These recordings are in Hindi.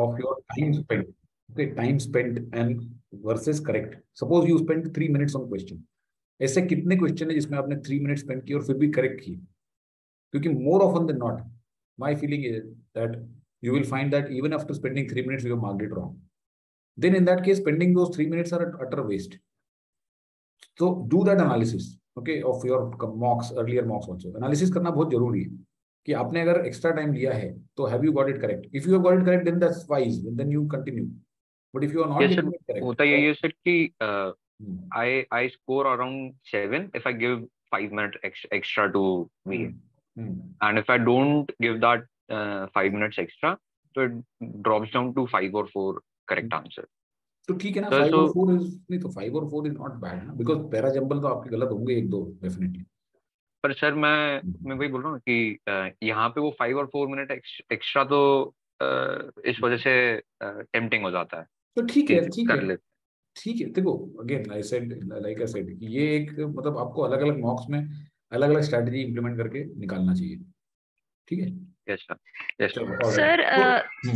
of your time spent. Okay, time spent and versus correct. Suppose you spent 3 minutes on question. ऐसे कितने क्वेश्चन है जिसमें आपने 3 मिनट स्पेंड किए और फिर भी करेक्ट किए? क्योंकि more often than not my feeling is that you will find that even after spending 3 minutes, you have marked it wrong. Then in that case, spending those 3 minutes are utter waste. So do that analysis, okay, of your mocks, earlier mocks also. Analysis करना बहुत जरूरी है कि आपने अगर extra time लिया है तो have you got it correct? If you have got it correct, then that's wise. Then you continue. But if you are not Yes, sir. getting it correct, होता यही है सर कि I score around 7 if I give 5 minutes extra to VA. And if I don't give that 5 minutes extra, so it drops down to 5 or 4 correct answer. तो ठीक है ना, 5 और 4 इज नहीं, तो 5 और 4 इज नॉट बैड ना, बिकॉज पैरा जंबल तो आपके गलत होंगे एक दो डेफिनेटली। पर सर मैं वही बोल रहा हूँ कि यहाँ पे वो 5 और 4 मिनट एक्स्ट्रा तो इस वजह से टेम्पटिंग हो जाता है। तो ठीक है ठीक है, देखो again I said like I said कि ये एक मतलब आपको अलग अलग मॉक्स में अलग अलग स्ट्रेटजी इंप्लीमेंट करके निकालना चाहिए, ठीक है? Yes sir.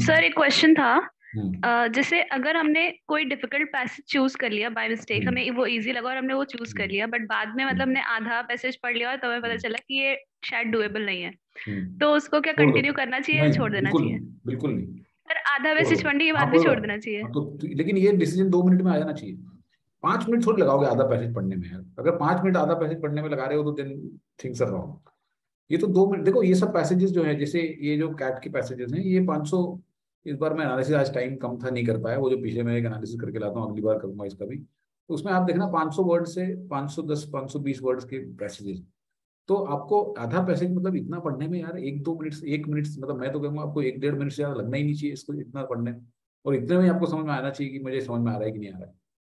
सर एक क्वेश्चन था, जैसे अगर हमने कोई डिफिकल्ट पैसेज चूज कर लिया बाय मिस्टेक, हमें वो इजी लगा और हमने वो चूज कर लिया, बट बाद में मतलब हमने आधा पैसेज पढ़ लिया और तब पता चला कि ये शायद डुएबल नहीं है, तो उसको क्या कंटिन्यू करना चाहिए या छोड़ देना चाहिए? बिल्कुल नहीं सर, आधा पैसेज पढ़ने के बाद भी छोड़ देना चाहिए? तो लेकिन ये डिसीजन 2 मिनट में आ जाना चाहिए। 5 मिनट थोड़ी लगाओगे आधा पैसेज पढ़ने में। अगर 5 मिनट आधा पैसेज पढ़ने में लगा रहे हो तो देन थिंग्स आर रॉन्ग। ये तो 2 मिनट, देखो ये सब पैसेजेस जो है, जैसे ये जो कैट के पैसेजेस हैं, ये 500, इस बार मैं एनालिसिस, आज टाइम कम था नहीं कर पाया, वो जो पीछे मैं एक एनालिसिस करके लाता हूँ, अगली बार करूंगा इसका भी। तो उसमें आप देखना 500 वर्ड से 510 520 वर्ड्स के पैसेजेस, तो आपको आधा पैसेज मतलब इतना पढ़ने में यार 1 मिनट मतलब मैं तो कहूँगा आपको 1-1.5 मिनट से ज्यादा लगना ही नहीं चाहिए इसको इतना पढ़ने में, और इतने में आपको समझ में आना चाहिए कि मुझे समझ में आ रहा है कि नहीं आ रहा है।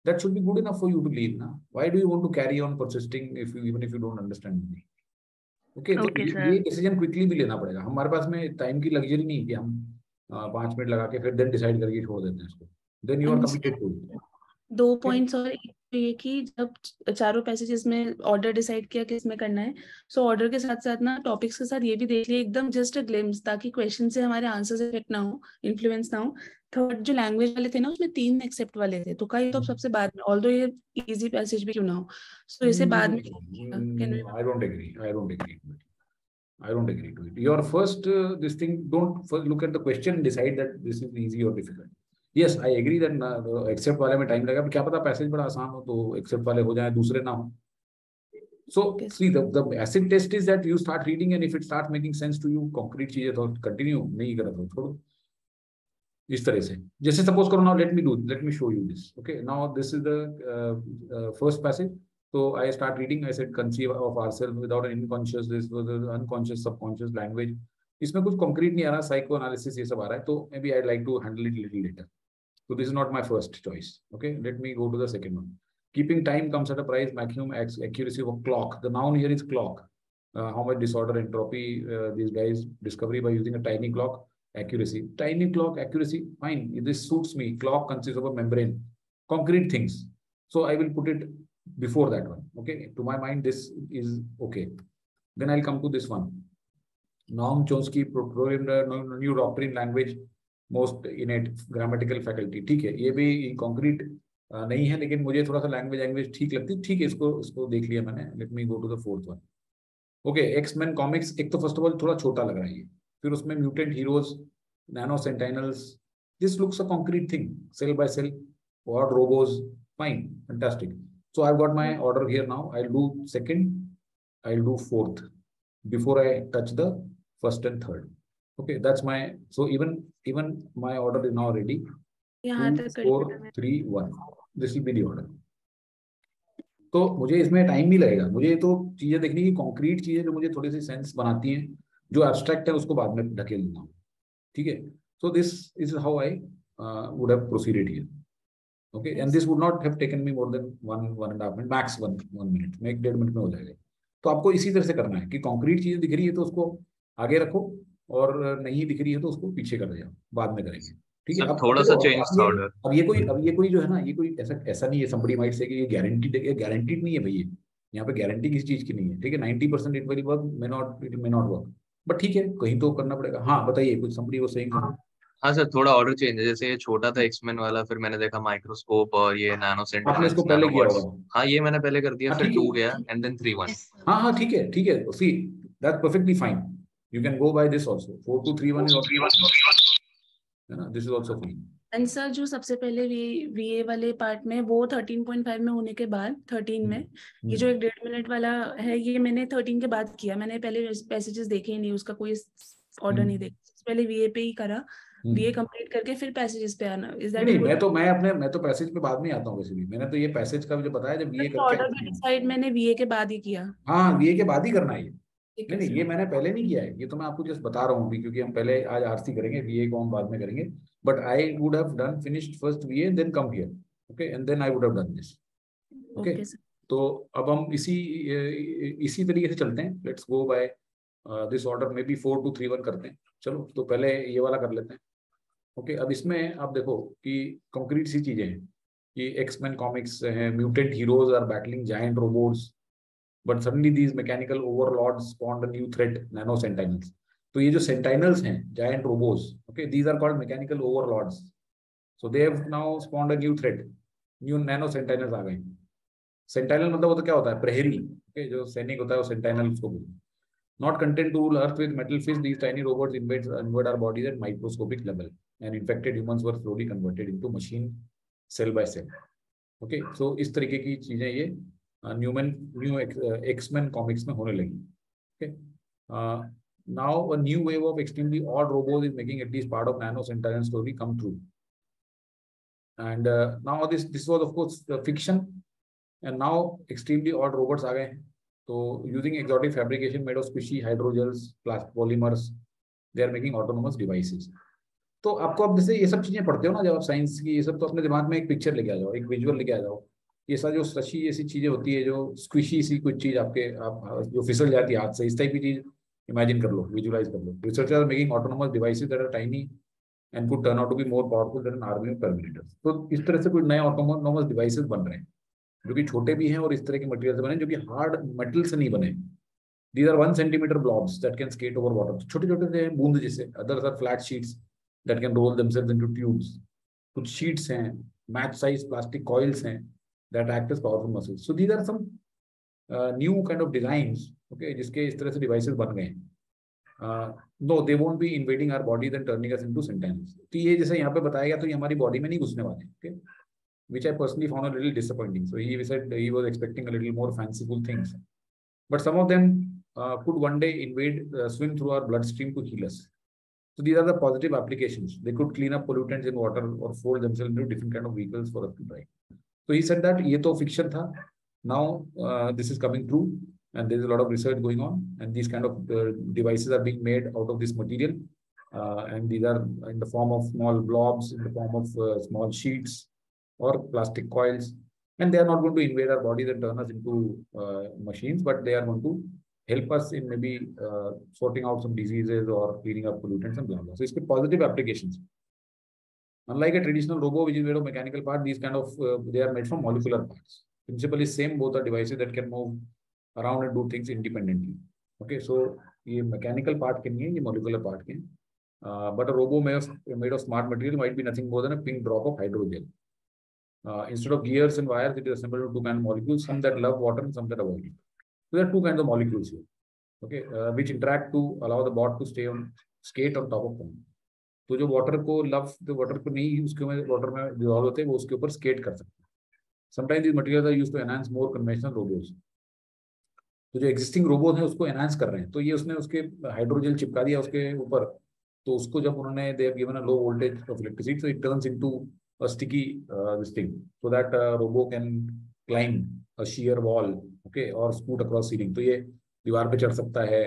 That should be good enough for you to leave, na? Why do you want to carry on persisting even if you don't understand me? Okay, तो ये डिसीजन क्विकली भी लेना पड़ेगा। हमारे पास में टाइम की लग्जरी नहीं कि हम 5 मिनट लगा के फिर देन डिसाइड करके छोड़ देते हैं इसको। Then you are committed to it. 2 points और ये कि जब चारों पैसेजेस में ऑर्डर डिसाइड किया कि इसमें करना है, सो ऑर्डर के साथ साथ ना टॉपिक्स के साथ ये भी देख लिए एकदम जस्ट अ ग्लिम्स, ताकि क्वेश्चन से हमारे आंसर्स इफेक्ट ना हो, इन्फ्लुएंस ना हो। थर्ड जो लैंग्वेज वाले थे ना, उसमें 3 एक्सेप्ट वाले थे, तो कई तो सबसे बाद में, ऑल्दो ये इजी पैसेज भी क्यों ना हो, सो इसे बाद में। I don't agree to it. Your first this thing, don't first look at the question and decide that this is easy or difficult. Yes, I agree that except वाले में टाइम लगेगा, क्या पता पैसेज बड़ा आसान हो तो एक्सेप्ट वाले हो जाए, दूसरे ना हो। So see, the acid test is that you start reading and if it starts making sense to you, concrete चीजें तो continue, नहीं करा तो छोड़ो। इस तरह से, जैसे सपोज करो, now let me show you this. Okay, now this is the first passage. So I start reading. I said conceive of ourselves without an unconscious, this was the unconscious subconscious language. इसमें कुछ concrete नहीं आ रहा, psycho analysis ये सब आ रहा है, तो maybe I'd like to handle it little later. So this is not my first choice. Okay, let me go to the second one. Keeping time comes at a price. Maximum accuracy of a clock. The noun here is clock. How much disorder, entropy, these guys discovery by using a tiny clock. Accuracy, tiny clock, accuracy, fine. This suits me. Clock consists of a membrane, concrete things. So I will put it before that one. Okay, to my mind this is okay. Then I'll come to this one. Noam Chomsky proclaimed a new doctrine, language most innate grammatical faculty. ठीक है, ये भी concrete नहीं है, लेकिन मुझे थोड़ा सा लैंग्वेज ठीक लगती है। ठीक है, इसको देख लिया मैंने। Let me go to the fourth one. Okay, X-Men comics, एक तो फर्स्ट ऑफ ऑल थोड़ा छोटा लग रहा है ये, फिर उसमें mutant heroes, nano sentinels, this looks a concrete thing, cell by cell, और robots, fine, fantastic. So I've got my order here now. I'll do second, I'll do fourth before I touch the first and third. Okay, that's my, so even my order is now ready. 2, 4, 3, 1. This will be the order. तो मुझे इसमें टाइम भी लगेगा, मुझे तो चीजें देखनी की, कॉन्क्रीट चीजें जो मुझे थोड़ी सी सेंस बनाती हैं, जो एब्स्ट्रैक्ट है उसको बाद में ढकेल दूंगा, ठीक है? So this is how I would have proceeded here. Okay, and this would not have taken me more than 1.5 minutes, max 1 minute, में 1-1.5 मिनट में हो जाएगा। तो आपको इसी तरह से करना है कि कंक्रीट चीजें दिख रही है तो उसको आगे रखो, और नहीं दिख रही है तो उसको पीछे कर जाओ, बाद में करेंगे, ठीक है? अब थोड़ा सा चेंज था ऑर्डर। अब ये कोई जो है ना, ये कोई ऐसा नहीं है somebody might say कि ये गारंटीड नहीं है भैया, यहाँ पे गारंटी किसी चीज की नहीं है, ठीक है? 90% it will work, it may not work, but ठीक है, कहीं तो करना पड़ेगा। हाँ बताइए, कुछ somebody was saying something. हाँ सर, थोड़ा ऑर्डर चेंज है। जैसे ये छोटा था एक्समैन वाला, फिर मैंने देखा माइक्रोस्कोप और ये नैनो आपने इसको सेंटिनल्स, पहले किया नैनोबॉट्स। होगा। हाँ ये मैंने पहले कर दिया, हाँ फिर ठीक 2 गया है, एंड देन 3 1। हाँ हाँ ठीक है, see that's perfectly fine, you can go by this also, 4 2 3 1 है ना, this is also fine. And sir जो सबसे पहले वीए वाले पार्ट में वो 13.5 में होने के बाद 13 में ये जो एक 1.5 मिनट वाला है, ये मैंने 13 के बाद किया। मैंने पहले पैसेजेस देखे ही नहीं, उसका कोई ऑर्डर नहीं देखा, पहले वीए पे ही करा, वीए कंप्लीट करके फिर पैसेजेस पे आना। इज दैट नहीं, गुड? मैं तो पैसेज पे बाद में आता हूँ वैसे भी। मैंने तो ये पैसेज का जो बताया, जब बीए करके ऑर्डर भी डिसाइड मैंने वीए के बाद ही किया। हाँ, बीए के बाद ही करना है ये। ठीक नहीं है नहीं, ये सर। मैंने पहले नहीं किया है, ये तो मैं आपको जस्ट बता रहा हूँ अभी, क्योंकि हम पहले आज आरसी करेंगे, बीए को हम बाद में करेंगे। But I would have done finished first BA then come here, okay, and then I would have done this, okay. Okay sir. तो अब हम इसी तरीके से चलते हैं, let's go by this order में भी 4 2 3 1 करते हैं। चलो तो पहले ये वाला कर लेते हैं, ओके। अब इसमें आप देखो कि कंक्रीट सी चीजें हैं कि एक्समैन कॉमिक्स हैं, mutant heroes are battling giant robots, but suddenly these mechanical overlords spawned a new threat, nano sentinels. तो ये जो सेंटाइनल्स हैं, giant robots, okay, these are called mechanical overlords. So they have now spawned a new threat, new nano sentinels आ गए। सेंटाइनल मतलब वो तो क्या होता है, प्रहरी, ओके, जो सैनिक होता है वो सेंटाइनल उसको बोलते हैं। Not content to rule Earth with metal fists, these tiny robots invade our bodies at microscopic level, and infected humans were slowly converted into machine cell by cell. Okay, so इस तरीके की चीजें ये न्यू एक्समैन कॉमिक्स में होने लगी। Okay, now a new wave of extremely odd robots is making at least part of Nano Sentinel story come true. And now this was of course fiction, and now extremely odd robots आ गए हैं। तो using exotic fabrication made of squishy hydrogels, plastic polymers, they are making autonomous devices. तो आपको अब जैसे ये सब चीजें पढ़ते हो ना जब आप साइंस की, ये सब तो अपने दिमाग में एक पिक्चर लेके आ जाओ, एक विजुअल लेके आ जाओ। ये सब जो स्लशी ऐसी चीजें होती है, जो स्क्विशी सी कुछ चीज आपके आप जो फिसल जाती है हाथ से, इस टाइप की चीज इमेजिन कर लो, विजुअलाइज कर लो। Researchers are making autonomous devices that are tiny and could turn out to be more powerful than an army of terminators. तो इस तरह से कुछ नए ऑटोनोमस डिवाइसेस बन रहे हैं जो कि छोटे भी हैं और इस तरह के मटेरियल से बने, जो कि हार्ड मेटल से नहीं बने। These are 1 centimeter blobs that can skate over water. छोटे छोटे से हैं बूंद जैसे। Others are flat sheets that can roll themselves into tubes. कुछ sheets हैं, match size plastic coils हैं that act as powerful muscles. So these are some new kind of designs, okay, जिसके इस तरह से devices बन गए हैं। No, they won't be invading our bodies and turning us into sentinels. तो ये जैसे यहाँ पे बताया गया, तो ये हमारी बॉडी में नहीं घुसने वाले, okay? Which I personally found a little disappointing. So he said he was expecting a little more fanciful things, but some of them could one day swim through our bloodstream to heal us. So these are the positive applications. They could clean up pollutants in water or fold themselves into different kind of vehicles for us to drive. So he said that ये तो fiction था. Now this is coming true, and there is a lot of research going on, and these kind of devices are being made out of this material, and these are in the form of small blobs, in the form of small sheets or plastic coils, and they are not going to invade our bodies and turn us into machines, but they are going to help us in maybe sorting out some diseases or cleaning up pollutants and blah blah. So it's a positive applications. Unlike a traditional robot which is made of mechanical parts, these kind of they are made from molecular parts. Principle is same. Both are devices that can move around and do things independently. Okay, so ये mechanical part के नहीं है, ये molecular part के हैं. But a robot made of smart material might be nothing more than a pink drop of hydrogel. Instead of gears and wires, it is assembled into two kinds of molecules, some that love water and some that avoid it. So there are two kinds of molecules here, okay, which interact to allow the bot to skate on top of them. तो जो वाटर को लव, जो वाटर को नहीं उसके में वाटर में डिसॉल्व होते हैं, वो उसके ऊपर स्केट कर सकते हैं. Sometimes these materials are used to enhance more conventional robots. तो जो existing robots हैं उसको enhance कर रहे हैं. तो ये उसने उसके हाइड्रोजेल चिपका दिया उसके ऊपर, तो उसको जब उन्होंने they have given a low voltage of electricity, so it turns into a sticky this thing, so that robot can climb a sheer wall, okay, or scoot across ceiling. तो ये दीवार पे चढ़ सकता है,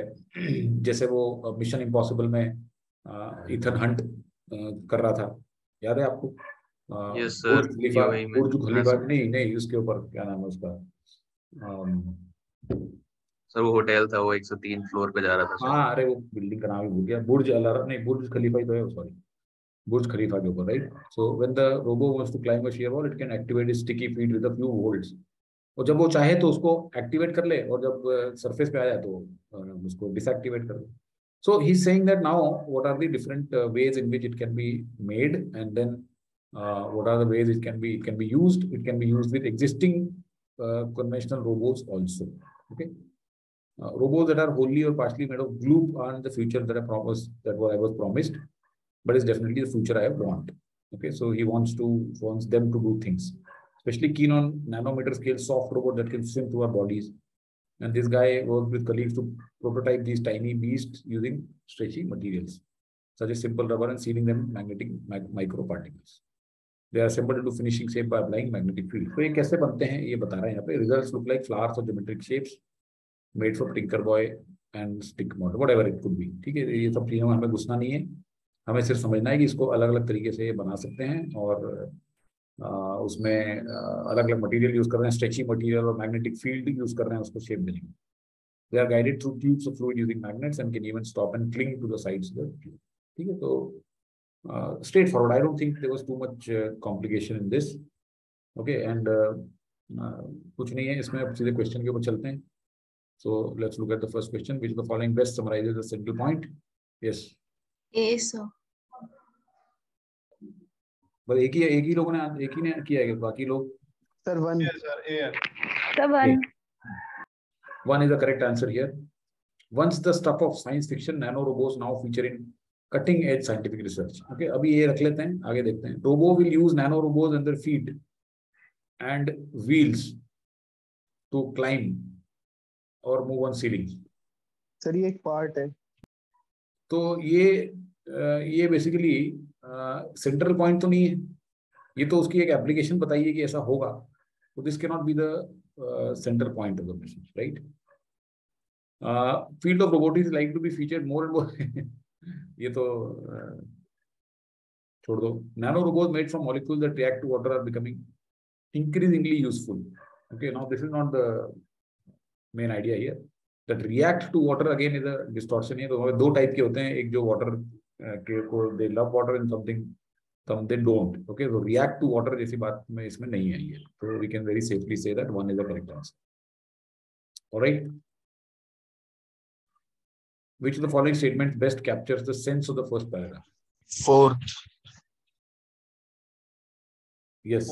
जैसे वो मिशन इम्पॉसिबल में इथन हंट कर रहा था, याद है आपको? यस सर, बुर्ज खलीफा नहीं उसके ऊपर क्या नाम है उसका, सर वो होटल था, वो 103 फ्लोर पे जा रहा था। हाँ, अरे वो बिल्डिंग का नाम ही भूल गया, बुर्ज अल अरब नहीं, बुर्ज खलीफा ही तो है, सॉरी, बुर्ज खलीफा के ऊपर, right? So when the robo wants to climb a sheer wall, it can activate its sticky feet with a few volts, और जब वो चाहे तो उसको एक्टिवेट कर ले, और जब सरफेस पे आ जाए तो उसको डिसएक्टिवेट कर ले. So he's saying that now what are the different ways in which it can be made, and then what are the ways it can be used. It can be used with existing conventional robots also. Okay. Robots that are wholly or partially made of glue aren't the future that I promised, that what I was promised, but it's definitely the future I want. Okay, so he wants them to do things, especially keen on nanometer scale soft robot that can swim through our bodies. And this guy worked with colleagues to prototype these tiny beasts using stretchy materials, such as simple rubber, and sealing them magnetic microparticles. They are assembled into finishing shape by applying magnetic field. तो ये कैसे बनते हैं ये बता रहे हैं यहाँ पे. Results look like flowers or geometric shapes made from Tinkerboy and stick model, whatever it could be. ठीक है, ये सब चीजों में हमें घुसना नहीं है. हमें सिर्फ समझना है कि इसको अलग अलग तरीके से बना सकते हैं, और उसमें अलग अलग मटेरियल यूज कर रहे हैं, स्ट्रेची मटेरियल और मैग्नेटिक फील्ड यूज कर रहे हैं उसको शेप देने में. They are guided through tubes of fluid using magnets and can even stop and cling to the sides of the tube. ठीक है, तो straightforward. I don't think there was too much complication in this. Okay, and कुछ नहीं है इसमें. अब सीधे क्वेश्चन के ऊपर चलते हैं. So let's look at the first question. Which of the following best summarizes the central point? Yes. A, sir. बस एक ही लोगों ने एक ही ने किया है, बाकी लोग. Sir, 1. Yes, sir. A. The one. One is the correct answer here. Once the stuff of science fiction, nano robots now feature in cutting edge scientific research. Okay, अभी ये रख लेते हैं, आगे देखते हैं. Robo will use nano robots and their feet and wheels to climb or move on ceilings. Sir, ये एक part है. तो ये बेसिकली सेंट्रल पॉइंट तो नहीं है, ये तो उसकी एक एप्लीकेशन बताइए कि ऐसा होगा. तो this can not be the centre point of the message, right. Field of robotics like to be featured more and more. ये तो छोड़ दो. Nano robot made from molecules that react to water are becoming increasingly useful. Okay, now this is not the main idea here. That react to water again is a distortion. है तो दो टाइप के होते हैं, एक जो वाटर को दे love water in something, some they don't. Okay, so react to water जैसी बात में इसमें नहीं आई है. So we can very safely say that one is the correct answer. All right. Which of the following statements best captures the sense of the first paragraph? 4th. Yes.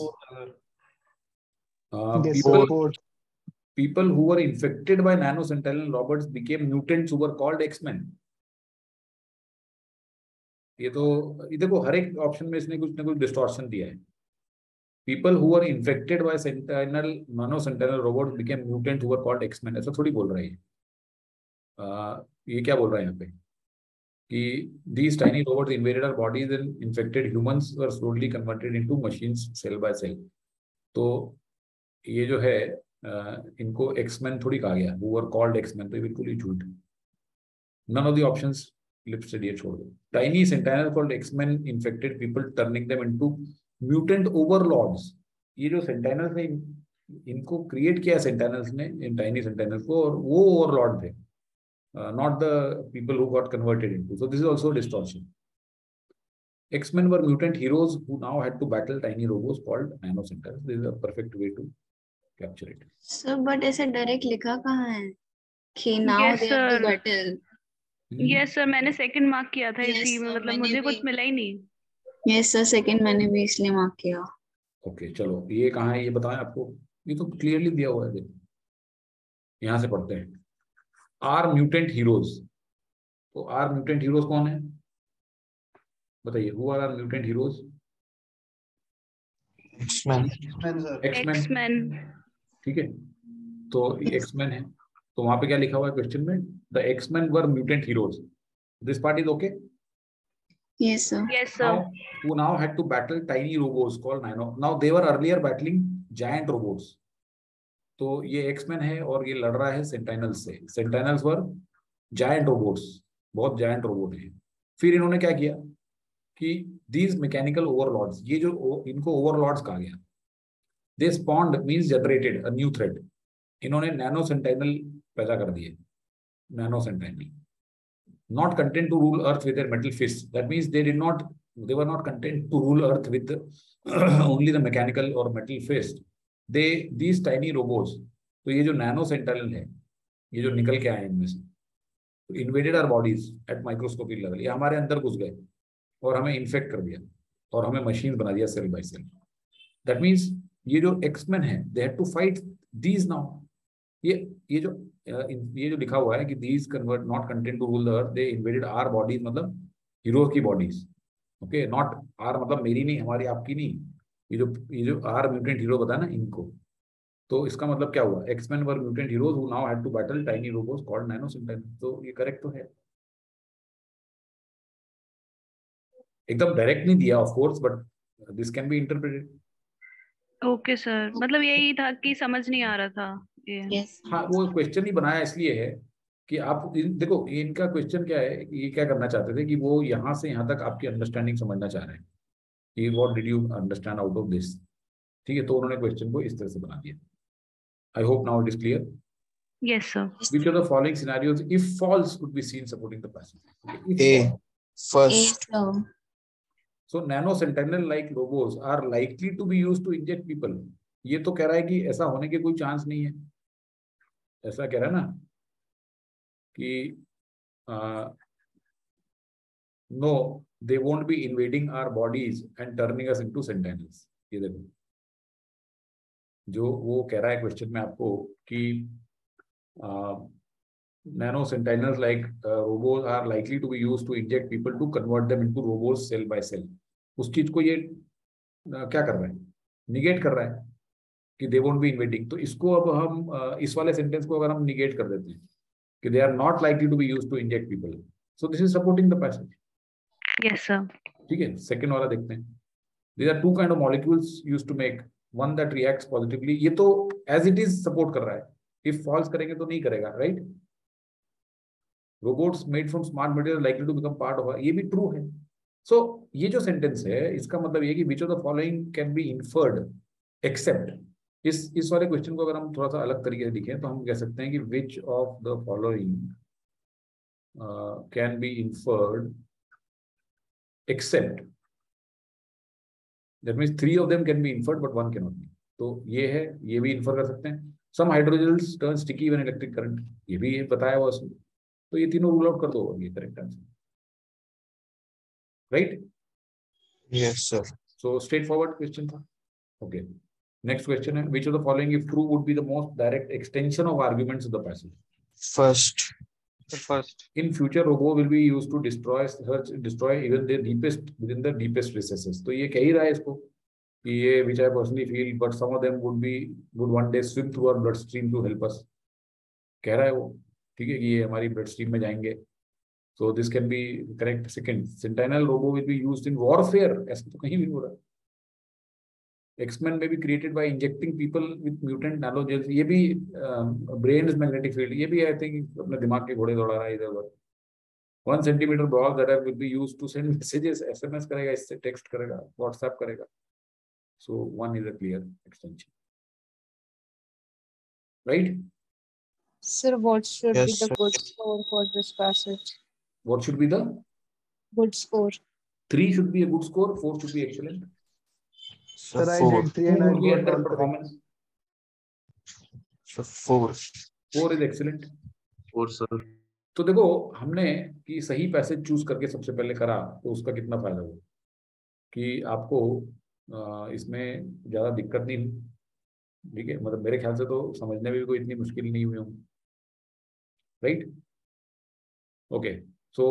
Yes, sir. 4th. People who were infected by nanosentinel robots became mutants who were called X-Men. ये देखो हर एक ऑप्शन में इसने कुछ ना कुछ डिस्टॉर्शन दिया है. People who were infected by nanosentinel robots became mutants who were called X-Men. ऐसा थोड़ी बोल रहा है ये क्या बोल रहा है यहाँ पे कि these tiny robots invaded our bodies and infected humans were slowly converted into machines cell by cell. तो ये जो है इनको X-Men थोड़ी कहा गया, who were called X-Men. तो ये बिल्कुल ही झूठ. None of the options lips से दिए छोड़ दो. Tiny sentinels called X-Men infected people, turning them into mutant overlords. ये जो sentinels ने इनको क्रिएट किया sentinels ने, इन tiny sentinels को, और वो overlord थे, not the people who got converted into. So this is also a distortion. X-Men were mutant heroes who now had to battle tiny robots called nanosentinels. This is a perfect way to capture it. Sir, but ऐसे डायरेक्ट लिखा कहाँ है कि now Yes, they have to sir. battle? Yes sir, मैंने सेकंड मार्क किया था Yes, इसी में, sir, मतलब मैंने मुझे भी. कुछ मिला ही नहीं. Yes, sir. Second मैंने भी इसलिए मार्क किया. ओके, चलो ये कहाँ है ये बताएं आपको. ये तो क्लियरली दिया हुआ है, देखो यहाँ से पढ़ते हैं. Are mutant heroes. तो आर म्यूटेंट हीरोज कौन है बताइए. Who are mutant heroes? X-Men. X-Men, sir. X Men. ठीक है, तो एक्समैन है. तो वहां पे क्या लिखा हुआ है क्वेश्चन में? The X Men were mutant heroes. This part is okay. Yes, sir. Yes sir. Who now had to battle tiny robots called nano. Now they were earlier battling giant robots. तो ये एक्समैन है और ये लड़ रहा है सेंटाइनल्स से. सेंटाइनल्स वर जायंट रोबोट्स, बहुत जायंट रोबोट हैं. फिर इन्होंने क्या किया कि दीज मैकेनिकल ओवरलॉर्ड्स, ये जो इनको ओवरलॉर्ड्स कहा गया, they spawned means generated a new threat. इन्होंने नैनो सेंटाइनल पैदा कर दिए. Nano sentinel not content to rule earth with their metal fists. That means they were not content to rule earth with only the mechanical or metal fist. These tiny robots, तो ये जो नैनो सेंटिनल है, ये जो निकल के आए इनमें से, invaded our bodies at microscopic level, ये हमारे अंदर घुस गए और हमें इन्फेक्ट कर दिया और हमें मशीन बना दिया cell by cell. That means ये जो एक्समैन है they had to fight these now. ये जो लिखा हुआ है कि these convert not content to rule the earth, they invaded our bodies, मतलब हीरो की बॉडीज। ओके, नॉट आर मतलब मेरी नहीं, हमारी, आपकी नहीं, ये जो आर म्यूटेंट हीरो बताया ना इनको। तो इसका मतलब क्या हुआ, X Men were mutant heroes who now had to battle tiny robots called nano sentinels. तो ये करेक्ट तो है, एकदम डायरेक्ट नहीं दिया of course, but this can be interpreted. Okay sir, मतलब यही था कि समझ नहीं आ रहा था ये। यस हाँ, वो क्वेश्चन ही बनाया इसलिए है कि आप देखो इनका क्वेश्चन क्या है, ये क्या करना चाहते थे कि वो यहाँ से यहाँ तक आपकी अंडरस्टैंडिंग समझना चाह रहे हैं कि what did you understand out of this. ठीक है, तो उन्होंने क्वेश्चन को इस तरह से बना दिया। I hope now it is clear. Yes sir. Which of the following scenarios, if false, could be seen supporting the passage? If A. false. First. So nano sentinel like robots are likely to be used to inject people. ये तो कह रहा है कि ऐसा होने के कोई चांस नहीं है, ऐसा कह रहा है ना कि no, they won't be invading our bodies and turning us into sentinels. ये देखो जो वो कह रहा है क्वेश्चन में आपको कि nano sentinels like robots are likely to be used to inject people to convert them into robots cell by cell. उस चीज को ये क्या कर रहा है, निगेट कर रहा है कि they won't be invading। तो इसको अब हम इस वाले सेंटेंस को अगर हम निगेट कर देते हैं कि they are not likely to be used to inject people, so this is supporting the passage. Yes sir. ठीक है, सेकंड वाला देखते हैं। There are two kind of molecules used to make one that reacts positively। ये तो as it is सपोर्ट कर रहा है, if false करेंगे तो नहीं करेगा, right. Robots made from smart material likely to become part of, ये भी ट्रू है। सो ये जो सेंटेंस है इसका मतलब ये कि which of the following can be inferred except, इस वाले क्वेश्चन को अगर हम थोड़ा सा अलग तरीके से लिखें तो हम कह सकते हैं कि which of the following can be inferred except, that means 3 of them can be inferred but 1 cannot be। तो ये है, ये भी इन्फर कर सकते हैं। Some hydrogens turn sticky when electric current, ये भी बताया हुआ उसमें। तो ये तीनों रूल आउट कर दो, ये correct answer, right. Yes, sir. So straight forward question था। ओके, नेक्स्ट क्वेश्चन है विच of the following if true would be the most direct extension of arguments of the passage. First. First. In future, robo will be used to destroy even the deepest within the deepest recesses। तो ये कह ही रहा है इसको कि ये which I personally feel, but some of them would one day swim through our bloodstream to help us। कह रहा है वो, ठीक है, कि ये हमारी ब्लड स्ट्रीम में जाएंगे। So this can be correct। Second, sentinel robo will be used in warfare। ऐसा तो कहीं भी नहीं हो रहा। X-Men may be created by injecting people with mutant nanogels। ये भी brain's magnetic field, ये भी I think अपने दिमाग के घोड़े दौड़ा रहा है इधर उधर। 1 centimeter ball that will be used to send messages, SMS करेगा, इससे text करेगा, WhatsApp करेगा। So 1 is a clear extension, right? Sir, what should Yes, be the sir. good score for this passage? What should be the Good score. 3 should be a good score, 4 should be excellent, Sir, I 4. did 3 2 and I would be got under all correct. performance, So 4. 4 is excellent। और सर तो देखो हमने कि सही पैसेज चूज करके सबसे पहले करा तो उसका कितना फायदा हुआ कि आपको इसमें ज्यादा दिक्कत नहीं हुई। ठीक है, मतलब मेरे ख्याल से तो समझने में भी कोई इतनी मुश्किल नहीं हुई होंगी, राइट। ओके, सो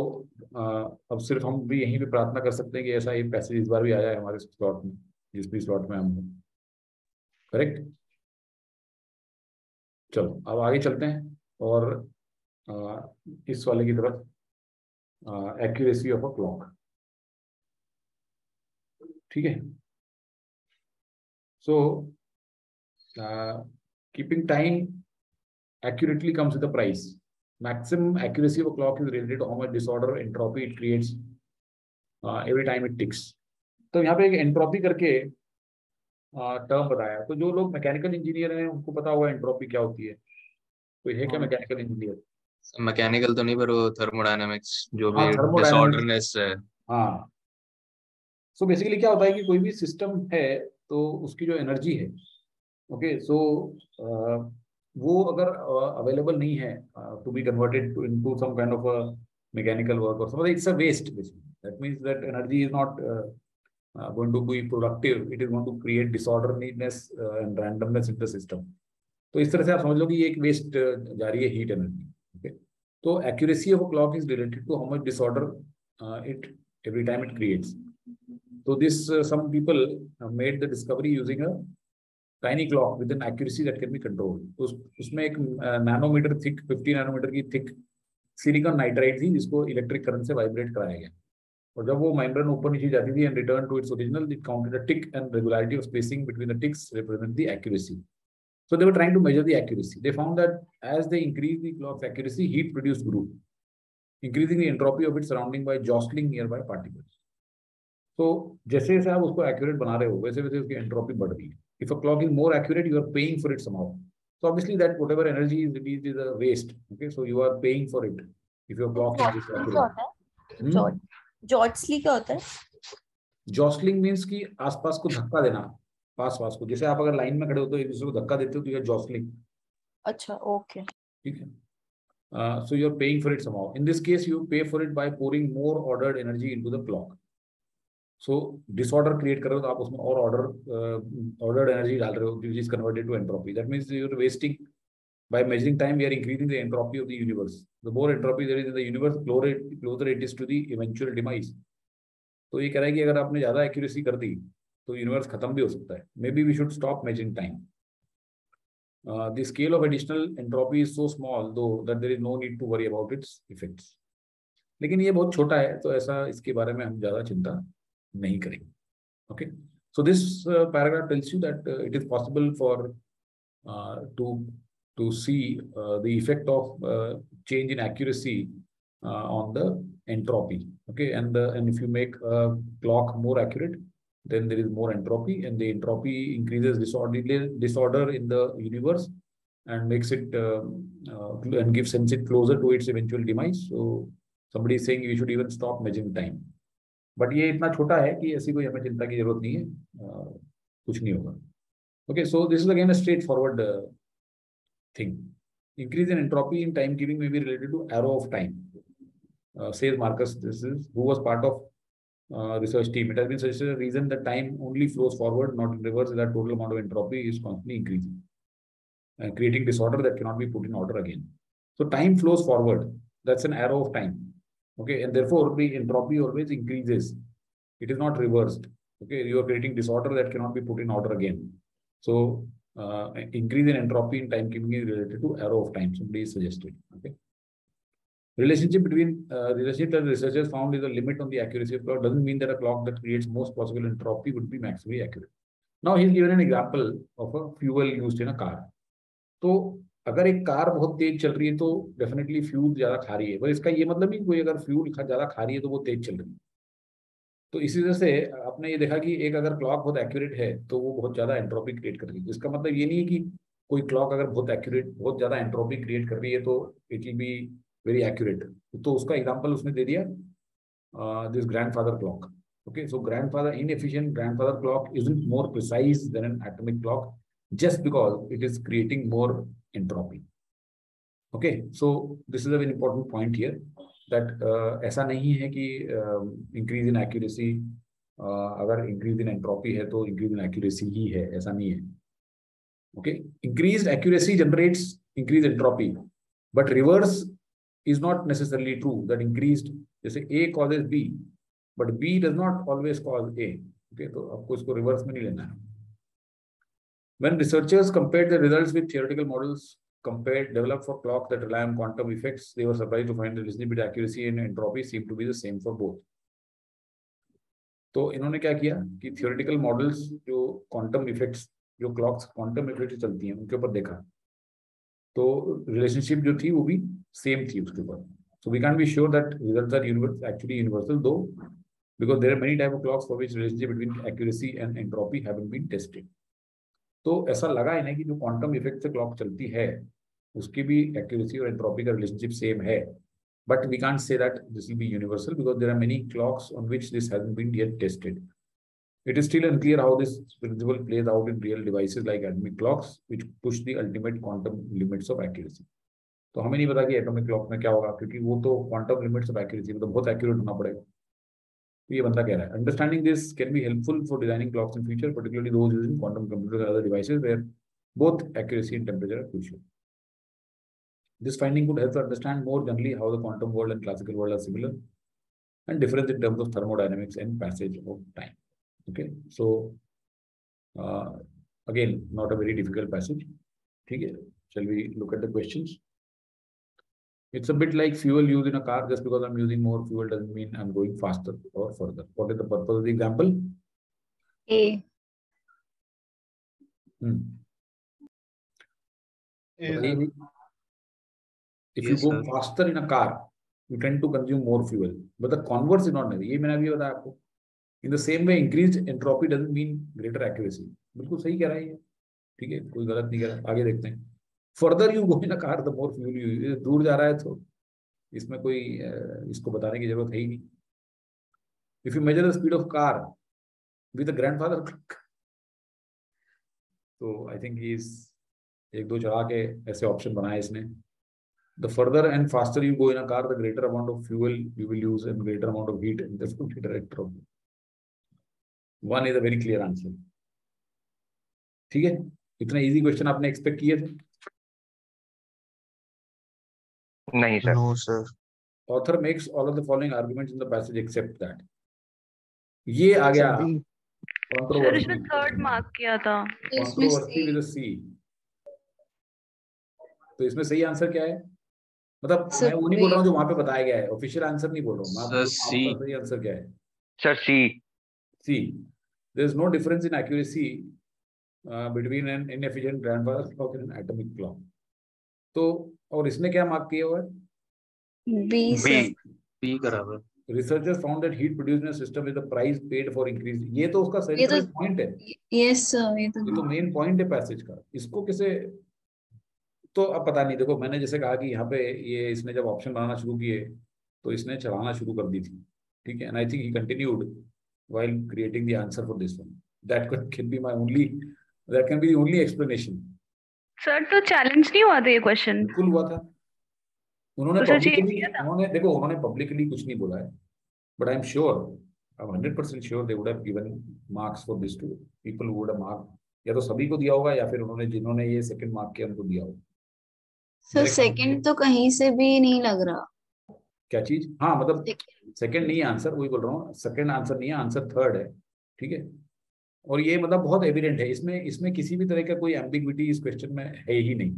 अब सिर्फ हम भी यहीं पे प्रार्थना कर सकते हैं कि ऐसा एक पैसेज इस बार भी आ जाए हमारे स्लॉट में, जिस भी स्लॉट में हम हैं, करेक्ट। चलो अब आगे चलते हैं और इस वाले की तरफ, एक्यूरेसी ऑफ अ क्लॉक। ठीक है, so keeping time accurately comes with a price। Maximum accuracy of a clock is related to how much disorder entropy it creates every time it ticks। तो यहाँ पे एक एंट्रोपी करके टर्म बताया, तो जो लोग मैकेनिकल इंजीनियर हैं उनको पता होगा एंट्रोपी क्या होती है। कोई है क्या मैकेनिकल इंजीनियर? मैकेनिकल तो नहीं पर वो थर्मोडायनामिक्स जो भी हाँ, thermodynamics। डिसऑर्डरनेस है। हाँ, सो बेसिकली क्या होता है कि कोई भी सिस्टम है तो उसकी जो एनर्जी है, ओके, सो वो अगर अवेलेबल नहीं है to be converted into some kind of a mechanical work और something, it's a waste basically. That means that energy is not going to be productive. It is going to create disorderliness and randomness in the system. तो इस तरह से आप समझ लो कि ये एक वेस्ट जा रही है हीट एनर्जी. ओके, तो accuracy of a clock is related to how much disorder it every time it creates. So this some people made the discovery using a tiny clock with an accuracy that can be controlled. तो उसमें एक नैनोमीटर थिक 50 नैनोमीटर की थिक सिलिकॉन नाइट्राइड थी जिसको इलेक्ट्रिक करंट से वाइब्रेट कराया गया. और जब वो मेम्ब्रेन ऊपर नीचे जाती थी and return to its original, it counted a tick and regularity of spacing between the ticks represent the accuracy. So they were trying to measure the accuracy. They found that as they increased the clock's accuracy, heat produced grew, increasing the entropy of its surrounding by jostling nearby particles. So जैसे जैसे आप उसको accurate बना रहे हो वैसे वैसे उसकी entropy बढ़ रही है. If a clock is more accurate, you are paying for it somehow. So obviously that whatever energy is released is a waste. Okay, so you are paying for it if your clock is accurate. जॉट्सली क्या होता है? जॉस्लिंग मीन्स कि आसपास को धक्का देना, पास पास को. जैसे आप अगर लाइन में खड़े हो तो एक दूसरे को धक्का देते हो तो ये जॉस्लिंग. अच्छा, ओके, ठीक है. So you are paying for it somehow. In this case you pay for it by pouring more ordered energy into the clock. So disorder create कर रहे हो तो आप उसमें और ऑर्डर्ड एनर्जी डाल रहे हो which is converted to entropy. That means you are wasting. By measuring time, we are increasing the entropy of the universe. The more entropy there is in the universe, closer it is to the eventual demise. तो ये कह रहा है कि अगर आपने ज्यादा एक्यूरेसी कर दी तो यूनिवर्स खत्म भी हो सकता है. Maybe we should stop measuring time. The scale of additional entropy is so small though that there is no need to worry about its effects. लेकिन ये बहुत छोटा है तो ऐसा इसके बारे में हम ज्यादा चिंता नहीं करेंगे. Okay, so this paragraph tells you that it is possible for to see the effect of change in accuracy on the entropy. Okay, and if you make a clock more accurate, then there is more entropy, and the entropy increases disorder in the universe and makes it and sends it closer to its eventual demise. So somebody is saying you should even stop measuring time. But ये इतना छोटा है कि ऐसी कोई हमें चिंता की जरूरत नहीं है. कुछ नहीं होगा. Okay, so this is again a straightforward thing. Increase in entropy in timekeeping may be related to arrow of time, says Marcus. This is who was part of research team. It has been suggested a reason that time only flows forward, not in reverse, is that total amount of entropy is constantly increasing and creating disorder that cannot be put in order again. So time flows forward. That's an arrow of time. Okay, and therefore the entropy always increases. It is not reversed. Okay, you are creating disorder that cannot be put in order again. So increase in entropy in timekeeping is related to arrow of time. Somebody suggested. Okay. Relationship that researchers found is a limit on the accuracy of clock doesn't mean that a clock that creates most possible entropy would be maximally accurate. Now he's given an example of a fuel used in a car. तो अगर एक कार बहुत तेज चल रही है तो डेफिनेटली फ्यूल ज्यादा खा रही है, पर इसका ये मतलब नहीं कोई अगर फ्यूल ज्यादा खा रही है तो वो तेज चल रही है. तो इसी वजह से आपने ये देखा कि एक अगर क्लॉक बहुत एक्यूरेट है तो वो बहुत ज्यादा एंट्रोपी क्रिएट कर रही है. इसका मतलब ये नहीं है कि कोई क्लॉक अगर बहुत एक्यूरेट बहुत ज्यादा एंट्रोपी क्रिएट कर रही है तो it will be very accurate. तो उसका एग्जांपल उसने दे दिया this grandfather clock. Okay, so grandfather inefficient grandfather clock isn't more precise than an atomic clock just because it is creating more entropy. Okay, so this is a very important point here that ऐसा नहीं है कि increase in accuracy अगर increase in entropy है तो increase in accuracy ही है, ऐसा नहीं है. Okay, increased accuracy generates increased entropy, but reverse is not necessarily true. That increased जैसे A causes B, but B does not always cause A. Okay, तो आपको इसको reverse में नहीं लेना है. When researchers compared the results with theoretical models developed for clocks that rely on quantum effects, they were surprised to find the relationship between accuracy and entropy seemed to be the same for both. तो इन्होंने क्या किया कि theoretical models जो quantum effects जो clocks quantum effects चलती हैं उनके ऊपर देखा तो relationship जो थी वो भी same थी उसके ऊपर. So we can't be sure that results are actually universal though, because there are many types of clocks for which relationship between accuracy and entropy haven't been tested. तो ऐसा लगा है ना कि जो क्वांटम इफेक्ट से क्लॉक चलती है उसकी भी एक्यूरेसी और एंट्रोपी का रिलेशनशिप सेम है, but we can't say that this will be universal because there are many clocks on which this hasn't been yet tested. It is still unclear how this principle plays out in real devices like atomic clocks, which push the ultimate quantum limits of accuracy. तो हमें नहीं पता कि एटॉमिक क्लॉक में क्या होगा, क्योंकि वो तो क्वांटम लिमिट्स ऑफ एक्यूरेसी, मतलब बहुत एक्यूरेट होना पड़ेगा. तो ये बंदा कह रहा है, understanding this can be helpful for designing clocks in future, particularly those using quantum computers and other devices where both accuracy and temperature are crucial. This finding could help to understand more generally how the quantum world and classical world are similar and different in terms of thermodynamics and passage of time. Okay, so again, not a very difficult passage. Okay, shall we look at the questions? It's a bit like fuel used in a car. Just because I'm using more fuel doesn't mean I'm going faster or further. What is the purpose of the example? A. If you go faster in a car, you tend to consume more fuel. But the converse is not necessary. ये मैंने अभी बताया आपको. In the same way, increased entropy doesn't mean greater accuracy. बिल्कुल सही कह रहा है ये. ठीक है, कोई गलत नहीं कह रहा. आगे देखते हैं. Further you go in a car, the more fuel you use. दूर जा रहा है तो इसमें कोई इसको बताने की जरूरत है ही नहीं. If you measure the speed of car with a grandfather clock, तो I think he's एक दो चढ़ा के ऐसे ऑप्शन बनाए इसने. The further and faster you go in a car, the greater amount of fuel you will use and greater amount of heat and therefore greater entropy. One is a very clear answer. ठीक है, इतना इजी क्वेश्चन आपने एक्सपेक्ट किए थे? नहीं sir. No, sir. Author makes all of the following arguments in the passage except that. ये आ गया सर इसमें थर्ड मार्क किया था. Controversy with a C. तो इसमें सही आंसर क्या है? मतलब मैं वो नहीं बोल रहा हूँ जो वहां पे बताया गया है, ऑफिशियल आंसर नहीं बोल रहा हूँ. आपका सही आंसर क्या है? Sir C. C. There is no difference in accuracy between an inefficient grandfather clock and an atomic clock. तो और इसने क्या मार्क किया हुआ है? B बराबर. Researchers found that heat produced in a system is the price paid for increased. ये तो उसका सेंट्रल पॉइंट है. Yes sir, ये तो मेन पॉइंट है पैसेज का. इसको किसे तो अब पता नहीं. देखो मैंने जैसे कहा कि यहाँ पे ये इसने जब ऑप्शन बनाना शुरू किए तो इसने चलाना शुरू कर दी थी. ठीक है, and I think he continued while creating the answer for this one. That can be my only, that can be the only explanation. Sir तो चैलेंज नहीं हुआ था ये क्वेश्चन? बिल्कुल हुआ था. उन्होंने देखो उन्होंने पब्लिकली कुछ नहीं बोला है, but I'm sure, I'm 100% sure they would have given marks for this too. People who would have marked, या तो सभी को दिया होगा या फिर उन्होंने जिन्होंने ये सेकंड मार्क किया उनको दिया होगा. सर सेकंड तो कहीं से भी नहीं लग रहा. क्या चीज? हाँ मतलब सेकंड नहीं है आंसर, वही बोल रहा हूँ. सेकंड आंसर नहीं है, आंसर थर्ड है. ठीक है, और ये मतलब बहुत एविडेंट है. इसमें किसी भी तरह का कोई एम्बिग्विटी इस क्वेश्चन में है ही नहीं.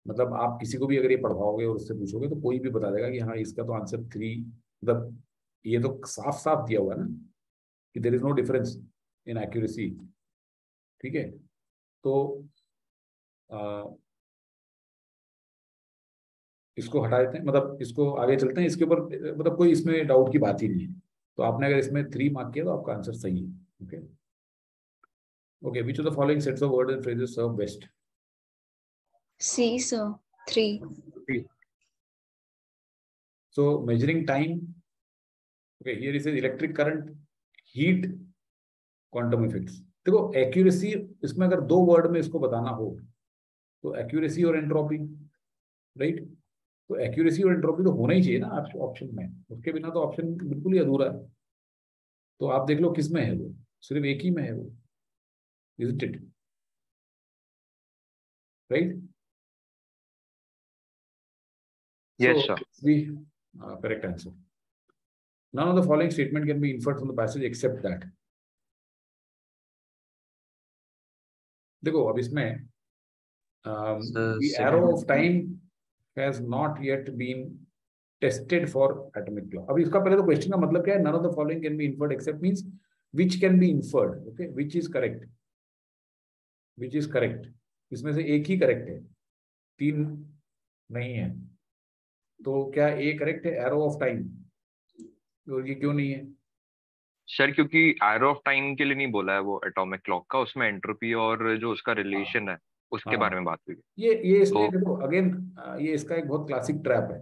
मतलब आप किसी को भी अगर ये पढ़वाओगे और उससे पूछोगे तो कोई भी बता देगा कि हाँ इसका तो आंसर 3. मतलब ये तो साफ साफ दिया हुआ है ना कि there is no difference in accuracy. ठीक है, तो इसको हटा देते हैं, मतलब इसको आगे चलते हैं. इसके ऊपर मतलब कोई इसमें डाउट की बात ही नहीं है. तो आपने अगर इसमें 3 मार्क किया तो आपका आंसर सही है. Okay okay. Which of the following sets of words and phrases serve best? C sir, 3. So measuring time. Okay, here it says electric current, heat, quantum effects. देखो एक्यूरेसी इसमें अगर 2 वर्ड में इसको बताना हो तो एक्यूरेसी और एंट्रोपी, राइट? तो एक्यूरेसी और एंट्रोपी तो होना ही चाहिए ना ऑप्शन में. उसके बिना तो ऑप्शन बिल्कुल ही अधूरा है. तो आप देख लो किस में है वो. सिर्फ एक ही में है वो. Isn't it? Right? Yes, so, sir. The correct answer. None of the following statement can be inferred from the passage except that. देखो अब इसमें the arrow of time has not yet been tested for atomic clock. अभी इसका पहले तो क्वेश्चन का मतलब क्या है? None of the following can be inferred except means which can be inferred. Okay, which is correct? Which is correct? इसमें से एक ही करेक्ट है, 3 नहीं है. तो क्या ए करेक्ट है एरो ऑफ टाइम? और ये क्यों नहीं है? सर क्योंकि एरो ऑफ टाइम के लिए नहीं बोला है वो एटॉमिक क्लॉक का. उसमें एंट्रोपी और जो उसका रिलेशन है उसके बारे में बात हुई. ये इसमें देखो अगेन ये इसका एक बहुत क्लासिक ट्रैप है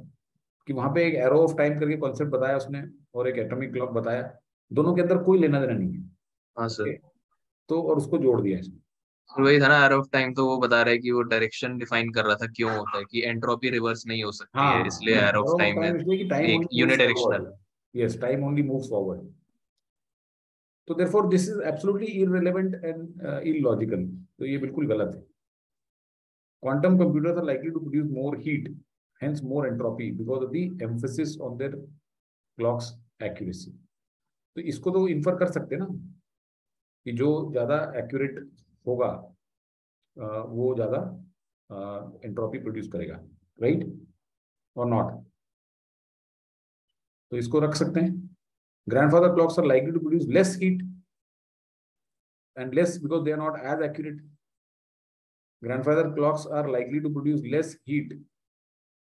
कि वहां पे एक एरो ऑफ टाइम करके कॉन्सेप्ट बताया उसने और एक एटॉमिक क्लॉक बताया. दोनों के अंदर कोई लेना देना नहीं है. हाँ सर। तो और उसको जोड़ दिया इसमें। वही था ना, एरो ऑफ टाइम, तो वो बता रहा है कि वो डायरेक्शन डिफाइन कर रहा था क्यों होता है कि एंट्रोपी रिवर्स नहीं हो सकती है, हाँ, इसलिए एरो ऑफ टाइम में इसलिए कि टाइम एक only moves unidirectional. Forward. Yes, time only moves forward. तो therefore this is absolutely irrelevant and illogical. तो ये बिल्कुल गलत है। Quantum computers are likely to produce more heat, hence more entropy, because of the emphasis on their clock's accuracy. तो इसको तो इन्फर कर सकते हैं ना कि जो ज्यादा एक्यूरेट होगा वो ज्यादा एंट्रोपी प्रोड्यूस करेगा, राइट और नॉट? तो इसको रख सकते हैं। Grandfather clocks are likely to produce less heat and less because they are not as accurate. Grandfather clocks are likely to produce less heat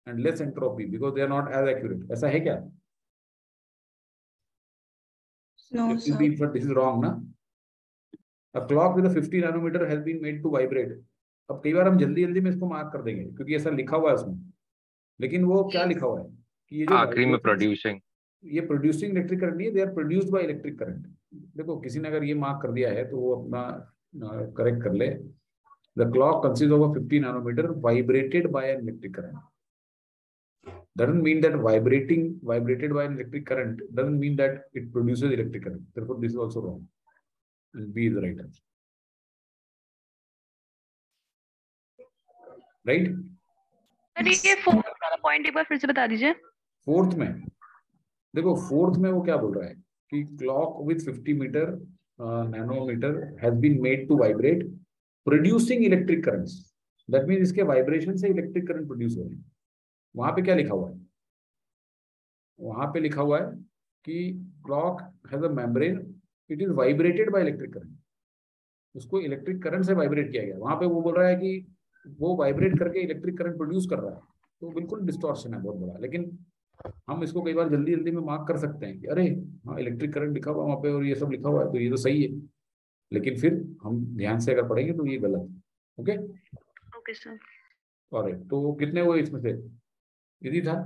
and less entropy because they are not as accurate. ऐसा है क्या? No, sir. This is wrong, ना? A clock with a 50 nanometer has been made to vibrate. अब कई बार हम जल्दी जल्दी में इसको मार्क कर देंगे क्योंकि ऐसा लिखा हुआ है उसमें, लेकिन वो क्या लिखा हुआ है कि ये जो आखिरी में प्रोड्यूसिंग, ये प्रोड्यूसिंग इलेक्ट्रिक करंट नहीं है, they are produced by electric current. देखो किसी ने अगर ये मार्क कर दिया है तो वो अपना करेक्ट कर ले। The clock consists of a 50 nanometer vibrated by an electric current. Doesn't mean that vibrated by an electric current doesn't mean that it produces electric current. Therefore, this is also wrong. And B is the right answer. Right? ये फोर्थ वाला पॉइंट एक बार फिर से बता दीजिए। फोर्थ में देखो, फोर्थ में वो क्या बोल रहा है कि clock with 50 metre nanometre has been made to vibrate producing electric currents. That mean इसके वाइब्रेशन से इलेक्ट्रिक करंट प्रोड्यूस हो रहे हैं। वहां पे क्या लिखा हुआ है? वहां पे लिखा हुआ है कि clock has a membrane, it is vibrated bye electric current. उसको इलेक्ट्रिक करंट से वाइब्रेट किया गया। वहां पे वो बोल रहा है कि वो वाइब्रेट करके इलेक्ट्रिक करंट प्रोड्यूस कर रहा है। तो बिल्कुल डिस्टॉर्शन है बहुत बड़ा। लेकिन हम इसको कई बार जल्दी जल्दी में मार्क कर सकते हैं कि अरे हाँ इलेक्ट्रिक करंट लिखा हुआ वहां पे और ये सब लिखा हुआ है तो ये तो सही है, लेकिन फिर हम ध्यान से अगर पढ़ेंगे तो ये गलत है। Okay okay sir. और तो कितने हुए इसमें से? यदि था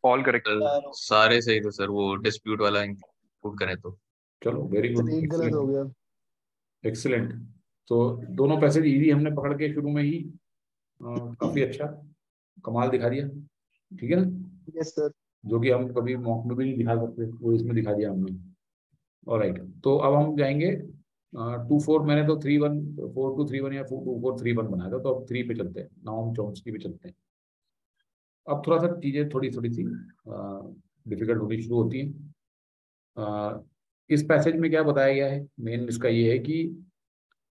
ऑल करेक्ट। सारे सही थे सर, वो डिस्प्यूट वाला इंक्लूड करें तो। चलो वेरी गुड, एक गलत हो गया। एक्सीलेंट। तो दोनों पैसेज इजी हमने पकड़ के शुरू में ही काफी अच्छा कमाल दिखा दिया, ठीक है ना? Yes sir. जो कि हम कभी मॉक में भी नहीं दिखा सकते, वो इसमें दिखा दिया हमने। ऑलराइट, तो अब हम जाएंगे 2-4। मैंने तो 3-1 4-2-3-1 या 2-4-3-1 बनाया था, तो अब 3 पे चलते हैं, नाउम चॉम्स्की पे चलते हैं। अब थोड़ा सा चीजें थोड़ी सी डिफिकल्ट होनी शुरू होती हैं। इस पैसेज में क्या बताया गया है, मेन इसका ये है कि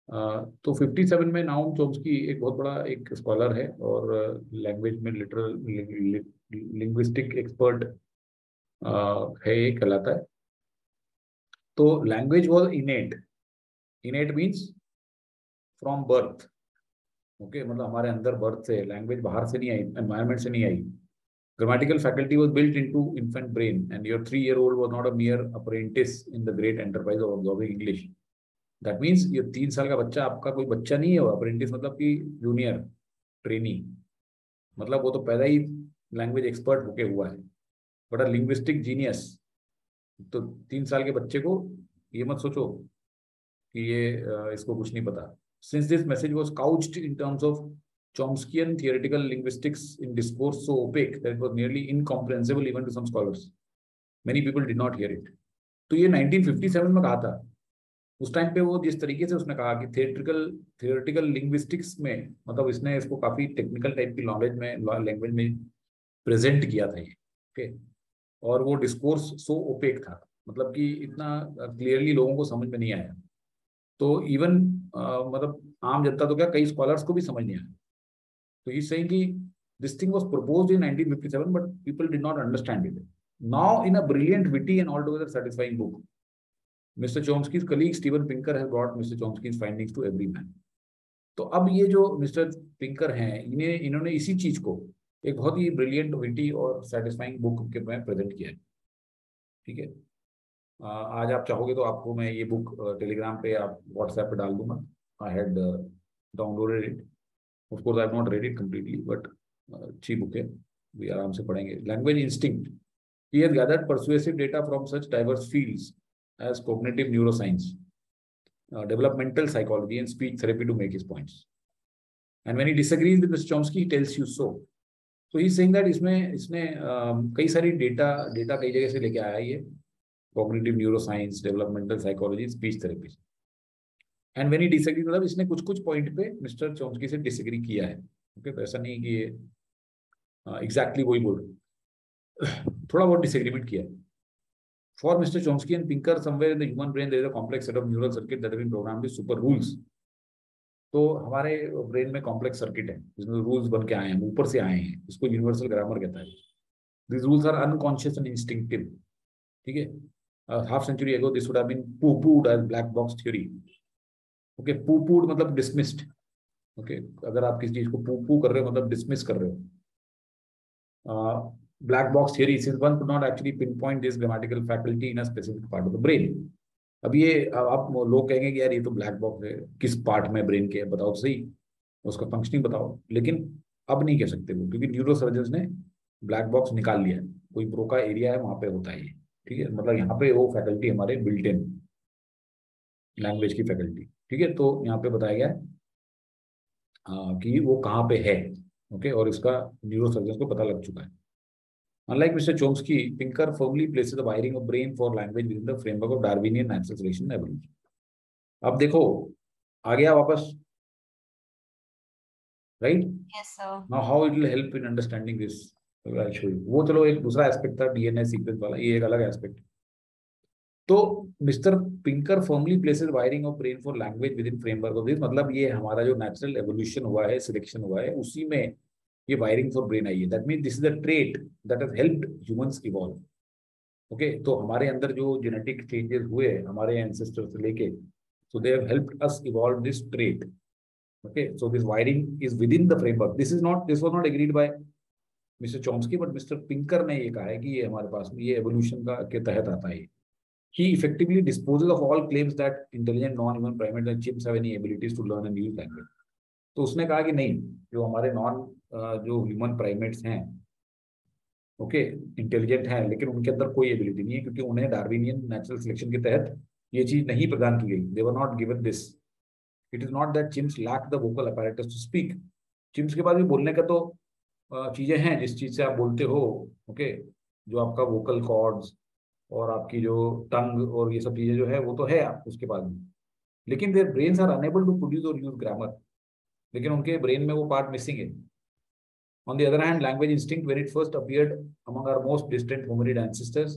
तो 57 में नाउम चॉम्स्की एक बहुत बड़ा एक स्कॉलर है और लैंग्वेज में लिटरल लिंग्विस्टिक एक्सपर्ट है, ये कहलाता है। तो language was इनेट means from birth. Okay, मतलब हमारे अंदर बर्थ से लैंग्वेज बाहर से नहीं आई, एनवायरमेंट से नहीं आई। Grammatical faculty was built in to infant brain and your 3-year-old was not a mere apprentice in the great enterprise of observing English. That means ये 3 साल का बच्चा आपका कोई बच्चा नहीं है। वो अप्रेंटिस मतलब कि जूनियर ट्रेनी, मतलब वो तो पैदा ही लैंग्वेज एक्सपर्ट होके हुआ है, बट अ लिंग्विस्टिक जीनियस। तो 3 साल के बच्चे को ये मत सोचो कि ये इसको कुछ नहीं पता। Since this message was couched in terms of Chomskyan theoretical linguistics in discourse so opaque that it was nearly incomprehensible even to some scholars, many people did not hear it. तो ये 1957 में कहा था। उस टाइम पे वो जिस तरीके से उसने कहा कि थियोरेटिकल लिंग्विस्टिक्स में, मतलब इसने इसको काफी टेक्निकल टाइप की नॉलेज में, लैंग्वेज में प्रेजेंट किया था ये। ओके, और वो डिस्कोर्स सो ओपेक था, मतलब कि इतना क्लियरली लोगों को समझ में नहीं आया। तो इवन मतलब आम जनता तो क्या, कई स्कॉलर्स को भी समझ नहीं आया। तो ही सेइंग कि this thing was proposed in 1957 but people did not understand it. Now in a brilliant, witty and altogether satisfying book, mister Chomsky's colleague Steven Pinker has brought Mr. Chomsky's findings to every man. तो अब ये जो मिस्टर पिंकर हैं, इन्होंने इसी चीज को एक बहुत ही ब्रिलियंट, विटी और सेटिस्फाइंग बुक के में प्रेजेंट किया है, ठीक है? आज आप चाहोगे तो आपको मैं ये बुक टेलीग्राम पे, आप व्हाट्सएप पे डाल दूंगा। I had downloaded it, of course I have not read it completely, but अच्छी बुक है, भी आराम से पढ़ेंगे। Language instinct, he has gathered persuasive data from such diverse fields as cognitive neuroscience, developmental psychology and speech therapy to make his points. And when he disagrees with Mr. Chomsky, he tells you so. So he's saying that इसने कई सारी डेटा कई जगह से लेके आया ये cognitive neuroscience, developmental psychology, speech therapy. And when he disagrees, मतलब इसने कुछ पॉइंट पे मिस्टर चॉम्स्की से डिसएग्री किया है. ओके, तो ऐसा नहीं कि ये एग्जैक्टली वही बोल रहे, थोड़ा बहुत डिसएग्रीमेंट किया है. For Mr. Chomsky and Pinker, somewhere in the human brain there is a complex set of neural circuits that have been programmed with super rules. तो हमारे ब्रेन में कॉम्प्लेक्स सर्किट है जिसमें रूल्स बन के आए हैं, ऊपर से आए हैं. इसको यूनिवर्सल ग्रामर कहता है. These rules are unconscious and instinctive. ठीक है. Half century ago this would have been poo-pooed as black box theory. Okay, poo-pooed मतलब dismissed. Okay, अगर आप किसी चीज को poo-poo कर रहे हो मतलब dismiss कर रहे हो. Black box theory, since one could not actually pinpoint this grammatical faculty in a specific part of the brain. अब ये आप लोग कहेंगे कि यार ये तो ब्लैक बॉक्स है, किस पार्ट में ब्रेन के बताओ सही, उसका फंक्शनिंग बताओ. लेकिन अब नहीं कह सकते वो, क्योंकि न्यूरो सर्जन्स ने ब्लैक बॉक्स निकाल लिया है. कोई ब्रोका एरिया है वहां पे होता है ये. ठीक है, मतलब यहाँ पे वो फैकल्टी हमारे बिल्ट इन लैंग्वेज की फैकल्टी. ठीक है, तो यहाँ पे बताया गया है कि वो कहाँ पे है. ओके, और इसका न्यूरो सर्जन्स को पता लग चुका है. Unlike Mr. Chomsky, Pinker firmly places the wiring of brain for language within the framework of Darwinian natural selection and evolution. अब देखो आ गया वापस, right? Yes, sir. Now how it will help in understanding this? I'll show you. वो चलो एक दूसरा एस्पेक्ट था डीएनए सीक्वेंस वाला, ये एक अलग एस्पेक्ट. तो mister Pinker firmly places wiring of brain for language with in framework of this. मतलब ये हमारा जो नेचुरल एवोल्यूशन हुआ है, सिलेक्शन हुआ है, उसी में ये वायरिंग फॉर ब्रेन आई है. That mean this is the trait that has helped humans evolve. Okay, तो हमारे अंदर जो जेनेटिक चेंजेस हुए हमारे एंसेस्टर से लेके, so they have helped us evolve this trait. Okay, so this wiring is within the framework. This was not agreed by mister Chomsky, but mister Pinker ने ये कहा है कि ये हमारे पास में ये एवोल्यूशन का के तहत आता है. He effectively disposes of all claims that intelligent non-human primates and chimps have any abilities to learn and use language. तो उसने कहा कि नहीं, जो हमारे जो ह्यूमन प्राइमेट्स हैं, ओके, इंटेलिजेंट हैं, लेकिन उनके अंदर कोई एबिलिटी नहीं है, क्योंकि उन्हें डार्विनियन नेचुरल सिलेक्शन के तहत ये चीज नहीं प्रदान की गई. They were not given this. It is not that chimps lack the vocal apparatus to speak. Chimps के पास भी बोलने का तो चीजें हैं, जिस चीज से आप बोलते हो. ओके, जो आपका वोकल कॉर्ड्स और आपकी जो टंग और ये सब चीजें जो है वो तो है उसके पास भी, लेकिन their brains are unable to produce और यूज ग्रामर. लेकिन उनके ब्रेन में वो पार्ट मिसिंग है. On the other hand, language instinct, when it first appeared among our most distant hominid ancestors,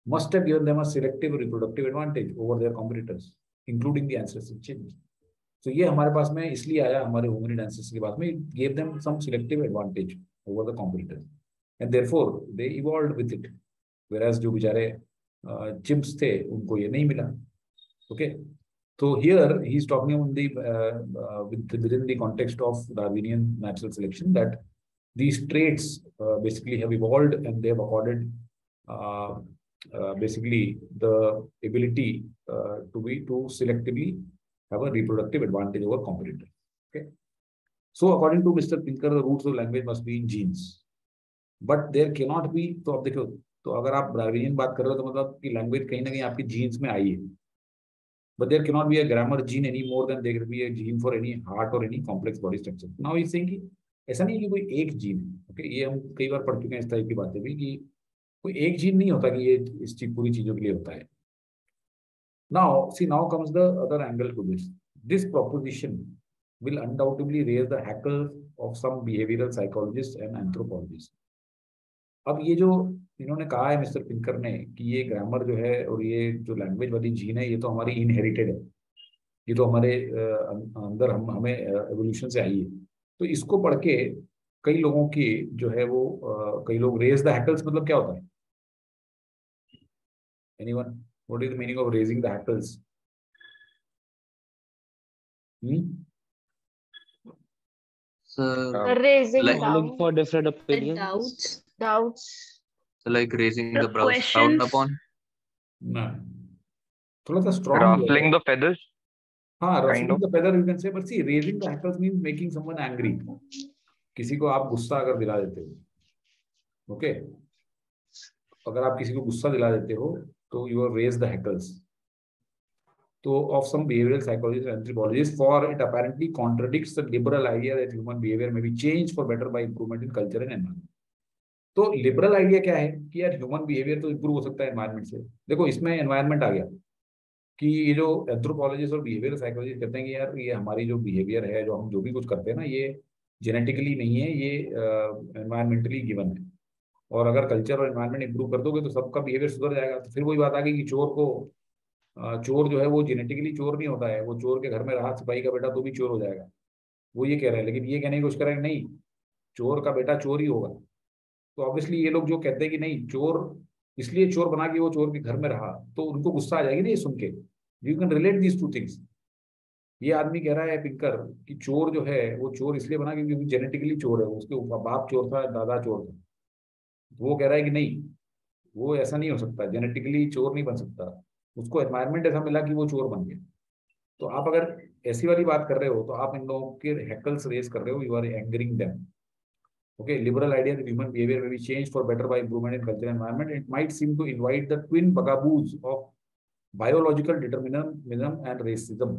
must have given them a selective reproductive advantage over their competitors, including the ancestral chimps. So ये हमारे पास में इसलिए आया हमारे hominid ancestors के पास में, it gave them some selective advantage over the competitors, and therefore they evolved with it. Whereas जो बेचारे chimps थे उनको ये नहीं मिला. Okay. So here he is talking on the within the context of Darwinian natural selection, that these traits basically have evolved and they have accorded basically the ability to selectively have a reproductive advantage over competitors. Okay. So according to Mr. Pinker, the roots of language must be in genes, but there cannot be. तो अब देखो, तो अगर आप डार्विनियन बात कर रहे हो तो मतलब कि लैंग्वेज कहीं ना कहीं आपकी जीन्स में आई है. But there cannot be a grammar gene any more than there can be a gene for any heart or any complex body structure. Now he's saying कि ऐसा नहीं कि कोई एक जीन है. ओके, ये हम कई बार पढ़ चुके हैं इस टाइप की बातें भी, कि कोई एक जीन नहीं होता कि ये इस चीज पूरी चीजों के लिए होता है. Now comes the other angle to this. This proposition will undoubtedly raise the hackles of some behavioral psychologists and anthropologists. अब ये जो इन्होंने कहा है मिस्टर पिंकर ने कि ये ग्रामर जो है और ये जो लैंग्वेज वाली जीन है, ये तो हमारी इनहेरिटेड है, ये तो हमारे अंदर हमें एवोल्यूशन से आई है. तो इसको पढ़ के कई लोगों की जो है वो कई लोग रेज द हैकल्स, मतलब क्या होता है? Anyone, what is the meaning of raising the hackles? Raising like down for different the opinions. doubts. So like raising The the brows frowned questions. upon. ना, थोड़ा सा स्ट्रॉन्ग Ruffling the feathers. हाँ, kind ruffling of. the feather you can say, but see, raising the hackles means making someone angry. किसी को आप गुस्सा अगर दिला देते हो, ओके, अगर आप किसी को गुस्सा दिला देते हो तो you are raise the hackles. तो of some behavioral psychologists and anthropologists, for it apparently contradicts the liberal idea that human behavior may be changed for better by improvement in culture and environment. तो लिबरल आइडिया क्या है कि यार ह्यूमन बिहेवियर तो इंप्रूव हो सकता है एनवायरनमेंट से। देखो इसमें एनवायरनमेंट आ गया कि ये जो एंथ्रोपोलॉजिस्ट और बिहेवियर साइकोलॉजिस्ट कहते हैं कि यार ये हमारी जो बिहेवियर है, जो हम जो भी कुछ करते हैं ना, ये जेनेटिकली नहीं है, ये एनवायरमेंटली गिवन है, और अगर कल्चर और एनवायरनमेंट इंप्रूव कर दोगे तो सबका बिहेवियर सुधर जाएगा। तो फिर वही बात आ गई कि चोर जो है वो जेनेटिकली चोर नहीं होता है, वो चोर के घर में रहा सिपाही का बेटा तो भी चोर हो जाएगा। वो ये कह रहे हैं, लेकिन ये कहने की कोशिश कर रहे हैं नहीं, चोर का बेटा चोर ही होगा। तो ऑब्वियसली ये लोग जो कहते हैं कि नहीं चोर इसलिए चोर बना कि वो चोर के घर में रहा, तो उनको गुस्सा आ जाएगी ना ये सुन के। You can relate these two things. ये आदमी कह रहा है पिंकर कि चोर जो है वो चोर इसलिए बना क्योंकि जेनेटिकली चोर है, उसके बाप चोर था, दादा चोर था। तो वो कह रहा है कि नहीं, वो ऐसा नहीं हो सकता, जेनेटिकली चोर नहीं बन सकता, उसको एनवायरनमेंट ऐसा मिला कि वो चोर बन गया। तो आप अगर ऐसी वाली बात कर रहे हो तो आप इन लोगों के हैकल्स रेस कर रहे हो, you are angering them. Okay, liberal idea that human behavior may be changed for better by improvement in culture and environment. It might seem to invite the twin bugaboos of biological determinism and racism.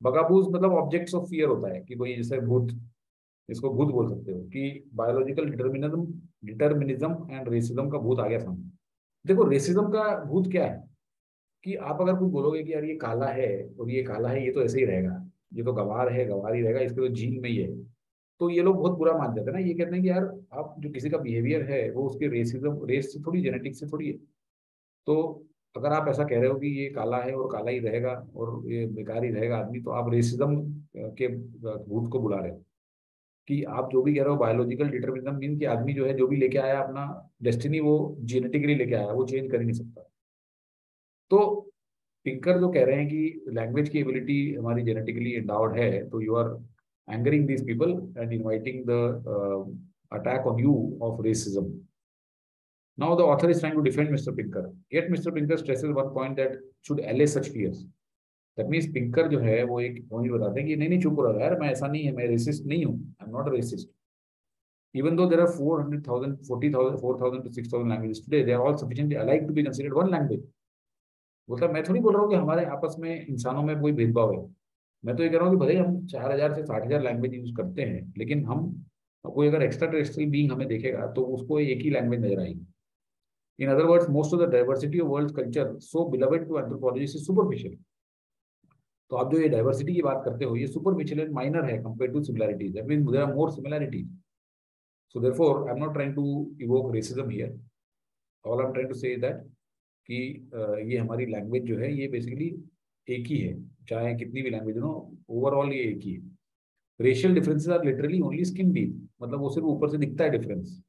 Bugaboos मतलब objects of fear होता है कि कोई जैसे भूत, इसको भूत बोल सकते हो कि biological determinism and racism का भूत आ गया सामने। देखो रेसिज्म का भूत क्या है कि आप अगर कुछ बोलोगे कि यार ये काला है और ये काला है, ये तो ऐसे ही रहेगा, ये तो गवार है गवार ही रहेगा, इसके तो जीन में ही है, तो ये लोग बहुत बुरा मान जाते हैं ना। ये कहते हैं कि यार आप जो किसी का बिहेवियर है वो उसके रेस से थोड़ी, जेनेटिक्स से थोड़ी है। तो अगर आप ऐसा कह रहे हो कि ये काला है और काला ही रहेगा और ये बेकार ही रहेगा आदमी, तो आप रेसिज्म के भूत को बुला रहे हो। कि आप जो भी कह रहे हो बायोलॉजिकल डिटरमिनिज्म मीन कि आदमी जो है जो भी लेके आया अपना डेस्टिनी वो जेनेटिकली लेके आया, वो चेंज कर ही नहीं सकता। तो पिंकर जो कह रहे हैं कि लैंग्वेज की एबिलिटी हमारी जेनेटिकली एंडाउड है, तो you are angering these people and inviting the attack on you of racism. Now the author is trying to defend Mr. Pinker. Yet Mr. Pinker stresses one point that should allay such fears. That means Pinker जो है वो एक पॉइंट बताते हैं कि नहीं नहीं चुप रहो यार, मैं ऐसा नहीं है, मैं रेसिस्ट नहीं हूँ, आई am not a resist. Even though there are 400,000, 40,000, 4,000 to 6,000 languages today, they are all sufficiently alike to be considered one language. मतलब मैं थोड़ी बोल रहा हूँ कि हमारे आपस में इंसानों में कोई भेदभाव है। मैं तो ये कह रहा हूँ कि भले हम 4,000 से 60,000 लैंग्वेज यूज करते हैं, लेकिन हम कोई अगर एक्स्ट्रा टेरेस्ट्रियल बीइंग हमें देखेगा तो उसको एक ही लैंग्वेज नजर आएगी। In other words, most of the diversity of world culture so beloved to anthropologist is superficial. तो आप जो ये डाइवर्सिटी की बात करते हो ये सुपरफिशियल एंड माइनर है compare to similarities. That means there are more similarities. So therefore I am not trying to evoke racism here. All I am trying to say that कि ये हमारी लैंग्वेज जो है ये बेसिकली एक ही है, चाहे कितनी भी लैंग्वेज हो, ओवरऑल ये एक ही है। Racial differences are literally only skin deep, मतलब वो सिर्फ ऊपर से दिखता है डिफरेंस,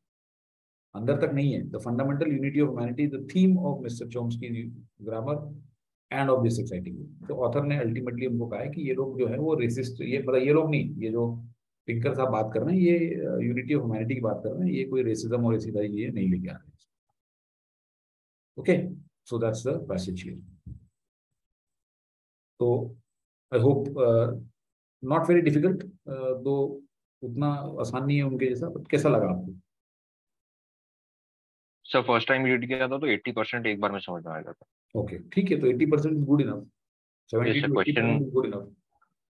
अंदर तक नहीं है। The fundamental unity of humanity is the theme of mister Chomsky grammar end of this exciting book. तो ऑथर ने अल्टीमेटली उनको कहा है कि ये लोग जो है वो रेसिस्ट, ये मतलब ये लोग नहीं, ये जो पिंकर साहब बात कर रहे हैं ये यूनिटी ऑफ ह्यूमैनिटी की बात कर रहे हैं, ये कोई रेसिज्म और ऐसी तरह ये नहीं लेके आ रहे हैं। Okay, so that's the passage here. तो I hope not very difficult, though उतना आसान नहीं है उनके जैसा, बट कैसा लगा आपको? सर फर्स्ट टाइम रीड किया था तो 80% एक बार में समझ में आ गया था। ओके ठीक है, तो 80% is good enough, 70 to 80% is good enough.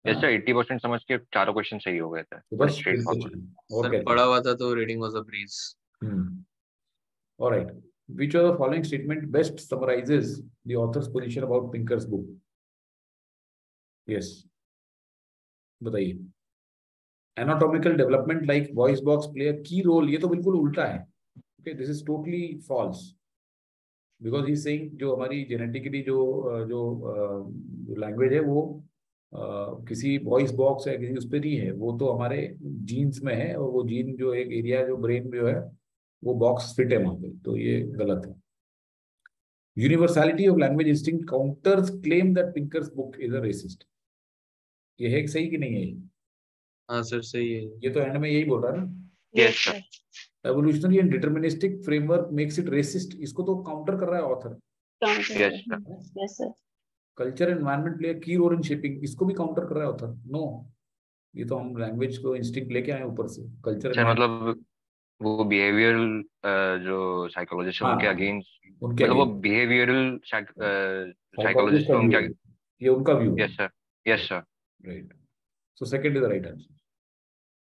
Yes sir, 80% समझ के चारों क्वेश्चन सही हो गए थे, तो बस स्ट्रेट फॉरवर्ड। सर पढ़ा हुआ था तो reading was a breeze. Alright, which of the following statement best summarises the author's position about Pinker's book? Yes, बताइए। Anatomical development like voice box play a key role, ये तो बिल्कुल उल्टा है। Okay, this is totally false, because he saying जो हमारी जेनेटिकली जो लैंग्वेज है वो किसी वॉइस बॉक्स या किसी उस पर नहीं है, वो तो हमारे जीन्स में है, और वो जीन जो एक एरिया जो ब्रेन में जो है वो बॉक्स फिट है वहां पे, तो ये गलत है। Universality of language instinct counters claim that Pinker's book is a racist. ये है सही कि नहीं है? हाँ सर सही है। ये तो एंड में यही बोल रहा है ना, yes sir. Evolutionary and deterministic framework makes it racist, इसको तो काउंटर कर रहा है author. Yes sir. Yes sir. Culture environment play key role in shaping, इसको भी काउंटर कर रहा है ऑथर। नो, ये तो हम लैंग्वेज को इंस्टिंक्ट लेके आए ऊपर से, कल्चर सर मतलब वो बिहेवियरल जो साइकोलॉजिस्ट है उनके अगेंस्ट, उनके मतलब वो बिहेवियरल साइकोलॉजिस्ट है उनके ये उनका व्यू है. Yes, sir. Yes, sir. Right. So second is the right answer.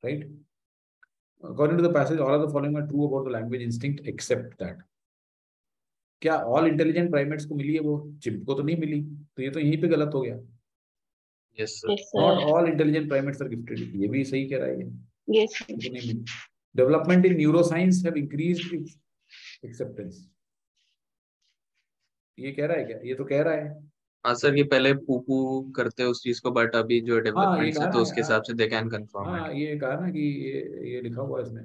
Right? According to the passage, all of the following are true about the language instinct except that. क्या all intelligent primates को मिली है वो? चिंप को तो नहीं मिली. तो ये तो यहीं पे गलत हो गया. Yes, sir. Yes, sir. Not all intelligent primates are gifted. ये भी सही कह रहा है ये. Yes, sir. तो नहीं मिली. Development in neuroscience have increased its acceptance. ये कह रहा है क्या? ये तो कह रहा है. हाँ सर, ये पहले पूपू करते उस चीज को, बट अभी जो हाँ, ये डेवलपमेंट कहा है ना, तो उसके हिसाब से दे कैन कंफर्म हाँ, इट. ये कहा ना कि ये लिखा हुआ है इसमें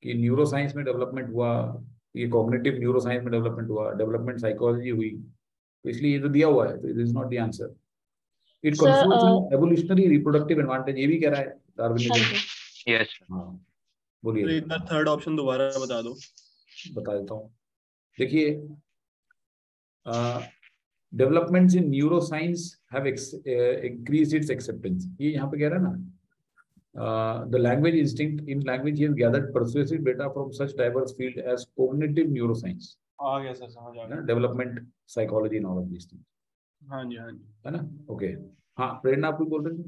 कि न्यूरो साइंस में डेवलपमेंट हुआ, ये कॉग्निटिव न्यूरो साइंस में डेवलपमेंट हुआ, डेवलपमेंट साइकोलॉजी हुई, तो इसलिए ये तो दिया हुआ है. तो this is not the answer. It Sir, confirms evolutionary reproductive advantage, ये भी कह रहा है डार्विनिज्म. Yes. हाँ, बोलिए. इतना थर्ड ऑप्शन दोबारा बता दो. बता देता हूँ. देखिए, developments in neuro science have increased it's acceptance. ये यहाँ पे कह रहा है ना. The language instinct in language he has gathered persuasive data from such diverse field as cognitive neuroscience. आ गया सर, समझ आ गया. Development psychology and all of these things. हाँ जी, हाँ जी. है ना. ओके. हाँ, प्रेरणा आप कुछ बोल रहे थे?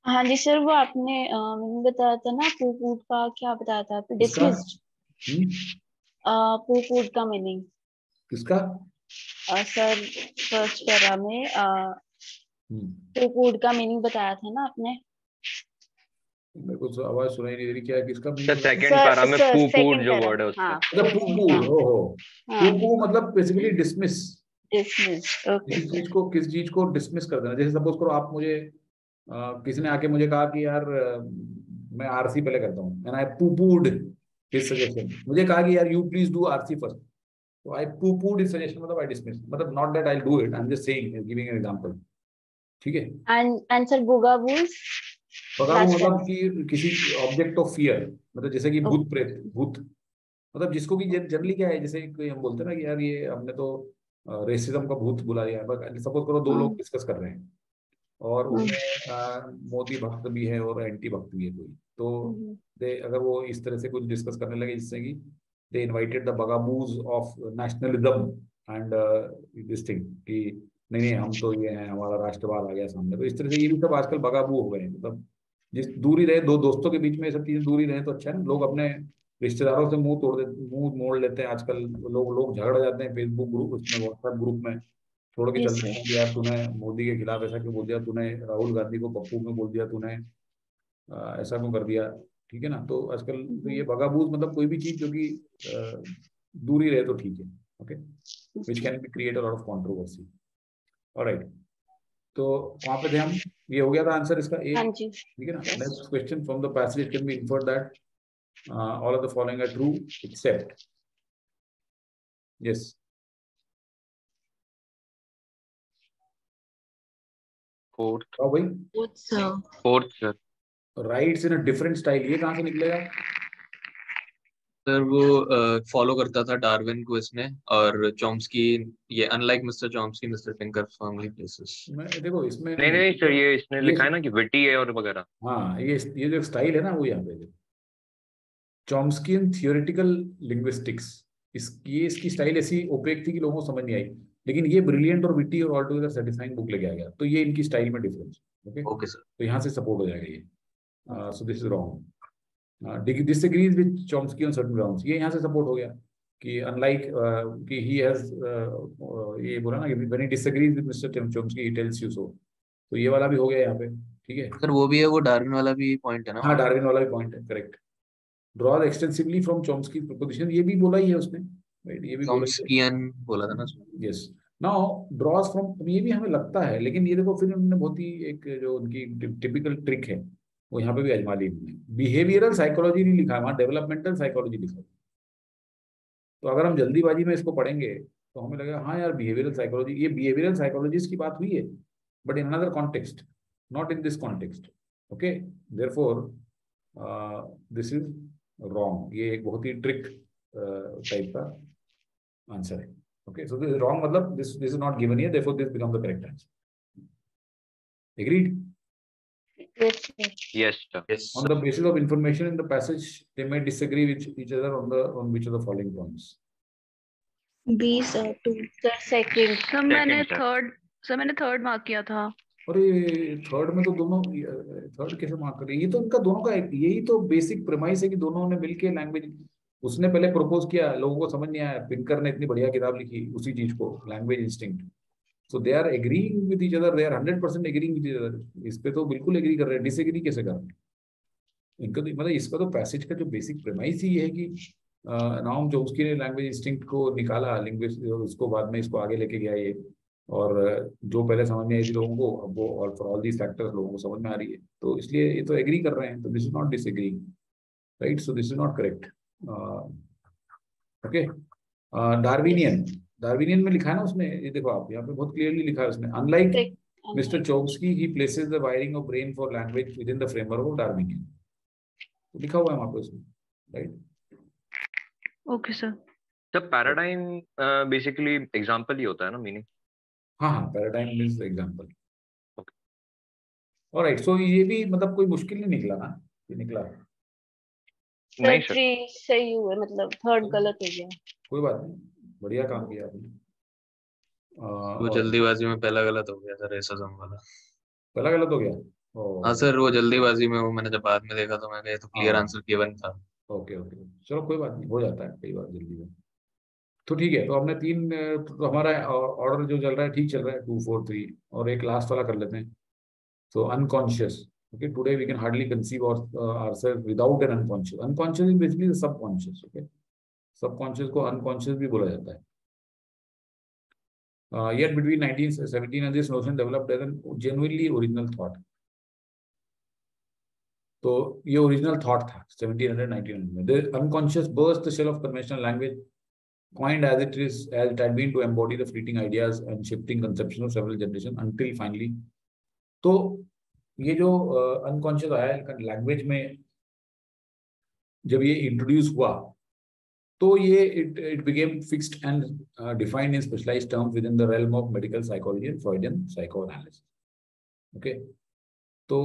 हाँ जी सर, वो आपने मैंने बताया था ना पूपूट का, क्या बताया था आपने? किसका? डिसमिस्ड. पूपूट का मीनिंग किसका? सर फर्स्ट पैरा में पूपूट का मीनिंग बताया था ना आपने. मेरे को तो आवाज सुनाई नहीं दे रही. क्या है, किसका? सेकंड पैरा में पूपूट जो वर्ड है उसका. मतलब पूपू. ओहो, पूपू मतलब बेसिकली डिसमिस. डिसमिस. ओके. किस चीज को डिसमिस कर देना. जैसे सपोज करो आप मुझे किसी ने आके मुझे कहा कि यार मैं आरसी पहले करता हूँ, एंड आई पूपूड हिज सजेशन. मुझे कहा कि यार you please do RC first, तो आई पूपूड हिज सजेशन, मतलब आई डिसमिस. मतलब not that I will do it, I am just saying, giving an example. ठीक है. एंड सर बुगाबूज मतलब कि किसी ऑब्जेक्ट ऑफ फियर, मतलब जैसे कि भूत प्रेत. भूत मतलब जिसको कि जनरली क्या है, जैसे हम बोलते हैं ना कि यार ये हमने तो रेसिज्म का भूत बुला दिया. सपोज करो दो लोग डिस्कस कर रहे हैं और उनमें मोदी भक्त भी है और एंटी भक्त भी है कोई, तो अगर वो इस तरह से कुछ डिस्कस करने लगे जिससे कि they invited the bugaboos of nationalism and this thing कि नहीं हम तो ये हैं, हमारा राष्ट्रवाद आ गया सामने. तो इस तरह से ये भी सब आजकल बगाबू हो गए हैं. मतलब जिस दूरी रहे, दो दोस्तों के बीच में ये सब चीजें दूरी रहे तो अच्छा है. लोग अपने रिश्तेदारों से मुंह मोड़ लेते हैं आजकल. लोग झगड़ जाते हैं फेसबुक ग्रुप, उसमें व्हाट्सएप ग्रुप में छोड़ के चलते हैं कि यार तूने मोदी के खिलाफ ऐसा क्यों बोल दिया, तूने राहुल गांधी को पप्पू में बोल दिया, तूने ऐसा क्यों कर दिया. ठीक है ना. तो आजकल तो ये बगाबूज मतलब कोई भी चीज जो कि दूरी रहे तो ठीक है. Okay, which can be create a lot of controversy. Alright, तो वहां पे थे हम. ये हो गया था आंसर इसका ए. ठीक है ना. Next question, from the passage can be inferred that all of the following are true except. Yes. Fourth sir. Writes in a different style, ये कहां से निकलेगा? सर वो फॉलो करता था डार्विन को इसने, और चॉम्स्की, ये unlike mister Chomsky mister finger firmly places. देखो इसमें नहीं सर, ये इसने लिखा है ना कि विटी है और वगैरह. हाँ, ये जो स्टाइल है ना वो यहाँ पे चॉम्स्कियन थियोरेटिकल लिंग्विस्टिक्स, इसकी स्टाइल ऐसी ओपेक थी कि लोगों को समझ नहीं आई. लेकिन ये ब्रिलियंट और विटी और ऑल टुगेदर सेटिस्फाइंग बुक लेके आ गया. तो ये इनकी स्टाइल में डिफरेंस. Okay sir. तो यहाँ से सपोर्ट हो जाएगा ये. सो this is wrong. disagrees with Chomsky on certain grounds. ये यहाँ से सपोर्ट हो गया कि unlike कि he has ये बोला ना कि when he disagrees with Mr. Chomsky he tells you so. तो ये वाला भी हो गया यहाँ पे. ठीक है सर. वो भी है, वो डार्विन वाला भी पॉइंट है ना. हाँ, डार्विन वाला भी पॉइंट है. Correct. draws extensively from Chomsky's proposition, ये भी बोला ही है उसने. राइट, ये भी चॉम्स्कियन बोला था ना. यस. नाउ draws from, ये भी हमें लगता है, लेकिन ये देखो फिर उन्होंने बहुत ही एक जो उनकी टिपिकल ट्रिक है वो यहाँ पे भी आजमा ली. बिहेवियरल साइकोलॉजी नहीं लिखा है वहां, डेवलपमेंटल साइकोलॉजी लिखा है. तो अगर हम जल्दीबाजी में इसको पढ़ेंगे तो हमें लगेगा हाँ यार बिहेवियरल साइकोलॉजी, ये बिहेवियरल साइकोलॉजिस्ट की बात हुई है, but in another context, not in this context. Okay, therefore this is wrong. ये एक बहुत ही ट्रिक टाइप का आंसर है. Okay, so this is wrong, मतलब this is not given here, therefore this becomes the correct answer. Agreed? Yes, sir. Yes, on the basis of information in the passage, they may disagree with each other on which of the following points. B sir, 2 sir, second. तो मैंने थर्ड सर मैंने 3rd मार्क किया था। अरे 3rd में तो दोनों, 3rd कैसे मार्क करे? ये तो इनका दोनों का यही तो बेसिक प्रेमाइस है कि दोनों ने मिलके लैंग्वेज, उसने पहले प्रपोज किया, लोगों को समझ नहीं आया, पिंकर ने इतनी बढ़िया किताब लिखी उसी चीज को, language instinct. So they are agreeing with each other, they are 100% agreeing with each other. इस पे तो बिल्कुल एग्री कर रहे हैं, डिसएग्री कैसे कर रहे हैं? इनका तो मतलब इसका तो पैसेज का जो बेसिक प्रेमाइस ही ये है कि नाम चॉम्स्की ने लैंग्वेज इंस्टिंक्ट को निकाला, लिंग्विस्ट उसको बाद में इसको आगे लेके गया ये, और जो पहले समझ में आई थी लोगों को, अब वो और फॉर ऑल दीज फैक्टर्स लोगों को समझ में आ रही है, तो इसलिए ये तो एग्री कर रहे हैं, तो this is not disagree, right? So this is not correct. Okay, Darwinian, Darwinian में लिखा है ना उसने, ये देखो आप यहाँ पे बहुत क्लियरली लिखा है उसने, unlike mister Chomsky he places the wiring of brain for language with in the framework of Darwinian, तो लिखा हुआ है वहां पे उसमें, राइट? Okay sir. तो पैराडाइम बेसिकली एग्जांपल ही होता है ना, मीनिंग? हाँ हाँ, पैराडाइम मींस एग्जांपल। ऑलराइट, सो ये भी मतलब कोई मुश्किल नहीं निकला ना, ये निकला? नहीं सर सर, 3 सही हुए, मतलब 3rd गलत हो गया। कोई बात नहीं, बढ़िया काम किया आपने। वो और जल्दीबाजी में पहला गलत हो गया सर, रेसिज्म वाला। पहला गलत हो गया? हाँ ओ, सर, वो जल्दीबाजी में, वो मैंने जब बाद में देखा तो मैं कहा ये तो क्लियर हाँ, आंसर गिवन था। ओके ओके, चलो कोई बात नहीं, हो जाता है कई बार जल्दी में। तो ठीक है, तो हमने तीन, तो हमारा ऑर्डर जो चल रहा है ठीक चल रहा है, 2 4 3, और एक लास्ट वाला कर लेते हैं। So unconscious. Okay, today we can hardly conceive ourselves without an unconscious. Unconscious is basically the subconscious. Okay, subconscious को unconscious भी बोला जाता है. Yet between 1917 and this notion developed as a genuinely original thought. तो ये original thought था 1700 1900 में. The unconscious burst the shell of conventional language, coined as it is, as it had been, to embody the fleeting ideas and shifting conceptions of several generations until finally. तो ये जो अनकॉन्शियस आया लैंग्वेज में, जब ये इंट्रोड्यूस हुआ, तो ये it became fixed and defined in specialised terms within the realm of medical psychology and Freudian psychoanalysis. Okay, तो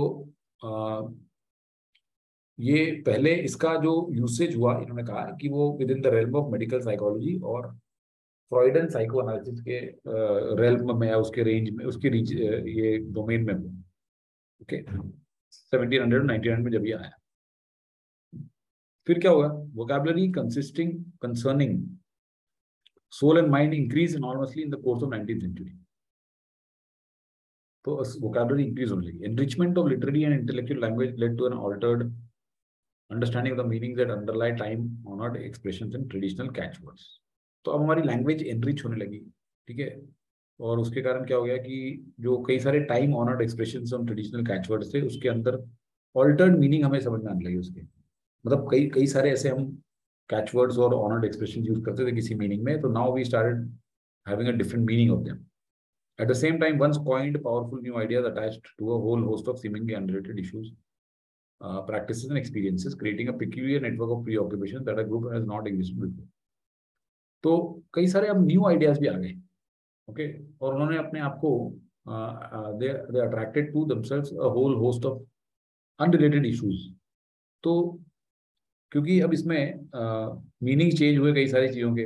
ये पहले इसका जो यूसेज हुआ, इन्होंने कहा कि वो with in the realm of medical psychology और फ्रॉइडियन साइकोएनालिसिस के रेल्म में, उसके रेंज में, उसके रीच, ये डोमेन में हुआ। ओके, 1700 1900 में जब ये आया, फिर क्या हुआ? Vocabulary consisting concerning soul and mind increase enormously in the course of 19th century। तो वोकैबुलरी इंक्रीज होने लगी। Enrichment of literary and intellectual language led to an altered understanding of the meaning that underlie time honoured expressions and traditional catchwords. तो अब हमारी लैंग्वेज एनरिच होने लगी, ठीक है, और उसके कारण क्या हो गया कि जो कई सारे टाइम ऑनर्ड एक्सप्रेशंस और ट्रेडिशनल कैचवर्ड्स थे, उसके अंदर ऑल्टर्ड मीनिंग हमें समझ में आने लगी उसके। मतलब कई कई सारे ऐसे हम कैचवर्ड्स और ऑनर्ड एक्सप्रेशन यूज करते थे किसी मीनिंग में, तो now we started having a different meaning of them. At the same time once coined powerful new ideas attached to a whole host of seemingly unrelated issues, practices and experiences, creating a peculiar network of preoccupation that a group has not existed before। तो कई सारे अब न्यू आइडियाज भी आ गए, ओके, और उन्होंने अपने आप को they attracted to themselves a whole host of unrelated issues. तो क्योंकि अब इसमें मीनिंग चेंज हुए कई सारी चीज़ों के,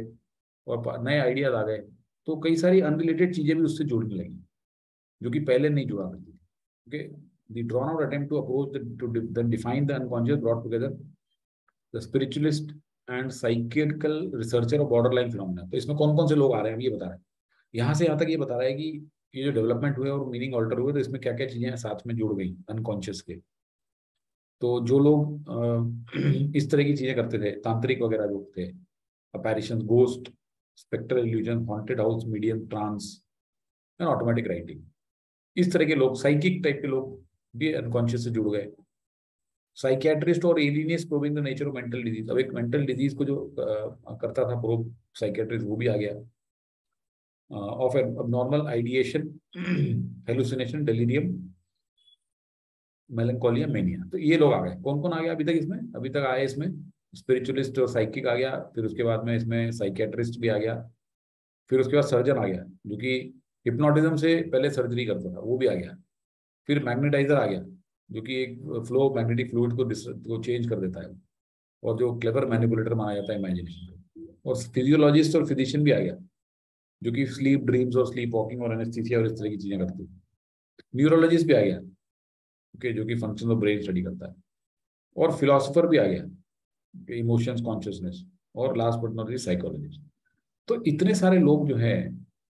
और नए आइडियाज आ गए, तो कई सारी अनरिलेटेड चीज़ें भी उससे जुड़ने लगी, जो कि पहले नहीं जुड़ा करती थी। Okay, the drawn out attempt to approach to define the unconscious brought together the spiritualist and psychical researcher of borderline phenomena. तो इसमें कौन कौन से लोग आ रहे हैं, ये बता रहे हैं। यहाँ से यहाँ तक ये बता रहा है कि ये जो डेवलपमेंट हुए और मीनिंग ऑल्टर हुए, तो इसमें क्या क्या चीज़ें साथ में जुड़ गई अनकॉन्शियस के। तो जो लोग इस तरह की चीजें करते थे, तांत्रिक वगैरह जो थे, apparition, ghost, spectral illusion, haunted house, medium, trance and automatic writing, इस तरह के लोग, साइकिक टाइप के लोग भी अनकॉन्शियस से जुड़ गए। साइकियाट्रिस्ट और alienists probing the nature of mental disease. अब एक मेंटल डिजीज को जो करता था प्रोब, साइकियाट्रिस्ट, वो भी आ गया। Of abnormal ideation, hallucination, delirium, melancholia, mania. तो ये लोग आ गए। कौन कौन आ गया अभी तक इसमें? अभी तक आए इसमें स्पिरिचुअलिस्ट और साइकिक आ गया, फिर उसके बाद में इसमें साइकियाट्रिस्ट भी आ गया, फिर उसके बाद सर्जन आ गया, जो कि हिप्नोटिज्म से पहले सर्जरी करता था, वो भी आ गया। फिर मैग्नेटाइजर आ गया, जो कि एक फ्लो मैग्नेटिक फ्लूइड को चेंज कर देता है, और जो क्लेवर मैनिपुलेटर माना जाता है इमेजिनेशन को। और फिजियोलॉजिस्ट और फिजिशियन भी आ गया, जो कि स्लीप ड्रीम्स और स्लीप वॉकिंग और एनेस्थीसिया और इस तरह की चीजें करती है। न्यूरोलॉजिस्ट भी आ गया, ओके, जो कि फंक्शन ऑफ ब्रेन स्टडी करता है, और फिलोसोफर भी आ गया, इमोशंस, कॉन्शियसनेस, और last but not least psychologist. तो इतने सारे लोग जो है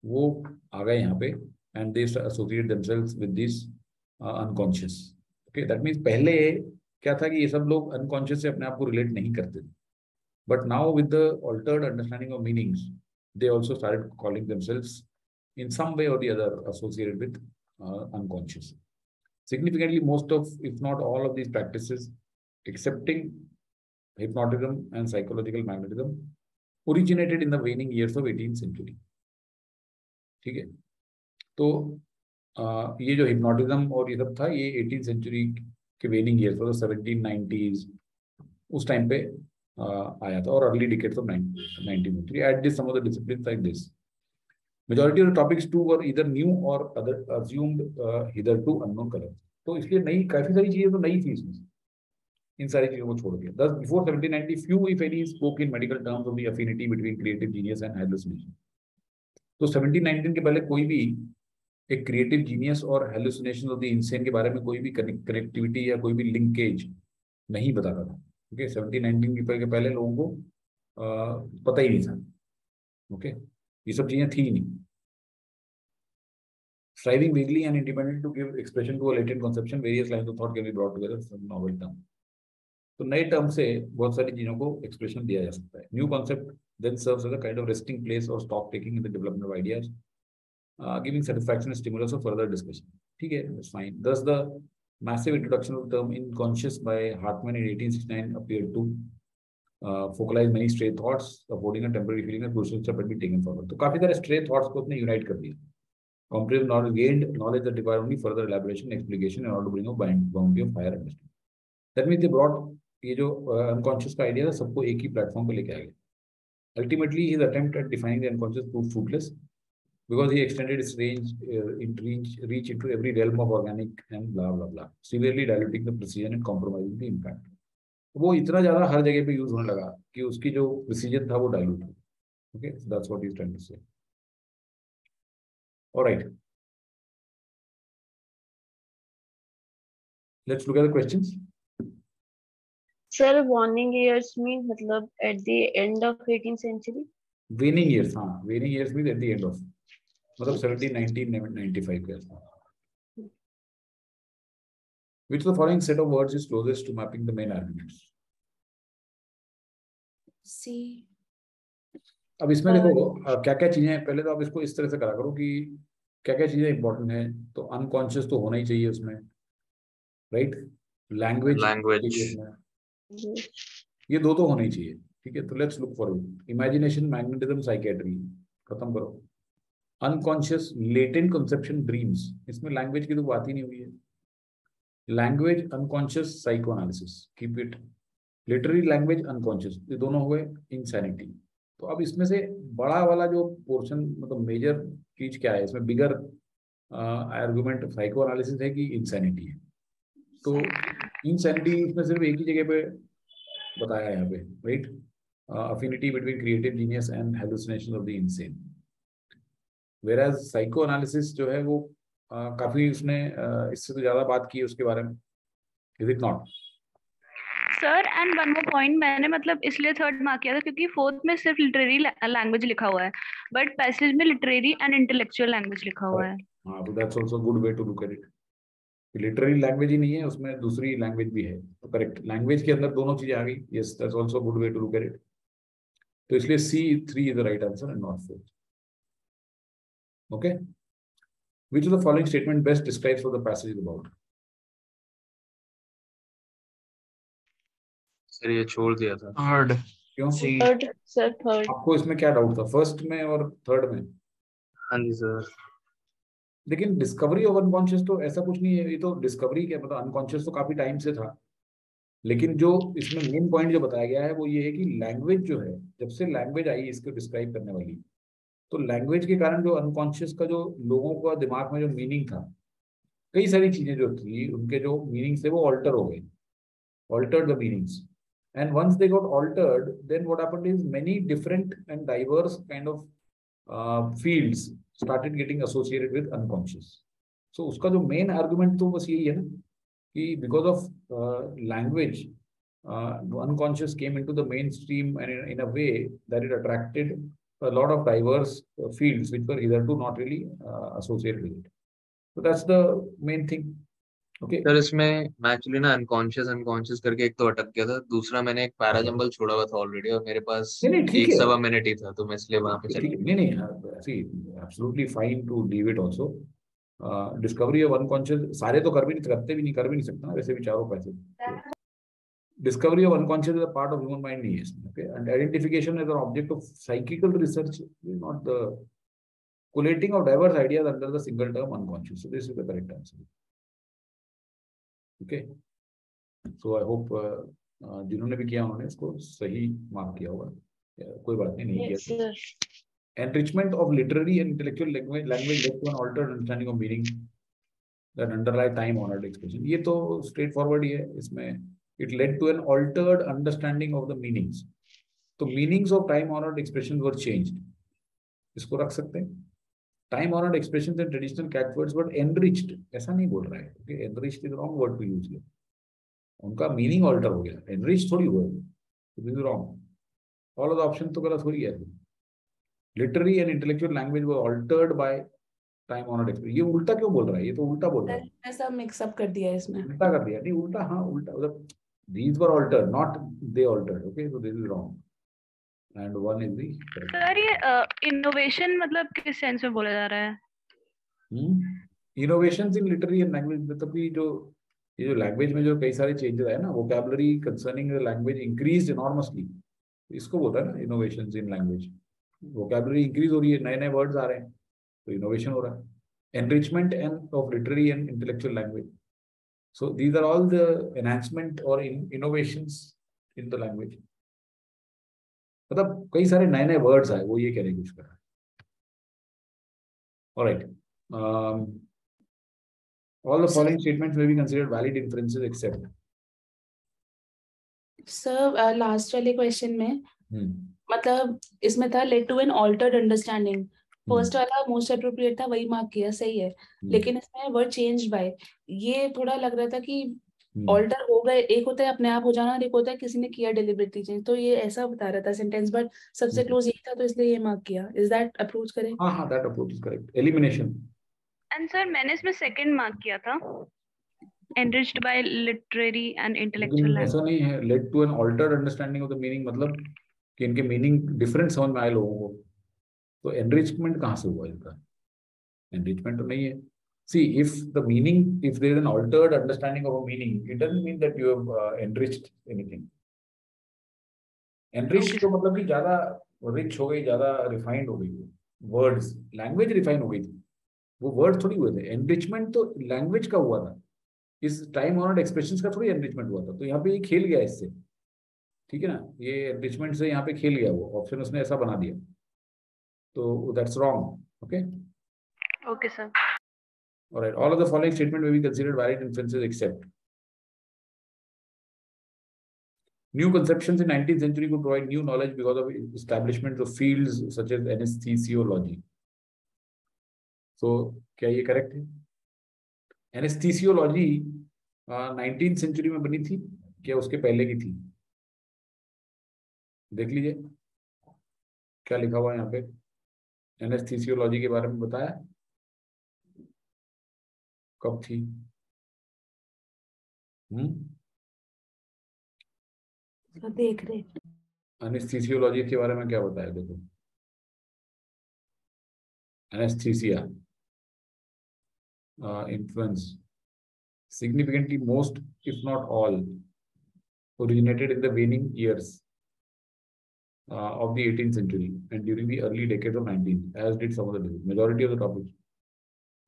वो आ गए यहाँ पे, and they associate themselves with this unconscious. Okay, that means पहले क्या था कि ये सब लोग अनकॉन्शियस से अपने आप को रिलेट नहीं करते थे, but now with the altered understanding of meanings they also started calling themselves in some way or the other associated with unconscious. Significantly, most of, if not all of these practices, excepting hypnotism and psychological magnetism, originated in the waning years of 18th century. ठीक है, तो ये जो हिप्नोटिज्म और ये सब था, ये 18th सेंचुरी के वेनिंग ईयर्स, मतलब 1790s उस टाइम पे आया था, और early decades of 19th century. At this, some of the disciplines like this, majority of the topics too were either new or other assumed hitherto unknown colors. तो इसलिए नई काफी सारी चीजें तो नई थी इसमें, इन सारी चीजों को छोड़ के। Thus, before 1790, few if any spoke in medical terms of the affinity between creative genius and hallucination. तो 1719 के पहले कोई भी एक क्रिएटिव जीनियस और हेलुसिनेशन ऑफ द इंसेन के बारे में कोई भी कनेक्टिविटी या कोई भी लिंकेज नहीं बताता था। ओके, 1719 के पहले लोगों को पता ही नहीं था। ओके, ये सब चीजें थी ही नहीं। Striving vaguely and independently to give expression to a latent conception, various lines of thought can be brought together some novel term. तो नए टर्म से बहुत सारी चीजों को एक्सप्रेशन दिया जा सकता है। New concept then serves as a kind of resting place or stock taking in the development of ideas, giving satisfaction and stimulus of further discussion. ठीक है, that's fine. Thus, the massive introduction of the term unconscious by Hartman in 1869 appeared to focalize many stray thoughts, affording a temporary feeling that crucial step had been taken forward. तो काफी सारे stray thoughts को उसने unite कर दिया। Comprehensive knowledge gained, knowledge that require only further elaboration and explication in order to bring a boundary of higher understanding. That means they brought ये जो unconscious का idea था, सबको एक ही platform पे लेके आ गए। Ultimately, his attempt at defining the unconscious proved fruitless because he extended its reach into every realm of organic and blah blah blah, severely diluting the precision and compromising the impact. वो इतना ज्यादा हर जगह पे यूज होने लगा कि उसकी जो प्रिसीजन था वो डाइल्यूट हो। Okay, so that's what he's trying to say. All right. Let's look at the questions. Sir, waning years mean मतलब at the end of 18th century? Waning years, हाँ, waning years means at the end of, मतलब 1795 के आसपास। Which of the following set of words is closest to mapping the main arguments? C. अब इसमें देखो क्या क्या चीजें, पहले तो आप इसको इस तरह से करा करो कि क्या क्या चीजें इंपॉर्टेंट है। तो अनकॉन्शियस तो होना ही चाहिए उसमें, राइट? लैंग्वेज, ये दो तो होने ही चाहिए। ठीक है, तो let's look for imagination, magnetism, psychiatry, खत्म करो। अनकॉन्शियस, लेटेंट कंसेप्शन, ड्रीम्स, इसमें लैंग्वेज की तो बात ही नहीं हुई है। Language, unconscious, psycho analysis, keep it. Literary language, unconscious, ये दोनों हुए इंसैनिटी। तो अब इसमें से बड़ा वाला जो पोर्शन, मतलब मेजर चीज क्या है इसमें, बिगर आर्गुमेंट साइको एनालिसिस है कि इंसैनिटी है। तो इंसैनिटी इसमें सिर्फ एक ही जगह पे बताया है यहाँ पे, right? Affinity between creative genius and hallucination of the insane. वेराज psycho analysis जो है वो काफी उसने इससे तो ज्यादा बात की उसके बारे में, is it not? Sir and one more point, मैंने मतलब इसलिए थर्ड मार्क किया था क्योंकि फोर्थ में सिर्फ लिटरेरी लैंग्वेज लिखा हुआ है, बट पैसेज में लिटरेरी एंड इंटेलेक्चुअल लैंग्वेज लिखा हुआ है। हाँ, तो that's also good way to look at it. Literary language ही नहीं है उसमें, दूसरी लैंग्वेज भी है, तो करेक्ट, लैंग्वेज के अंदर दोनों चीजें आ गई। Yes, that's also good way to look at it. तो इसलिए C3 is the right answer and not 4। Okay, which of the following statement best describes what the passage is about? Sir ये छोड़ दिया था। थर्ड। क्यों? Third sir, third. आपको इसमें क्या डाउट था, फर्स्ट में और थर्ड में? हाँ जी सर। लेकिन डिस्कवरी ऑफ अनकॉन्शियस तो ऐसा कुछ नहीं है, ये तो डिस्कवरी क्या पता, अनकॉन्शियस तो काफी टाइम से था। लेकिन जो इसमें मेन पॉइंट जो बताया गया है वो ये है कि लैंग्वेज जो है, जब से लैंग्वेज आई इसको डिस्क्राइब करने वाली, तो लैंग्वेज के कारण जो अनकॉन्शियस का जो लोगों का दिमाग में जो मीनिंग था, कई सारी चीजें जो थी उनके जो मीनिंग्स थे वो ऑल्टर हो गए, altered the meanings. And once they got altered, then what happened is many different and diverse kind of fields started getting associated with unconscious. So उसका जो main argument तो बस यही है ना कि because of language, unconscious came into the mainstream and in a way that it attracted a lot of diverse fields which were hitherto not really associated with it. So that's the main thing. Okay. Sir इसमें मैं एक्चुअली ना अनकॉन्शियस करके एक तो अटक गया था, दूसरा मैंने एक पैराजंबल छोड़ा हुआ था ऑलरेडी और मेरे पास नहीं ठीक एक है, सवा मिनट ही था, तो मैं इसलिए वहां पे ठीक है, नहीं see, absolutely fine to leave it also. Discovery of unconscious सारे तो कर भी नहीं सकता ना वैसे भी चारों पैसे. Discovery of unconscious is a part of human mind, yes. Okay, and identification as an object of psychical research is not the collating of diverse ideas under the single term unconscious. So this is the correct answer. Okay. So I hope जिन्होंने भी किया उन्होंने इसको सही मार्क किया होगा. कोई बात नहीं किया. Enrichment of literary and intellectual language led to an altered understanding of meaning that underlie time-honored expression. ये तो straightforward ही है. इसमें it led to an altered understanding of the meanings. तो meanings of time-honored expressions were changed. इसको रख सकते हैं. Time-honored expressions and traditional catchwords were enriched. ऐसा नहीं बोल रहा है. Okay, enriched is the wrong word to use here. उनका meaning alter हो गया. Enriched थोड़ी हुआ. So this is wrong. All of the options तो गलत हो रही है. Literary and intellectual language were altered by time-honored expression. ये उल्टा क्यों बोल रहा है? ये तो उल्टा बोल रहा है. ऐसा मिक्सअप कर दिया है इसमें. उल्टा कर दिया. नहीं उल्टा, हाँ उल्टा. मतलब these were altered, not they altered. Okay, so this is wrong. And one is the correct. Sir ये innovation मतलब किस सेंस में बोला जा रहा है? Innovations in literary and language मतलब कि जो ये जो लैंग्वेज में जो कई सारे चेंजेस आए ना, vocabulary concerning the language increased enormously. इसको बोलता है ना innovations in language. Vocabulary increase हो रही है, नए नए वर्ड्स आ रहे हैं, तो इनोवेशन हो रहा है. Enrichment end of literary and intellectual language. So these are all the enhancement or innovations in the language. मतलब कई सारे नए नए वर्ड्स आए, वो ये कहने की कोशिश कर रहा है. All right. All the following statements may be considered valid inferences except. Sir last वाले क्वेश्चन में मतलब इसमें था led to an altered understanding. First वाला मोस्ट एप्रोप्रिएट था, वही मार्क किया, सही है. लेकिन इसमें वर्ड चेंज बाय, ये थोड़ा लग रहा था कि ऑल्टर हो गए. एक होता है अपने आप हो जाना और एक होता है किसी ने किया डिलिबरेटली चेंज. तो ये ऐसा बता रहा था सेंटेंस, बट सबसे क्लोज यही था तो इसलिए ये मार्क किया. Is that approach correct? हाँ that approach is correct. Elimination. And sir मैंने इसमें सेकंड मार्क किया था, enriched by literary and intellectual language. ऐसा नहीं है. led to an altered understanding of the meaning मतलब कि इनके मीनिंग डिफरेंट समझ में आए लोगों को. तो एनरिचमेंट कहाँ से हुआ इनका? एनरिचमेंट तो नहीं है. See, if there is an altered understanding of a meaning, it doesn't mean that you have enriched anything. Enriched तो मतलब कि ज्यादा रिच हो गई, ज्यादा रिफाइंड हो गई. वर्ड्स, लैंग्वेज रिफाइन हो गई थी, वो वर्ड थोड़ी हुए थे. एनरिचमेंट तो लैंग्वेज का हुआ था. इस टाइम ऑनर्ड एक्सप्रेशंस का थोड़ी एनरिचमेंट हुआ था. तो यहाँ पे ये खेल गया इससे. ठीक है ना, ये एनरिचमेंट से यहाँ पे खेल गया. वो ऑप्शन उसने ऐसा बना दिया, तो that's wrong. Okay. Okay, sir. All right. All of the following statement may be considered valid inferences except. New conceptions in 19th century could provide new knowledge because of establishment of fields such as anesthesiology. So, क्या ये correct है? Anesthesiology 19th century में बनी थी क्या उसके पहले की थी? देख लीजिए क्या लिखा हुआ है यहाँ पे. एनेस्थीसियोलॉजी के बारे में बताया कब थी? देख रहे. एनेस्थीसियोलॉजी के बारे में क्या बताया? देखो, anaesthesia influence significantly most, if not all, originated in the waning years of the 18th century and during the early decades of 19th, as did some of the majority of the topics.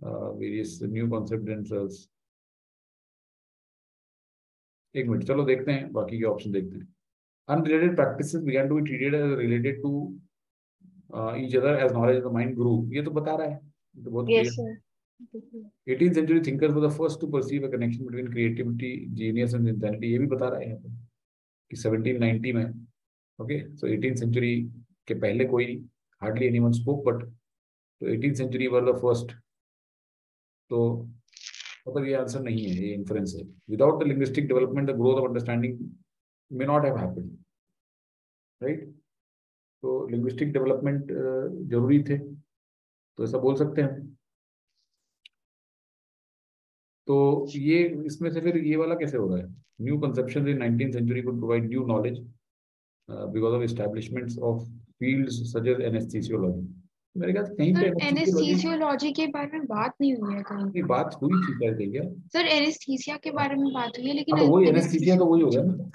Various new concepts themselves. एक मिनट, चलो देखते हैं बाकी के ऑप्शन देखते हैं. Unrelated practices began to be treated as related to each other as knowledge of the mind grew. ये तो बता रहा है, तो बहुत Yes, sir. 18th century thinkers were the first to perceive a connection between creativity, genius and insanity. ये भी बता रहा है यहाँ पे कि 1790 में. ओके, सो 18th century के पहले कोई हार्डली एनीवन स्पोक, बट तो 18th century were the first. तो मतलब ये आंसर नहीं है, ये इन्फ्रेंस है। Without the linguistic development the growth of understanding may not have happened, right. तो लिंग्विस्टिक डेवलपमेंट जरूरी थे, तो ऐसा बोल सकते हैं। तो ये इसमें से फिर ये वाला कैसे हो रहा है? New conception in 19th century could provide new knowledge because of establishments of fields such as anaesthesiology. मेरे ख्याल से कहीं पे सर एनेस्थीसियोलॉजी के बारे में बात नहीं हुई है कहीं की बात हुई थी शायद क्या? सर एनेस्थीसिया के बारे में बात हुई है, लेकिन हाँ, तो वही एनेस्थीसिया तो वही हो गया ना,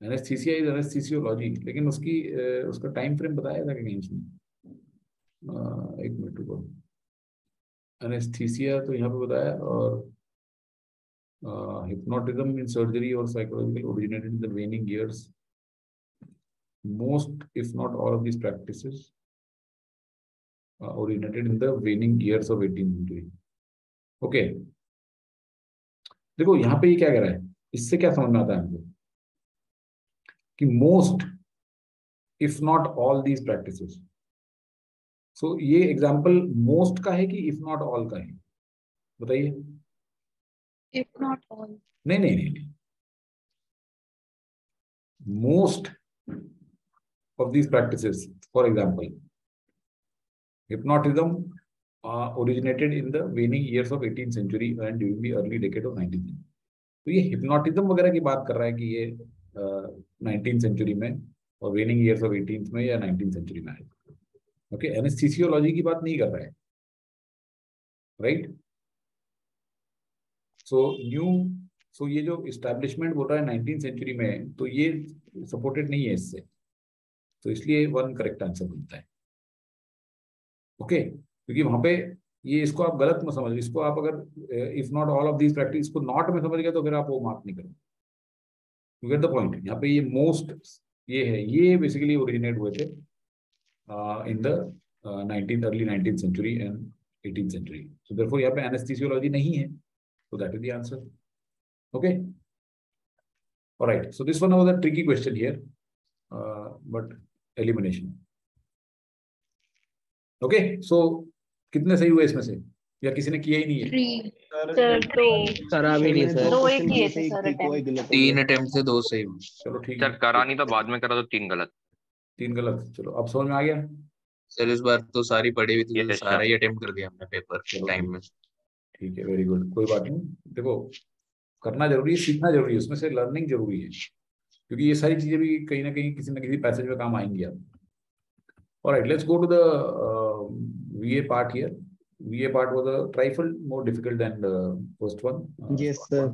एनेस्थीसिया इज एनेस्थीसियोलॉजी। लेकिन उसकी उसका टाइम फ्रेम बताया था कि नहीं उसमें? एक मिनट रुको, एनेस्थीसिया तो यहाँ पे बताया, और hypnotism in surgery or psychological originated in the waning years. Most, if not all, of these practices originated in the waning years of 18th century. Okay. देखो यहाँ पे ये क्या कह रहा है, इससे क्या समझ में आता है हमको कि most, if not all these practices. So ये एग्जाम्पल most का है कि if not all का है? बताइए। if not all. नहीं नहीं नहीं, most of these practices, for example, hypnotism originated in the waning years of 18th century and during the early decade of 19th century. तो ये hypnotism वगैरह की बात कर रहा है कि ये 19th century में और waning years of 18th में या 19th century में है। ओके, एनेस्थीसियोलॉजी की बात नहीं कर रहा है, राइट। सो ये जो इस्टेब्लिशमेंट बोल रहा है 19th सेंचुरी में, तो ये सपोर्टेड नहीं है इससे, तो इसलिए वन करेक्ट आंसर बनता है। ओके, क्योंकि वहां पे ये, इसको आप गलत मत समझ, इसको आप अगर if not all of these practice को नॉट में समझ गए तो फिर आप वो मार्क नहीं करोगे। You get the point. यहाँ पे ये मोस्ट ये है, ये बेसिकली ओरिजिनेट हुए थे in the 19th century and 18th century. So therefore यहाँ पे एनेस्थीसियोलॉजी नहीं है, so that is the answer. Okay, all right, so this one was a tricky question here, but elimination. Okay, so कितने सही हुए इसमें से, या किसी ने किया ही नहीं है? सर करा भी नहीं सर, दो एक किए थे सर अटेम्प्ट। 3 अटेम्प्ट से 2 सही हुए। चलो ठीक सर है, करा नहीं तो बाद में करा तो 3 गलत। 3 गलत। चलो अब समझ में आ गया सर इस बार तो सारी पढ़ी हुई थी, तो Yes, सारा sir. ही अटेम्प्ट कर दिया हमने पेपर चलो टाइम में। ठीक है, वेरी गुड, कोई बात नहीं। देखो करना जरूरी है, सीखना जरूरी है, उसमें से लर्निंग जरूरी है, क्योंकि ये सारी चीजें भी कहीं ना कहीं किसी न किसी पैसेज में काम आएंगी आप। Alright, let's go to the VA part here. VA part was a trifle more difficult than the first one. Yes sir,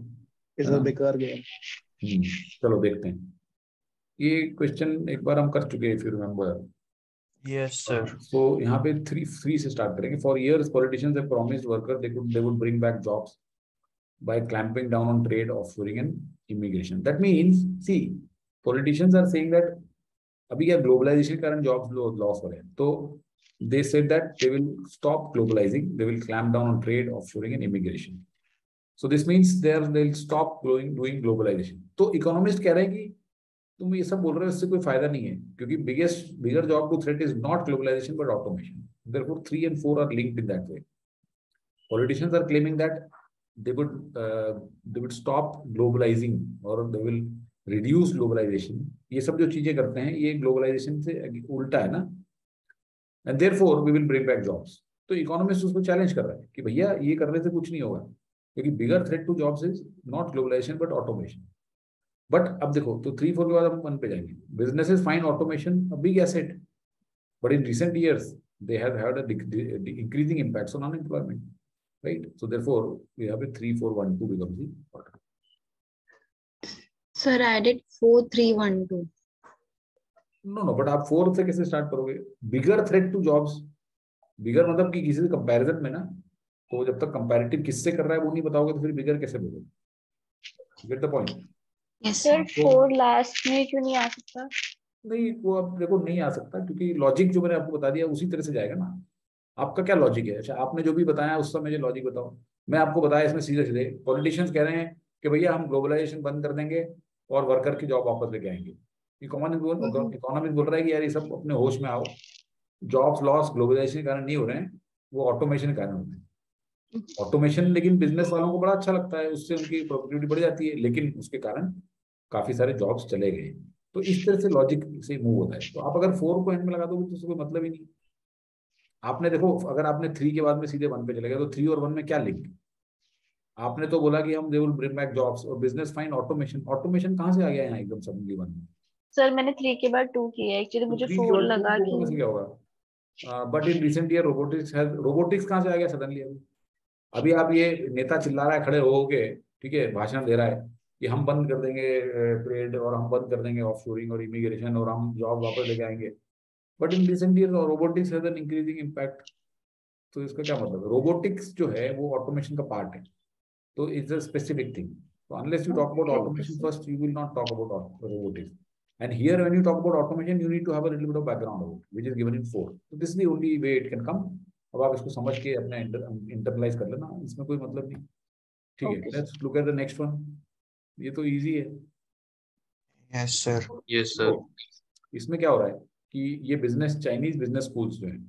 इस बार बेकार गया। चलो देखते हैं। ये क्वेश्चन एक बार हम कर चुके हैं, if you remember. Yes sir. So यहाँ पे 3 से स्टार्ट करेंगे। For years politicians have promised workers they would bring back jobs by clamping down on trade, offshoring and immigration. That means, see, politicians are saying that अभी क्या ग्लोबलाइजेशन के कारण जॉब्स लॉस हो रहे हैं, तो they said that they will stop globalizing, they will clamp down on trade, offshoring and immigration. So this means they'll stop doing globalization. तो इकोनॉमिस्ट कह रहे हैं कि तुम ये सब बोल रहे हो, इससे कोई फायदा नहीं है, क्योंकि bigger job to threat is not globalization but automation. Therefore 3 and 4 are linked in that way. Politicians are claiming that they would stop globalizing or they will reduce globalization. ये सब जो चीजें करते हैं ये ग्लोबलाइजेशन से उल्टा है ना, and therefore we will bring back jobs. तो इकोनॉमिस्ट उसको चैलेंज कर रहा है कि भैया ये करने से कुछ नहीं होगा, क्योंकि bigger threat to jobs is not globalisation but automation. But अब देखो, तो 3, 4 के बाद हम 1 पे जाएंगे। Businesses find automation a big asset, but in recent years they have had a increasing impact on unemployment, right? So therefore we have a 3, 4, 1, 2 becomes the order. Sir, I did 4, 3, 1, 2. No, but आप 4 से कैसे स्टार्ट करोगे? बिगर थ्रेट टू जॉब्स, बिगर मतलब कि किसी से कंपैरिजन में ना, तो जब तक कंपैरेटिव किससे कर रहा है वो नहीं बताओगे तो फिर बिगर कैसे बोलोगे? Get the point? Yes, sir 4 last में क्यों नहीं आ सकता? नहीं, वो अब देखो नहीं आ सकता, क्योंकि लॉजिक जो मैंने आपको बता दिया उसी तरह से जाएगा ना। आपका क्या लॉजिक है? अच्छा, आपने जो भी बताया उसका मुझे लॉजिक बताओ। मैं आपको बताया इसमें सीधे सीधे पॉलिटिशियंस कह रहे हैं कि भैया हम ग्लोबलाइजेशन बंद कर देंगे और वर्कर की जॉब वापस लेके आएंगे। इकोनॉमिक बोल रहा है कि यार ये सब अपने होश में आओ, जॉब्स लॉस ग्लोबलाइजेशन के कारण नहीं हो रहे हैं, वो ऑटोमेशन के कारण हो रहे हैं। ऑटोमेशन लेकिन बिजनेस वालों को बड़ा अच्छा लगता है, उससे उनकी प्रोडक्टिविटी बढ़ जाती है, लेकिन उसके कारण काफी सारे जॉब्स चले गए। तो इस तरह से लॉजिक से मूव होता है। तो आप अगर 4 को एंड में लगा दोगे तो उससे कोई मतलब ही नहीं। आपने देखो, अगर आपने 3 के बाद में सीधे 1 पे चले गए तो 3 और 1 में क्या लिंक? आपने तो बोला कि हम they will bring back jobs और बिजनेस फाइन, ऑटोमेशन, ऑटोमेशन कहाँ से आ गया यहाँ एकदम सडनली 1 में? सर मैंने 3 के बाद 2 किया, एक्चुअली मुझे 3 के 4 बाद 2 लगा को कैसे कि क्या होगा? But in recent year robotics has, robotics कहाँ से आ गया सडनली? अभी आप ये नेता चिल्ला रहा है खड़े हो के, ठीक है, भाषण दे रहा है कि हम बंद कर देंगे ट्रेड और हम बंद कर देंगे ऑफशोरिंग और इमिग्रेशन और हम जॉब वापस लेके आएंगे। But in recent year robotics has an increasing impact. तो इसका क्या मतलब है? रोबोटिक्स जो है वो ऑटोमेशन का पार्ट है, तो it's a specific thing. So unless you talk about okay okay automation sir. first, you will not talk about robotics. And here, when you talk about automation, you need to have a little bit of background of it, which is given in 4. So this is the only way it can come. अब आप इसको समझ के अपने इंटरनलाइज कर लेना, इसमें कोई मतलब नहीं। ठीक है, okay let's look at the next one. ये तो इजी है। Yes sir. Yes sir. तो इसमें क्या हो रहा है कि ये बिजनेस, चाइनीज बिजनेस स्कूल्स जो हैं,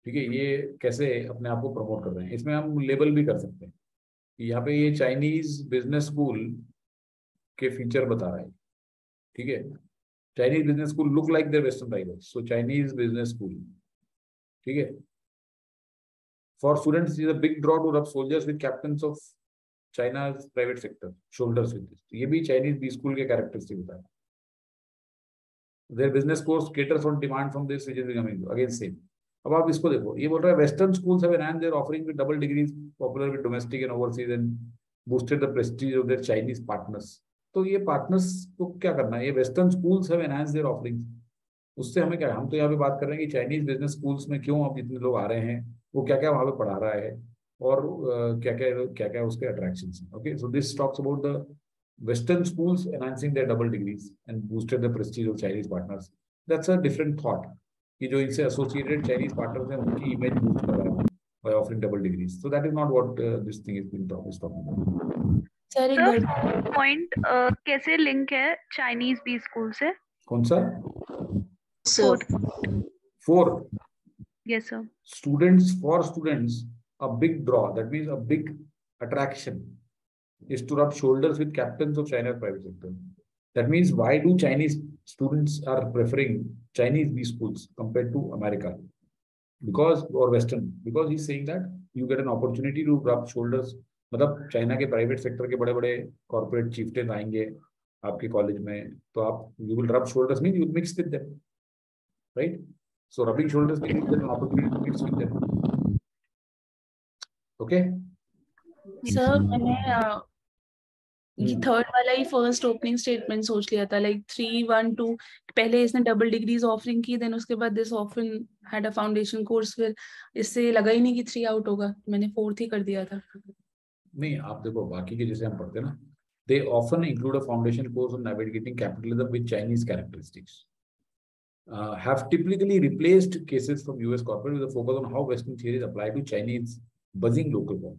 ठीक है, ये कैसे अपने आप को प्रमोट कर रहे हैं। इसमें हम लेबल भी कर सकते हैं कि यहाँ पे ये चाइनीज बिजनेस स्कूल के फीचर बता रहा है, ठीक है। Chinese business school look like their western rivals, so Chinese business school, ठीक है। For students is a big draw to rub soldiers with captains of China's private sector shoulders with this. ये भी चाइनीज बी स्कूल के कैरेक्टरिस्टिक होता है। Their business course caters on demand from this which is becoming again same. अब आप इसको देखो, ये बोल रहा है western schools have enhanced their offering with double degrees popular with domestic and overseas and boosted the prestige of their Chinese partners. तो ये पार्टनर्स को क्या करना है? ये western schools have enhanced their offerings, उससे हमें क्या है? हम तो यहाँ पे बात कर रहे हैं कि चाइनीज बिजनेस स्कूल्स में क्यों अब जितने लोग आ रहे हैं, वो क्या क्या वहाँ पे पढ़ा रहा है और क्या क्या उसके अट्रैक्शन है। Okay, so this talks about the western schools enhancing their double degrees and boosted the prestige of Chinese partners. That's a different thought कि जो इनसे एसोसिएटेड चाइनीज पार्टनर्स हैं उनकी इमेज बूस्ट कर रहा है by offering double degrees. So that is not what this thing is being talking about. Sir एक घर पॉइंट कैसे लिंक है चाइनीज बी स्कूल से? कौन सा? Fourth. 4 yes sir. students, for students, a big draw, that means a big attraction is to rub shoulders with captains of China's private sector. That means why do Chinese students are preferring Chinese B schools compared to America? Because, or Western, because he's saying that you get an opportunity to rub shoulders. मतलब चाइना के प्राइवेट सेक्टर के बड़े बड़े कॉर्पोरेट चीफ्टेन आएंगे आपके कॉलेज में, तो आप यू विल रब shoulders mean you mix with them, right? So rubbing shoulders means you get an opportunity to mix with them. Okay? Sir मैंने ये थर्ड वाला ही फर्स्ट ओपनिंग स्टेटमेंट सोच लिया था, लाइक 3 1 2 पहले इसने डबल डिग्रीज ऑफरिंग की, देन उसके बाद this often had a foundation course, फिर इससे लगा ही नहीं कि 3 आउट होगा, मैंने 4th ही कर दिया था। नहीं, आप देखो बाकी के जैसे हम पढ़ते हैं ना, they often include a foundation course on navigating capitalism with Chinese characteristics. Have typically replaced cases from US corporate with a focus on how Western theories apply to Chinese buzzing local firm.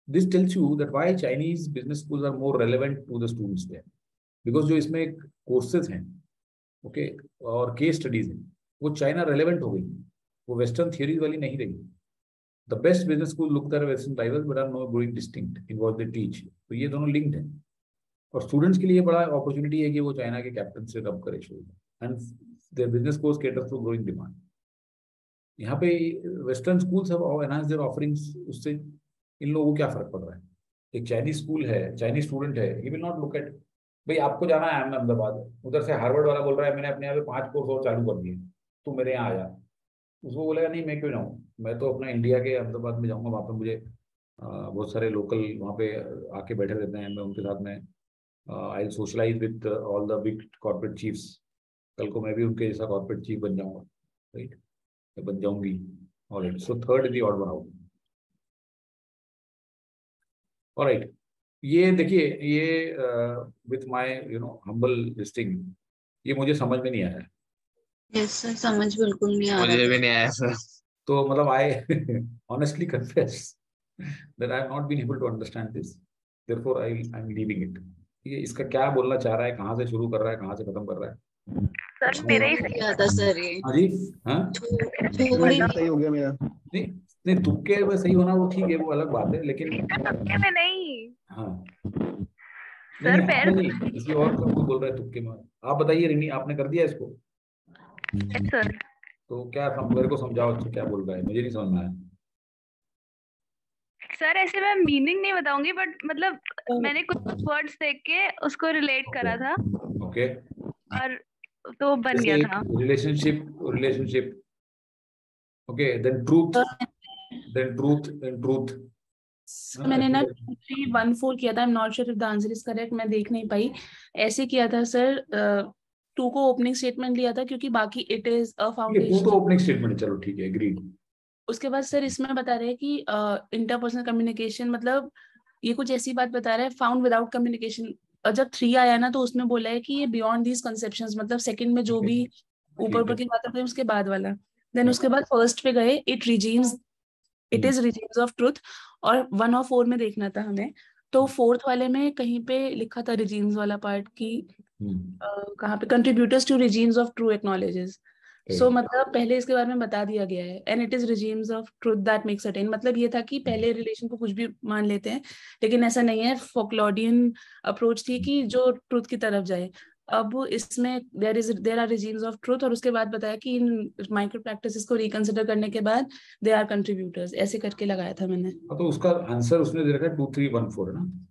This tells you that why Chinese business schools are more relevant to the students there. Because जो इसमें courses हैं, okay, और case studies हैं, वो China relevant हो गई, वो Western theories वाली नहीं रही। The best business schools look at Western rivals but are not growing distinct in what they teach. तो ये दोनों linked हैं। और स्टूडेंट्स के लिए बड़ा अपॉर्चुनिटी है कि वो चाइना के कैप्टन से रब करे shoulder, and their business course caters to growing demand. यहाँ पे western schools have enhanced their offerings, उससे इन लोगों को क्या फर्क पड़ रहा है? एक चाइनीज स्कूल है, चाइनीज स्टूडेंट है, he will not look at, भाई आपको जाना है अहमदाबाद, उधर से हार्वर्ड वाला बोल रहा है मैंने अपने यहाँ पे 5 कोर्स और चालू कर दिए, तू मेरे यहाँ आ जा। उसको बोलेगा नहीं मैं क्यों जाऊँ, मैं तो अपना इंडिया के अहमदाबाद में जाऊँगा, वहाँ पर मुझे बहुत सारे लोकल वहाँ पे आके बैठे रहते हैं, मैं उनके साथ में I'll socialize with all the big corporate chiefs. कल को मैं भी उनके जैसा corporate chief बन जाऊंगा, right? बन जाऊंगी। All right. So third is the odd one out. All right. ये देखिए, ये with my humble this thing, ये मुझे समझ में नहीं आया। यस सर, समझ बिल्कुल नहीं आ रहा मुझे था। भी नहीं आया सर। तो मतलब I honestly confess that I have not been able to understand this. Therefore I'm leaving it. ये इसका क्या बोलना चाह रहा है, कहाँ से शुरू कर रहा है, कहाँ से खत्म कर रहा है, सर मेरा ही किया था सर ये। हाँ जी, हाँ थोड़ी सही हो गया मेरा। नहीं नहीं, तुक्के में सही होना वो ठीक है, वो अलग बात है, लेकिन तुक्के में नहीं हाँ नहीं सर, नहीं, पैर आपने नहीं, किसी और को बोल रहा है तुक्के में। आप बताइए रिनी, आपने कर दिया इसको? Yes sir. तो क्या मेरे को समझाओ अच्छा क्या बोल रहा है, मुझे नहीं समझ में आया। सर ऐसे मैं मीनिंग नहीं बताऊंगी, बट मतलब मैंने कुछ वर्ड्स देख के उसको रिलेट करा था ओके, और तो बन गया जैसे था। Relationship okay, then truth, then truth. मैंने ना 314 किया था। I am not sure if the answer is correct, मैं देख नहीं पाई। ऐसे किया था सर, 2 को ओपनिंग स्टेटमेंट लिया था क्योंकि बाकी it is a to foundation. तो ओपनिंग स्टेटमेंट, चलो ठीक है, एग्रीड। उसके बाद सर इसमें बता रहे हैं कि इंटरपर्सनल कम्युनिकेशन, मतलब ये कुछ ऐसी बात बता रहा है फाउंड विदाउट कम्युनिकेशन। और जब 3 आया ना तो उसमें बोला है कि ये बियॉन्ड दीज कंसेप्शंस, मतलब सेकंड में जो भी ऊपर ऊपर की बात होती है उसके बाद वाला। देन उसके बाद फर्स्ट पे गए, it is regimes of truth. और 1 और 4 में देखना था हमें, तो 4th वाले में कहीं पे लिखा था रिजीम्स वाला पार्ट की कहाँ पे, contributors to regimes of true acknowledges. So मतलब पहले इसके बारे में बता दिया गया है, and it is regimes of truth that makes certain. मतलब ये था कि पहले रिलेशन को कुछ भी मान लेते हैं, लेकिन ऐसा नहीं है। फोक्लॉडियन अप्रोच थी कि जो ट्रुथ की तरफ जाए। अब इसमें there are regimes of truth, और उसके बाद बताया कि इन माइक्रो प्रैक्टिसेस को रिकंसिडर करने के बाद दे आर कंट्रीब्यूटर्स, ऐसे करके लगाया था मैंने। तो उसका आंसर उसने दे रखा है 2314 है ना?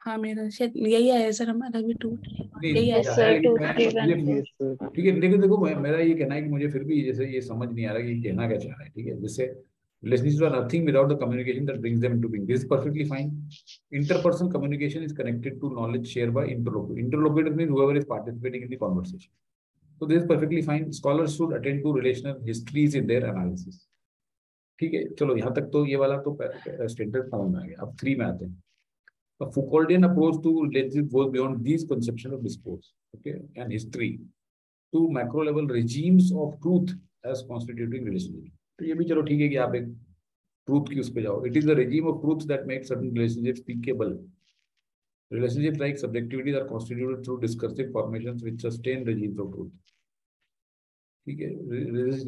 हाँ मेरा शायद यही आया सर, हमारा भी 2 नहीं यही मुझे आया। आया, लेकिन 2314। मुझे ठीक है, लेकिन देखो मेरा ये कहना है कि मुझे फिर भी जैसे ये समझ नहीं आ रहा कि ये कहना क्या चाह रहा है। ठीक है, जैसे relationships are nothing without the communication that brings them into being. This is perfectly fine. Interpersonal communication is connected to knowledge shared by interlocutor. Interlocutor means whoever is participating in the conversation. So this is perfectly fine. Scholars should attend to relational histories in their analysis. ठीक है, चलो यहाँ तक तो ये वाला तो स्टैंडर्ड समझ में आ गया। अब 3 में आते हैं। The Foucauldian approach to relationship goes beyond these conceptions of discourse, okay, and history to macro level regimes of truth as constituting relationship. तो ये भी चलो ठीक है कि आप एक ट्रूथ की उस पे जाओ। It is the regime of truth that makes certain relationships speakable. Relationships like subjectivities are constituted through discursive formations which sustain regimes of truth. ठीक है,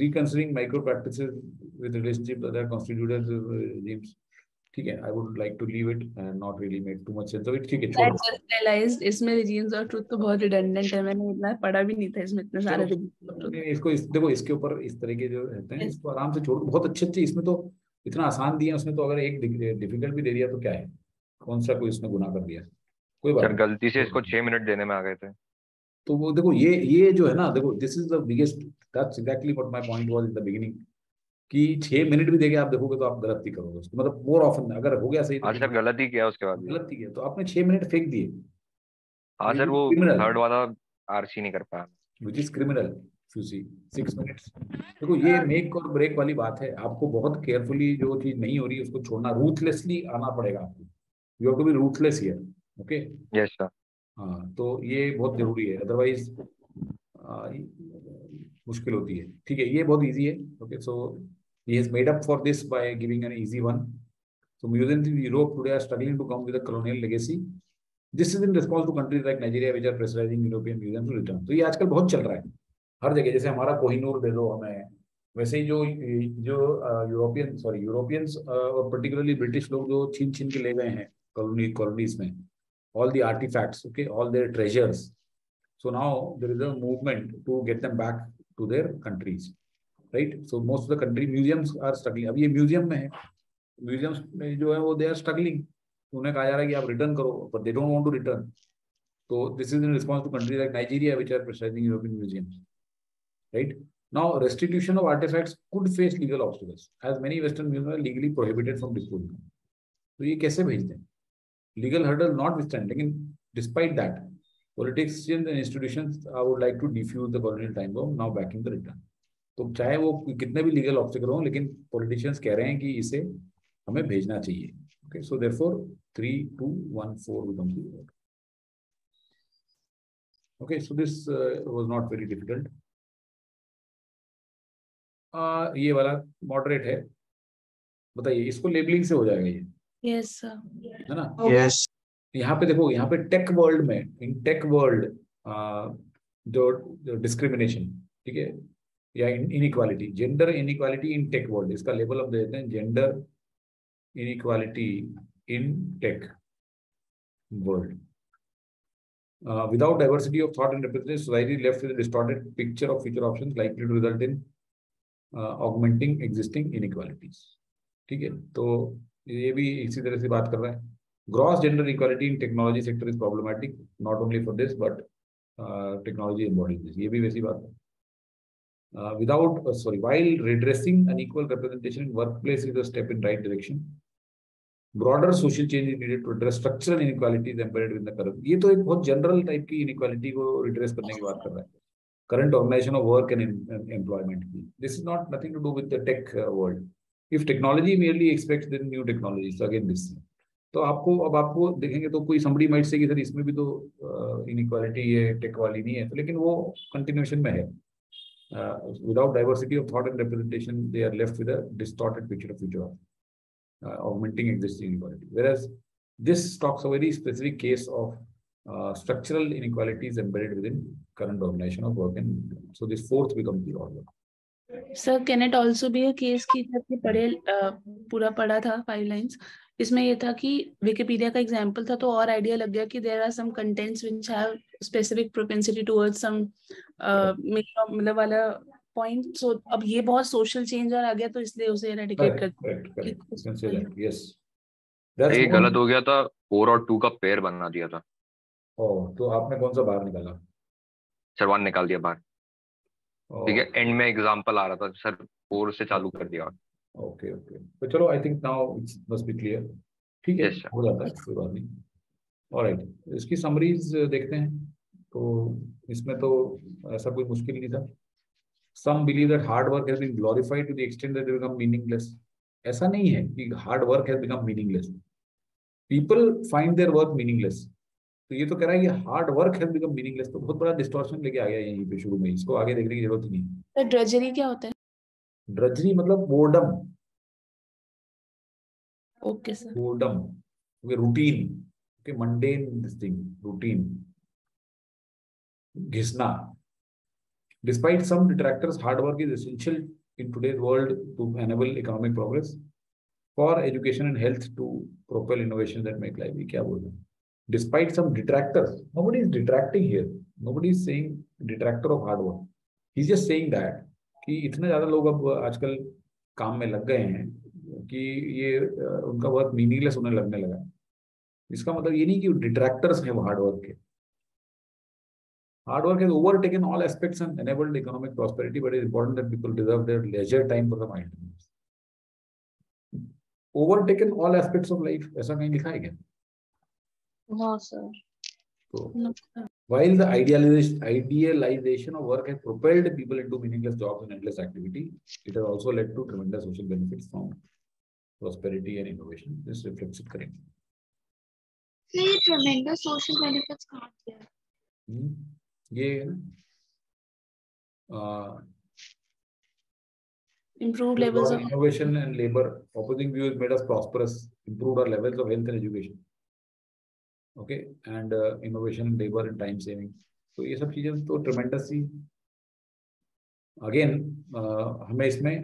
reconsidering micro practices with relationships that are constituted regimes. ठीक है, I would like to leave it and not really make too much sense of it. ठीक है, I छोड़ो। just realized इसमें regimes और truth तो बहुत redundant है, मैंने इतना पढ़ा भी नहीं था इसमें इतने सारे regimes और truth। इसको देखो, इसके ऊपर इस तरह के जो रहते हैं इसको आराम से छोड़ो। बहुत अच्छे अच्छे इसमें तो इतना आसान दिया उसमें, तो अगर एक डिफिकल्ट भी दे दिया तो क्या है, कौन सा कोई उसने गुनाह कर दिया, कोई बात सर गलती से इसको 6 मिनट देने में आ गए थे। तो वो देखो ये जो है ना, देखो this is the biggest, that's exactly what my point was in the beginning, कि 6 मिनट भी देके आप देखोगे तो आप गलत ही करोगे उसको, मतलब मोर ऑफन अगर हो गया सही तो आज सर गलत ही किया उसके बाद भी। गलत ही किया, तो आपने 6 मिनट फेंक दिए। हाँ सर, वो क्रिमिनल, थर्ड वाला आरसी नहीं कर पाया। Which is criminal, you see 6 minutes. देखो ये मेक और ब्रेक वाली बात है, आपको बहुत केयरफुली जो चीज नहीं हो रही है उसको छोड़ना, रूथलेसली आना पड़ेगा आपको। You have to be ruthless here, okay. Yes sir. हाँ, तो ये बहुत जरूरी है, अदरवाइज मुश्किल होती है। ठीक है, ये बहुत इजी है, okay. So he has made up for this by giving an easy one. So museums in Europe today are struggling to come with a colonial legacy. This is in response to countries like Nigeria which are pressurizing European museums to return. तो ये आजकल बहुत चल रहा है हर जगह, जैसे हमारा कोहिनूर दे दो हमें, वैसे ही जो जो यूरोपियंस और पर्टिकुलरली ब्रिटिश लोग जो छीन छीन के ले गए हैं कॉलोनीज में, all the artifacts, okay, all their treasures. So now there is a movement to get them back to their countries. Right, so most of the country museums are struggling. अब ये म्यूजियम में है, म्यूजियम्स में जो है वो दे आर स्ट्रगलिंग, उन्हें कहा जा रहा है कि आप रिटर्न करो, but they don't want to return. तो this is in response to country like Nigeria which are pressurising European museums, right. Now restitution of artifacts could face legal obstacles as many western museums are legally prohibited from disposing. तो ये कैसे भेजते हैं, लीगल हर्डल नॉट विथस्टैंड, लेकिन despite that politicians and institutions would like to defuse the colonial time bomb, now backing the return. तो चाहे वो कितने भी लीगल ऑब्स्टिकल हो, लेकिन पॉलिटिशियंस कह रहे हैं कि इसे हमें भेजना चाहिए, okay. So therefore 3214 becomes the order. Okay, so this was not very difficult. ये वाला मॉडरेट है, बताइए इसको लेबलिंग से हो जाएगा ये, यस सर, है ना? यस यहाँ पे देखो, यहाँ पे टेक वर्ल्ड में, इन टेक वर्ल्ड जो डिस्क्रिमिनेशन, ठीक है, या inequality, gender inequality in tech world, इसका लेबल हम दे देते हैं gender inequality in tech world. Without diversity of thought and representation, society left with a distorted picture of future options likely to result in augmenting existing inequalities. ठीक है, तो ये भी इसी तरह से बात कर रहा है. Gross gender equality in technology sector is problematic, not only for this but technology embodies this. ये भी वैसी बात है. While redressing unequal representation in workplace is a step in right direction, broader social change is needed to address structural inequalities embedded in the current. ये तो एक बहुत जनरल टाइप की इनइक्वालिटी को रिड्रेस करने की बात कर रहा है. Current organization of work and employment. This is not nothing to do with the tech world. If technology merely expects the new technologies, so again this. तो आपको देखेंगे तो कोई somebody might say कि सर इसमें भी तो inequality है, tech वाली नहीं है, तो लेकिन वो continuation में है. Without diversity of thought and representation, they are left with a distorted picture of future. Augmenting existing inequality. Whereas this talks a very specific case of structural inequalities embedded within current organization of work, and so this fourth becomes the order. Sir, can it also be a case कि जब ये पूरा पढ़ा था 5 lines, इसमें ये था कि विकिपीडिया का एग्जांपल था तो और आइडिया लग गया कि there are some contents which have specific propensity towards some मतलब वाला पॉइंट. सो अब ये बहुत सोशल चेंज और आ गया तो इसलिए उसे एरेडिकेट कर. ये गलत हो गया था, 4 और 2 का पेयर बना दिया था. तो आपने कौन सा बाहर निकाला? सर 1 निकाल दिया बाहर. ठीक है, एंड में एग्जांपल आ रहा था सर, 4 से चालू कर दिया. ओके तो चलो, I think now it's must be clear. ठीक है, हो जाता है, कोई बात नहीं. ऑलराइट, इसकी समरीज देखते हैं. तो इसमें तो ऐसा कोई मुश्किल नहीं था. Some believe that hard work has been glorified to the extent that they become meaningless. ऐसा नहीं है कि hard work has become meaningless. People find their work meaningless. तो ये तो कह रहा है कि hard work has become meaningless. तो बहुत बड़ा distortion लेके आ गया यहीं पे शुरू में. इसको आगे देखने की जरूरत नहीं. तो drudgery क्या होता है? Drudgery मतलब boredom. Okay sir. Boredom. Okay, routine. Okay, mundane this thing. Routine. घिसना. Despite some detractors, hard work is essential in today's world to enable economic progress, for education and health, to propel innovations that make life. क्या बोल रहे हैं? Despite some detractors, nobody is detracting here. Nobody is saying detractor of hard work. He's just saying that कि इतने ज्यादा लोग अब आजकल काम में लग गए हैं कि ये उनका वर्क मीनिंगलेस होने लगने लगा. इसका मतलब ये नहीं कि डिट्रैक्टर्स हैं वो हार्ड वर्क के. Hard work has overtaken all aspects and enabled economic prosperity, but it is important that people deserve their leisure time for the mindfulness. Overtaken all aspects of life, ऐसा कहीं लिखा है क्या? No sir. So, while the idealization of work has propelled people into meaningless jobs and endless activity, it has also led to tremendous social benefits from prosperity and innovation. This reflects it correctly. See, tremendous social benefits can't there. ये improved levels of innovation and labor. Opposing views made us prosperous, improved our levels of health and education. Okay, and innovation, labor and time saving. तो ये सब चीजें तो tremendous ही. Again, हमें इसमें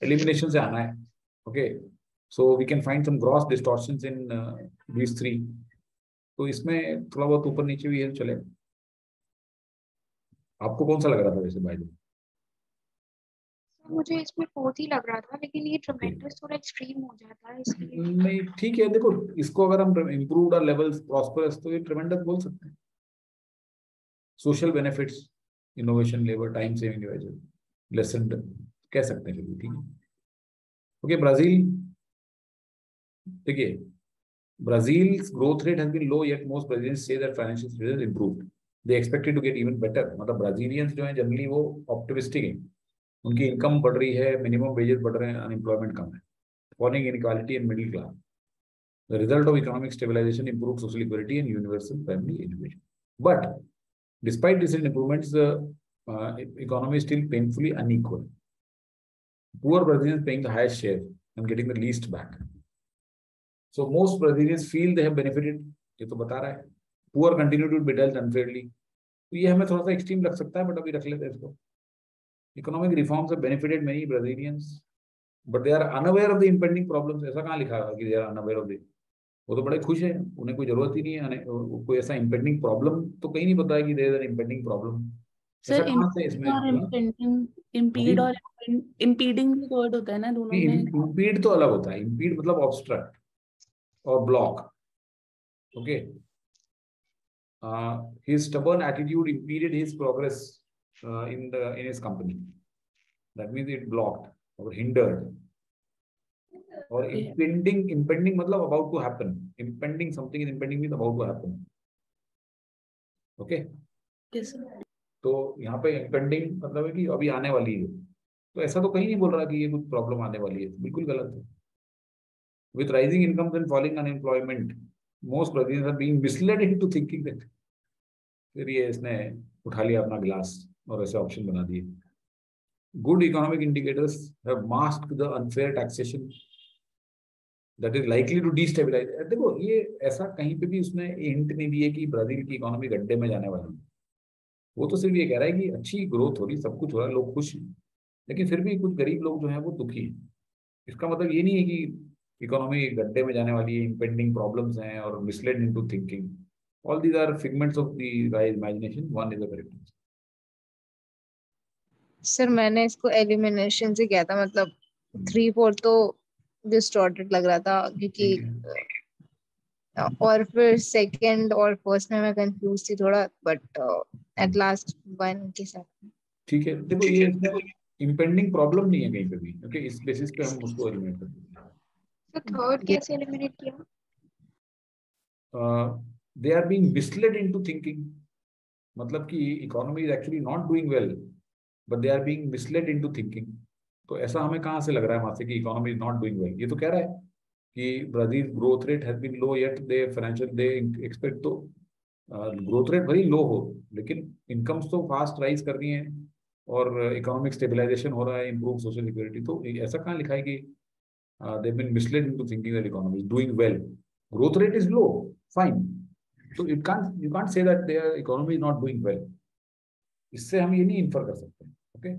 elimination से आना है. Okay, so we can find some gross distortions in these 3. तो इसमें थोड़ा बहुत ऊपर नीचे भी है, चले. आपको कौन सा लग रहा था वैसे बाय द वे? मुझे इसमें 4th ही लग रहा था, लेकिन ये ट्रेमेंडस थोड़ा एक्सट्रीम हो जाता है इसलिए. नहीं ठीक है, देखो इसको अगर हम इम्प्रूव्ड आवर लेवल्स, प्रॉस्परस, तो ये ट्रेमेंडस बोल सकते हैं. Social benefits, innovation, labour, time saving devices, lesson कह सकते हैं. ठीक है. Okay, Brazil. देखिए, Brazil's growth rate has been low, yet most Brazilians say that financial situation has improved. They expect it to get even better. मतलब Brazilians जो हैं जनरली वो ऑप्टिमिस्टिक हैं. उनकी इनकम बढ़ रही है, मिनिमम वेजेस बढ़ रहे हैं, अनएम्प्लॉयमेंट कम है, falling inequality and middle class. The result of economic stabilization, improved social equality and universal family education. But despite these improvements, the economy is still painfully unequal. Poor Brazilians paying the highest share and getting the least back. So most Brazilians feel they have benefited. ये तो बता रहा है. Poor continue to be dealt unfairly. तो ये हमें थोड़ा सा एक्सट्रीम लग सकता है, बट अभी रख लेते हैं इसको। Economic reforms have benefited many Brazilians but they are unaware of the impending problems. ऐसा कहाँ लिखा है कि they are unaware of the, वो तो बड़े खुश है, उन्हें कोई जरूरत ही नहीं है, कोई ऐसा इम्पेंडिंग प्रॉब्लम तो कहीं नहीं पता है कि there is an impending problem. ऐसा सर कहाँ से इसमें इम्पीड और इम्पीडिंग भी वर्ड होता है ना दोनों में। इम्पीड तो अलग होता है, इम्पीड मतलब ऑब्स्ट्रक्ट और block. Okay, his stubborn attitude impeded his progress in his company. That means it blocked or hindered. और impending मतलब about to happen. Impending, something is impending means about to happen. Okay? Yes, sir. तो यहाँ पे impending मतलब है कि अभी आने वाली है, तो ऐसा तो कहीं नहीं बोल रहा कि ये कुछ प्रॉब्लम आने वाली है, बिल्कुल गलत है। With rising incomes and falling unemployment, most Brazilians are being misled into thinking that, फिर ये इसने उठा लिया अपना गिलास और ऐसे ऑप्शन बना दिए। Good economic indicators have masked the unfair taxation that is likely to destabilize. देखो ये ऐसा कहीं पे भी उसने हिंट नहीं दिए कि ब्राजील की इकोनॉमी गड्ढे में जाने वाली है। वो तो सिर्फ ये कह रहा है कि अच्छी ग्रोथ हो रही, सब कुछ हो रहा है, लोग खुश हैं, लेकिन फिर भी कुछ गरीब लोग जो हैं वो दुखी हैं। इसका मतलब ये नहीं है कि इकोनॉमी गड्ढे में जाने वाली है, इम्पेंडिंग प्रॉब्लम्स हैं और misled into thinking. All these are figments of the guy's imagination, one is the correct answer. Sir मैंने इसको एलिमिनेशन से किया था, मतलब 3/4 तो डिस्टॉर्टेड लग रहा था क्योंकि, और फिर सेकंड और फर्स्ट में मैं कंफ्यूज थी थोड़ा, बट एट लास्ट वन के साथ। ठीक है, देखो ये इम्पेंडिंग प्रॉब्लम नहीं है कहीं पे भी, ओके, इस बेसिस पे हम उसको एलिमिनेट करते हैं। तो थर्ड कैसे एलिमिनेट किया? They are being misled into thinking, मतलब कि economy is actually not doing well but they are being misled into thinking. तो ऐसा हमें कहाँ से लग रहा है वहां से कि economy is not doing well? ये तो कह रहा है कि Brazil growth rate has been low yet they financial they expect, तो ग्रोथ रेट भले लो हो लेकिन इनकम्स तो फास्ट राइज कर रही हैं और इकोनॉमिक स्टेबलाइजेशन हो रहा है, इंप्रूव सोशल सिक्योरिटी। तो ऐसा कहाँ लिखा है कि they have been misled into thinking that economy is doing well? Growth rate is low, fine, तो you can't say that their economy is not doing well. इससे हम ये नहीं इन्फर कर सकते। Okay,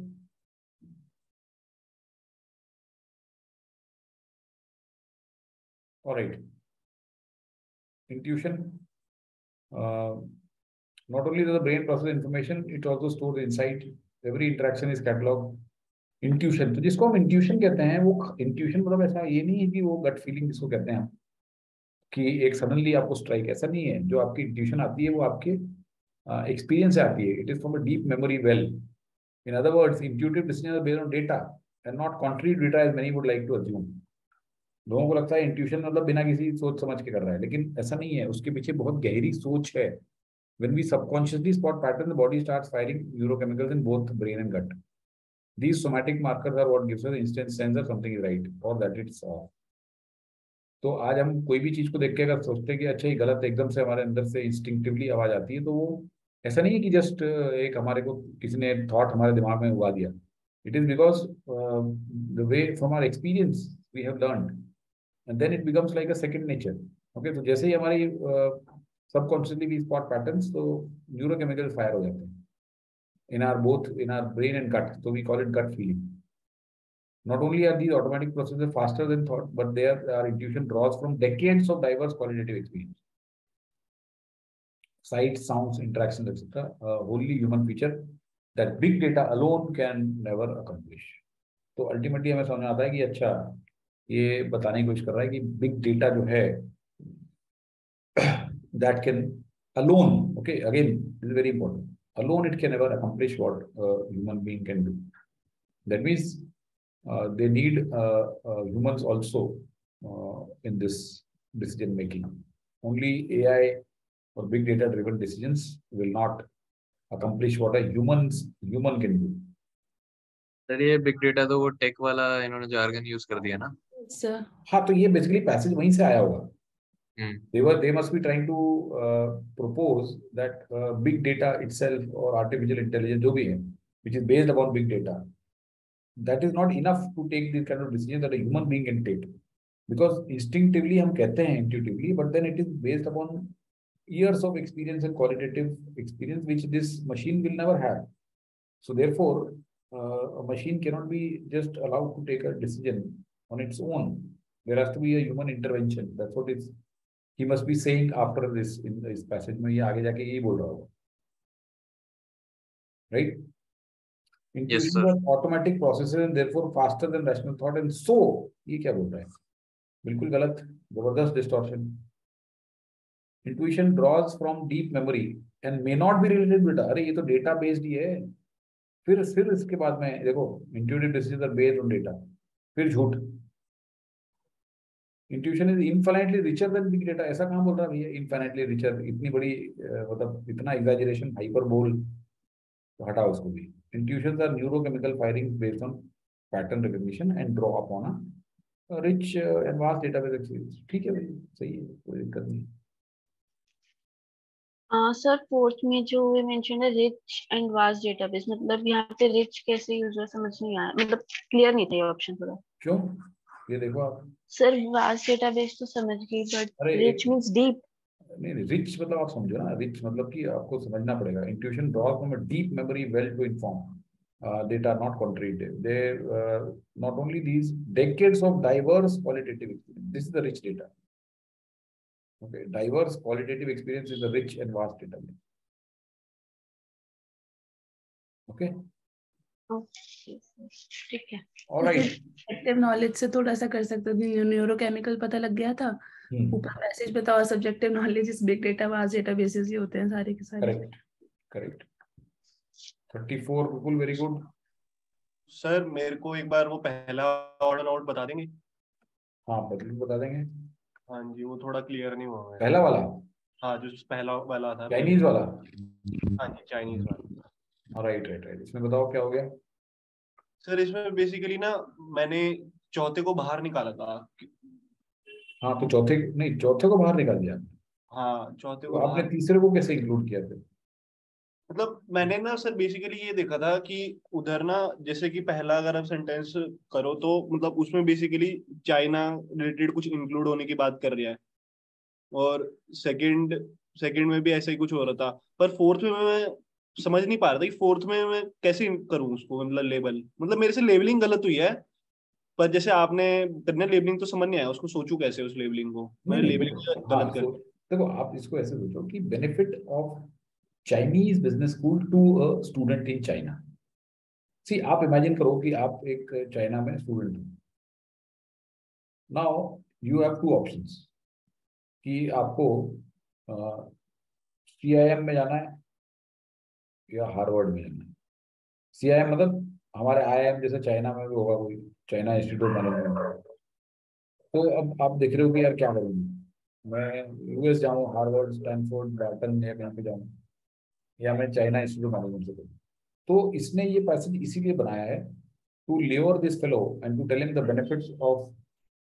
alright. Intuition, not only does the brain process information, it also stores insight. Every interaction is cataloged. Intuition, तो जिसको हम intuition कहते हैं, वो intuition मतलब ऐसा ये नहीं है कि वो gut feeling जिसको कहते हैं कि एक suddenly आपको strike, ऐसा नहीं है। जो आपकी intuition आती है वो आपके experience से आती है। It is from a deep memory well. In other words, intuitive decisions are based on data and not contrary to data as many would like to assume. लोगों को लगता है इंट्यूशन मतलब बिना किसी सोच समझ के कर रहा है, लेकिन ऐसा नहीं है, उसके पीछे बहुत गहरी सोच है। When we subconsciously spot pattern, the body starts firing neurochemicals in both brain and gut. These somatic markers are what gives us instant sense that something is right or that it's off. तो आज हम कोई भी चीज को देख के अगर सोचते हैं कि अच्छा ये गलत, एकदम से हमारे अंदर से इंस्टिंक्टिवली आवाज आती है, तो वो ऐसा नहीं है कि जस्ट एक हमारे को किसी ने थॉट हमारे दिमाग में उगा दिया। It is because the way from our experience we have learned and then it becomes like a second nature. Okay, तो जैसे ही हमारी subconsciously we spot patterns, तो neurochemical fire हो जाते हैं in our brain and gut, so we call it gut feeling. Not only are these automatic processes faster than thought, but our intuition draws from decades of diverse qualitative experience. Sights, sounds, interactions, etc. A wholly human feature that big data alone can never accomplish. तो ultimately हमें समझ आता है कि अच्छा ये बताने की कोशिश कर रहा है कि बिग डेटा जो है that can alone, okay, again this is very important, alone it can never accomplish what a human being can do. That means they need humans also in this decision making. Only AI or big data driven decisions will not accomplish what a human can do. Sir ये बिग डेटा तो वो टेक वाला इन्होंने जार्गन यूज कर दिया ना सर। हाँ, तो ये बेसिकली पैसेज वहीं से आया होगा। They must be trying to propose that big data itself or artificial intelligence जो भी है, which is based upon big data, that is not enough to take this kind of decision that a human being can take, because instinctively हम कहते हैं intuitively, but then it is based upon years of experience and qualitative experience, which this machine will never have. So therefore, a machine cannot be just allowed to take a decision on its own. There has to be a human intervention. That's what he must be saying after this in this passage में ये आगे जाके यही बोल रहा होगा, right? Yes, Intuitions sir. are automatic processes and therefore faster than rational thought. And so ये क्या बोल रहा है? बिल्कुल गलत, जबरदस्त distortion. Intuition draws from deep memory and may not be related बेटा. अरे ये तो data based ही है. फिर इसके बाद में देखो intuitive decisions are based on data. फिर झूठ. Intuition is infinitely richer than big data. ऐसा कहाँ बोल रहा है भैया? Infinitely richer. इतनी बड़ी मतलब इतना exaggeration, hyperbole, तो हटाओ उसको भी. Intuitions are neurochemical firings based on pattern recognition and draw upon a rich and vast database experience. ठीक है भाई, सही है, कोई दिक्कत नहीं. सर फोर्थ में जो वे मेंशन है रिच एंड वास्ट डेटाबेस, मतलब यहाँ पे रिच कैसे यूज हुआ समझ नहीं आया, मतलब क्लियर नहीं था ये ऑप्शन थोड़ा. क्यों? ये देखो आप. सर वास्ट डेटाबेस तो समझ गई, बट रिच मींस डीप. नहीं, रिच मतलब आप समझो ना, रिच मतलब कि आपको समझना पड़ेगा. Intuition draw from a deep memory well to inform data, not contradictive. They not only these decades of diverse qualitative experience. This is the rich data. Okay, diverse qualitative experience is a rich and vast data. Okay. ठीक है. All right. सब्जेक्टिव नॉलेज से थोड़ा सा कर सकते थे, न्यूरोकेमिकल पता लग गया था, ऊपर मैसेज बताओ. सब्जेक्टिव नॉलेज इस बिग डेटा वास्ट डेटाबेसेस ही होते हैं सारे के सारे. करेक्ट. 34 बिल्कुल वेरी गुड. सर मेरे को एक बार वो पहला ऑर्डर आउट बता देंगे? हाँ बता देंगे. हाँ जी, वो थोड़ा क्लियर नहीं हुआ है. पहला वाला? हाँ, जो पहला वाला था, चाइनीज वाला. हाँ जी, चाइनीज वाला. राइट. इसमें बताओ क्या हो गया. सर इसमें बेसिकली ना मैंने चौथे को बाहर निकाला था. हाँ तो चौथे को बाहर निकाल दिया. हाँ, चौथे तो को आपने बाहर. तीसरे को कैसे इंक्लूड किया फिर? मतलब मैंने ना सर बेसिकली ये देखा था कि उधर ना, जैसे कि पहला अगर आप सेंटेंस करो तो मतलब उसमें बेसिकली चाइना रिलेटेड कुछ इंक्लूड होने की बात कर रहा है, और सेकंड में भी ऐसा ही कुछ हो रहा था. पर फोर्थ में मैं समझ नहीं पा रहा था कि फोर्थ में मैं कैसे करूं उसको, मतलब लेबल, मतलब मेरे से लेबलिंग गलत हुई है. पर जैसे आपने करना लेबलिंग तो समझ नहीं आया, उसको सोचूं कैसे उस लेबलिंग को. मैंने लेबलिंग गलत कर. देखो आप इसको ऐसे सोचो कि benefit of Chinese business school to a student in China. See आप इमेजिन करो कि आप एक चाइना में स्टूडेंट हो. Now you have two options कि आपको CIM में जाना है या हार्वर्ड में जाना है. CIM मतलब हमारे IIM जैसे चाइना में भी होगा कोई, चाइना इंस्टीट्यूट मैनेजमेंट. तो अब आप देख रहे हो कि यार क्या करूँगी, मैं US जाऊँ, हार्वर्ड, स्टैनफोर्ड, बैटन या कहीं पे जाऊँ, या मैं चाइना इंस्टीट्यूट मैनेजमेंट से करूँ. तो इसने ये पैसेज इसीलिए बनाया है to lure this fellow and to tell him the benefits of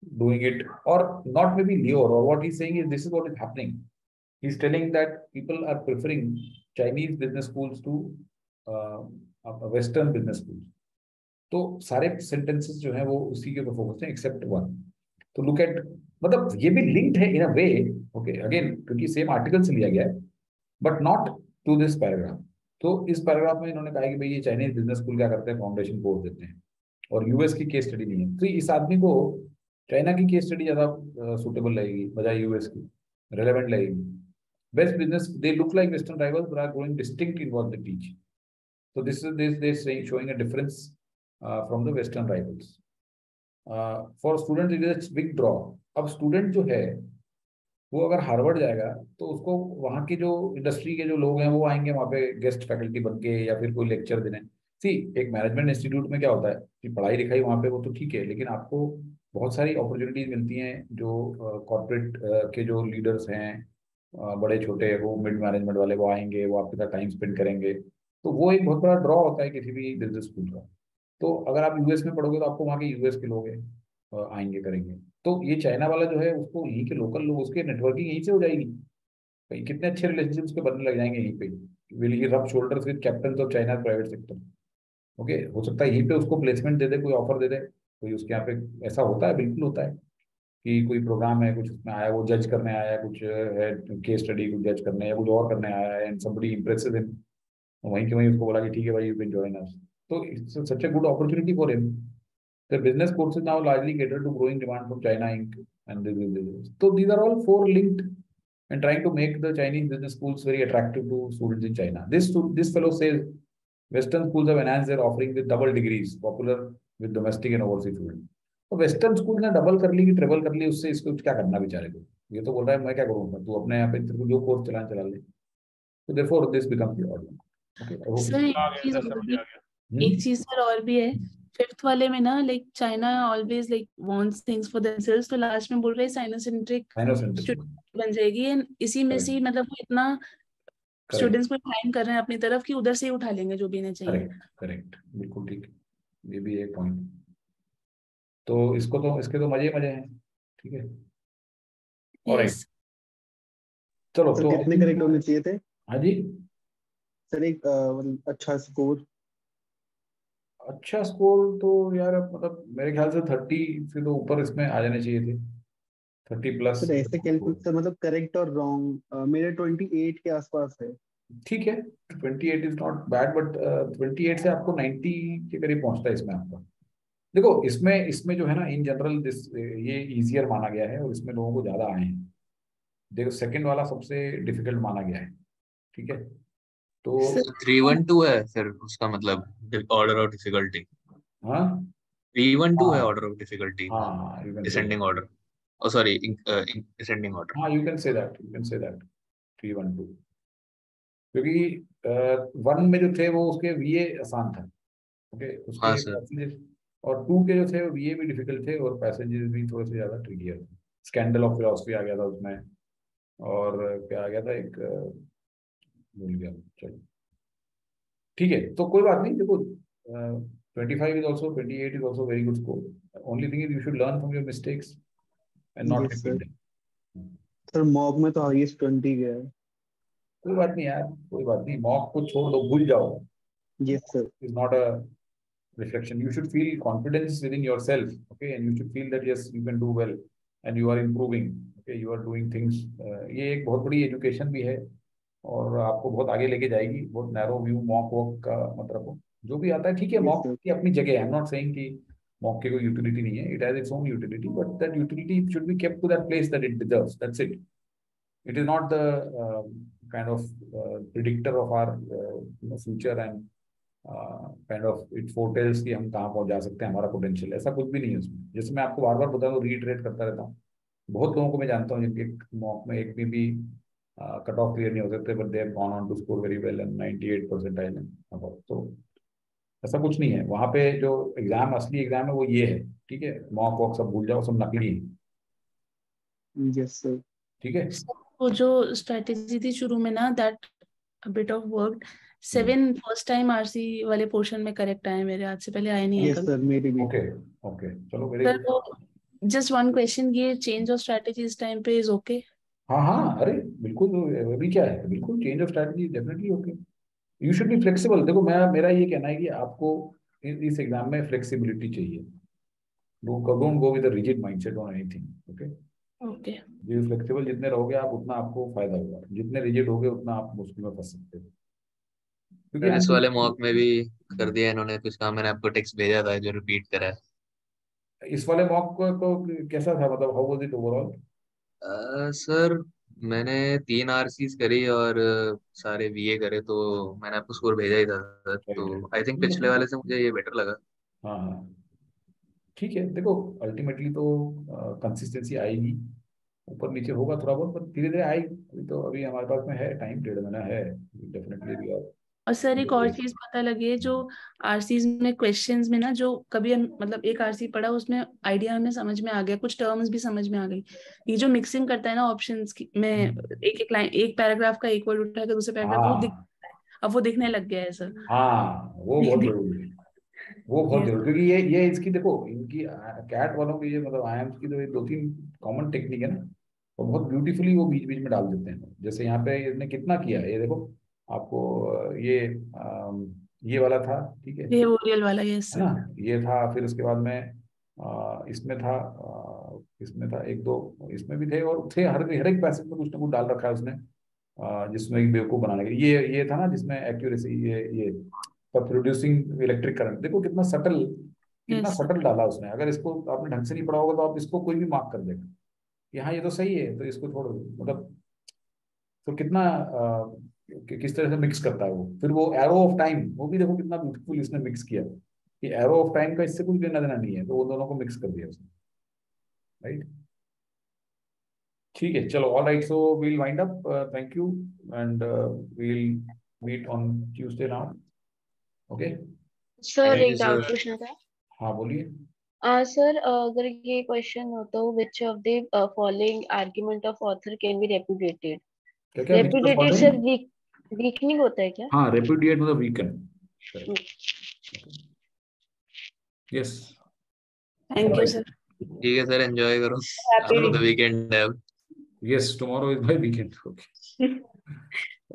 doing it, or not maybe lure, or what he's saying is this is what is happening. He's telling that people are preferring Chinese business schools to Western business schools. तो सारे sentences जो हैं वो उसी के ऊपर फोकस हैं except one. तो look at, मतलब ये भी linked है in a way, okay, again क्योंकि सेम आर्टिकल से लिया गया है, but not to this paragraph. तो इस पैराग्राफ में इन्होंने कहा कि भाई ये चाइनीज बिजनेस स्कूल क्या करते हैं, फाउंडेशन कोर्स देते हैं, और यूएस की केस स्टडी नहीं है. तो इस आदमी को चाइना की केस स्टडी ज्यादा सुटेबल लगेगी बजाय यूएस की, रेलेवेंट लगेगी. Best business, they look like western rivals but are growing distinct in what they teach. So this is showing a difference from the Western rivals. For students it is a big draw. अब स्टूडेंट जो है वो अगर हार्वर्ड जाएगा तो उसको वहाँ के जो इंडस्ट्री के जो लोग हैं वो आएंगे वहाँ पे गेस्ट फैकल्टी बन के या फिर कोई लेक्चर देने. सी एक मैनेजमेंट इंस्टीट्यूट में क्या होता है कि पढ़ाई लिखाई वहाँ पे वो तो ठीक है, लेकिन आपको बहुत सारी अपॉर्चुनिटीज मिलती हैं. जो कॉर्पोरेट के जो लीडर्स हैं, बड़े छोटे, वो मिड मैनेजमेंट वाले, वो आएंगे, वो आपके साथ टाइम स्पेंड करेंगे. तो वो एक बहुत बड़ा ड्रॉ होता है किसी भी बिजनेस स्कूल का. तो अगर आप यूएस में पढ़ोगे तो आपको वहाँ के यूएस के लोग आएंगे करेंगे. तो ये चाइना वाला जो है उसको यहीं के लोकल लोग, उसके नेटवर्किंग यहीं से हो जाएगी. भाई कितने अच्छे रिलेशनशिप्स के बनने लग जाएंगे यहीं पे. विल ही रब shoulders with captains of China private sector. Okay, हो सकता है यहीं पे उसको प्लेसमेंट दे दे, कोई ऑफर दे दे कोई उसके यहाँ पे. ऐसा होता है, बिल्कुल होता है कि कोई प्रोग्राम है, कुछ उसमें आया, वो जज करने आया है, कुछ है केस स्टडी कुछ जज करने या कुछ और करने आया है, एंड समबडी इम्प्रेसिव हिम, वहीं के वहीं उसको बोला कि ठीक है भाई, यू कैन जॉइन अस, तो it's such a good opportunity for him. The business courses now largely cater to growing demand from China Inc. and this. So these are all four linked and trying to make the Chinese business schools very attractive to students in China. This fellow says Western schools have enhanced their offering with double degrees, popular with domestic and overseas students. तो वेस्टर्न स्कूल ने डबल कर ली कि ट्रिपल कर ली, उससे इसको क्या करना बेचारे को. ये तो बोल रहा है मैं क्या करूँगा, तू अपने यहाँ पे तेरे को जो कोर्स चला चला ले. तो therefore this becomes the audience. Okay, I hope. Sir आ गया सर, समझ आ गया. एक चीज सर और भी है, फिफ्थ वाले में ना, like China always like wants things for themselves, तो लास्ट में बोल रहे हैं चाइना सेंट्रिक बन जाएगी, एंड इसी में से मतलब वो इतना स्टूडेंट्स को फाइन कर रहे हैं अपनी तरफ कि उधर से ही उठा लेंगे जो भी इन्हें चाहिए. करेक्ट करेक्ट, बिल्कुल ठीक. ये भी एक पॉइंट. तो इसको तो इसके तो मजे मजे हैं. ठीक है, ऑलराइट. चलो सर तो कितने करेक्ट होने चाहिए थे? हाँ जी सर एक मतलब अच्छा स्कोर. अच्छा स्कोर तो यार मतलब मेरे ख्याल से 30 से तो ऊपर इसमें आ जाने चाहिए थे, 30+. सर ऐसे कैलकुलेट सर मतलब करेक्ट और रॉन्ग मेरे 28 के आसपास है. ठीक है, 28 इज नॉट बैड, बट 28 से आपको 90 के करीब पहुंचता है इसमें आपका. देखो इसमें जो है ना, इन जनरल दिस ये इजियर माना गया है और इसमें लोगों को ज्यादा आए हैं. देखो सेकंड वाला सबसे डिफिकल्ट माना गया है. ठीक है, तो 312 है फिर उसका मतलब ऑर्डर ऑफ डिफिकल्टी. हाँ 312 है ऑर्डर ऑफ डिफिकल्टी, हाँ, you can say descending that. Order. Oh sorry, descending order. हाँ, you can say that 312, क्योंकि 1 में जो थे वो उसके वीए आसान था. ओके, हाँ उसके सर. पैसेजेस, और 2 के जो थे वो वीए भी डिफिकल्ट थे और पैसेजेस भी थोड़े से ज्यादा ट्रिकियर थे. स्कैंडल ऑफ फिलॉसफी आ गया था उसमें, और क्या आ गया था एक, भूल गया. चलो ठीक है, तो कोई बात नहीं. देखो 25 is also, 28 is also very good score. Only thing is you should learn from your mistakes and not Yes, repeat sir. Them. Sir mock में तो हाईएस्ट 20 गया है. कोई बात नहीं यार, कोई बात नहीं, मॉक को छोड़ दो, भूल जाओ. Yes, sir. Is not a reflection. You should feel confidence within yourself, okay, and you should feel that yes, you can do well and you are improving. Okay, you are doing things. ये एक बहुत बड़ी एजुकेशन भी है और आपको बहुत आगे लेके जाएगी. बहुत नैरो व्यू मॉक वॉक का मतलब हो, जो भी आता है ठीक है. Yes, mock sir. की अपनी जगह है. आई एम नॉट सेइंग कि मॉक की कोई यूटिलिटी नहीं है. It has its own utility, but that utility should be kept to that place that it deserves. That's it. It is not the kind of predictor of our future and kind of it फोरटेल्स कि हम कहाँ पहुंच जा सकते हैं, हमारा पोटेंशियल. ऐसा कुछ भी नहीं है उसमें. जैसे मैं आपको बार बार बता दूं, रीइटरेट करता रहता हूँ. बहुत लोगों को मैं जानता हूँ जिनके मॉक में एक में भी कट ऑफ क्लियर नहीं हो सकते, but they have gone on to score very well and 98 percentile above. तो ऐसा कुछ नहीं है. वहाँ पे जो एग्जाम, असली एग्जाम है वो ये है. ठीक है, मॉक वॉक सब भूल जाओ, सब नकली है. Yes, sir. ठीक है. वो जो स्ट्रेटेजी थी शुरू में ना, that bit of work, 7 first time RC वाले पोर्शन में करेक्ट आए मेरे, आज से पहले आए नहीं है Yes, sir. मेरी भी. ओके ओके, चलो वेरी सर. गुड. वो जस्ट वन क्वेश्चन, ये चेंज ऑफ स्ट्रेटेजी इस टाइम पे इज ओके? हाँ हाँ, अरे बिल्कुल. अभी क्या है, बिल्कुल change of strategy definitely okay. You should be flexible. देखो मेरा ये कहना है कि आपको इस एग्जाम में फ्लेक्सिबिलिटी चाहिए. Don't go with a rigid mindset on anything. Okay okay. जी, फ्लेक्सिबल जितने रहोगे आप, उतना आपको फायदा होगा. जितने रिजिड होगे उतना आप मुश्किल में फंस सकते हो. क्योंकि इस वाले मॉक में भी कर दिया इन्होंने कुछ काम. मैंने आपको टेक्स्ट भेजा था जो रिपीट करा है. इस वाले मॉक को कैसा था, मतलब how was it overall? Sir मैंने 3 आरसीज करी और सारे वीए करे, तो मैंने आपको स्कोर भेजा ही था सर. तो आई थिंक पिछले वाले से मुझे ये बेटर लगा. हाँ हाँ, ठीक है. देखो अल्टीमेटली तो कंसिस्टेंसी आएगी, ऊपर नीचे होगा थोड़ा बहुत, पर धीरे धीरे आएगी. तो अभी हमारे पास में है टाइम, 1.5 महीना है. डेफिनेटली भी. और सर एक और चीज पता लगी है, जो आरसीज में क्वेश्चंस में ना, जो कभी हम मतलब एक आरसी पढ़ा उसमें आइडिया हमें समझ में आ गया, कुछ टर्म्स भी समझ में आ गई. ये जो मिक्सिंग करता है ना ऑप्शंस की में, एक एक लाइन, एक पैराग्राफ का एक वर्ड उठाकर दूसरे पैराग्राफ, वो दिख, अब वो दिखने लग गया है सर. हाँ, वो बहुत जरूरी है. वो बहुत जरूरी, क्योंकि ये इसकी देखो, इनकी कैट वालों की, ये मतलब आईएम्स की तो ये 2-3 कॉमन टेक्निक है ना, और बहुत ब्यूटीफुली वो बीच बीच में डाल देते हैं. जैसे यहाँ पे इसने कितना किया है, ये देखो आपको. ये वाला था, ठीक है बिहेवियरल वाला, यस है ना, ये था. फिर उसके बाद में इसमें था इसमें था एक दो, इसमें भी थे और थे, हर एक पैसेज में कुछ ना कुछ डाल रखा है उसने, जिसमें एक बेवकूफ बनाने के लिए। ये था ना जिसमें एक्यूरेसी, ये फॉर प्रोड्यूसिंग इलेक्ट्रिक करंट, देखो कितना सटल, कितना सटल डाला उसने। अगर इसको आपने ढंग से नहीं पढ़ा होगा तो आप इसको कोई भी मार्क कर देगा कि हाँ ये तो सही है, तो इसको छोड़ दो, मतलब। तो कितना किस तरह से मिक्स करता है वो। फिर वो एरो ऑफ टाइम, वो भी देखो कितना ब्यूटीफुल इसने मिक्स किया कि एरो ऑफ टाइम का इससे कुछ लेना देना नहीं है, तो वो दोनों को मिक्स कर दिया उसने, राइट। ठीक है, चलो, all right, so we'll wind up, thank you, and we'll meet on Tuesday now, okay. Sir thank एक यू डाउट सर। पूछना था। हाँ बोलिए। सर अगर ये क्वेश्चन हो तो विच of the following argument of author can be reputed? क्या क्या which of the reputed following? Sir weakening होता है क्या? हाँ, repudiate मतलब weaken, yes. Thank you sir. ठीक है सर, एंजॉय करो, हैप्पी अब तो वीकेंड है अब। Yes, tomorrow is my weekend. Okay.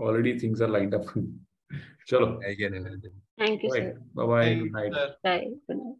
Already things are lined up. Chalo. I can imagine. Thank you Right. Sir. Bye bye. Thank Good you, night. sir. Bye, good night.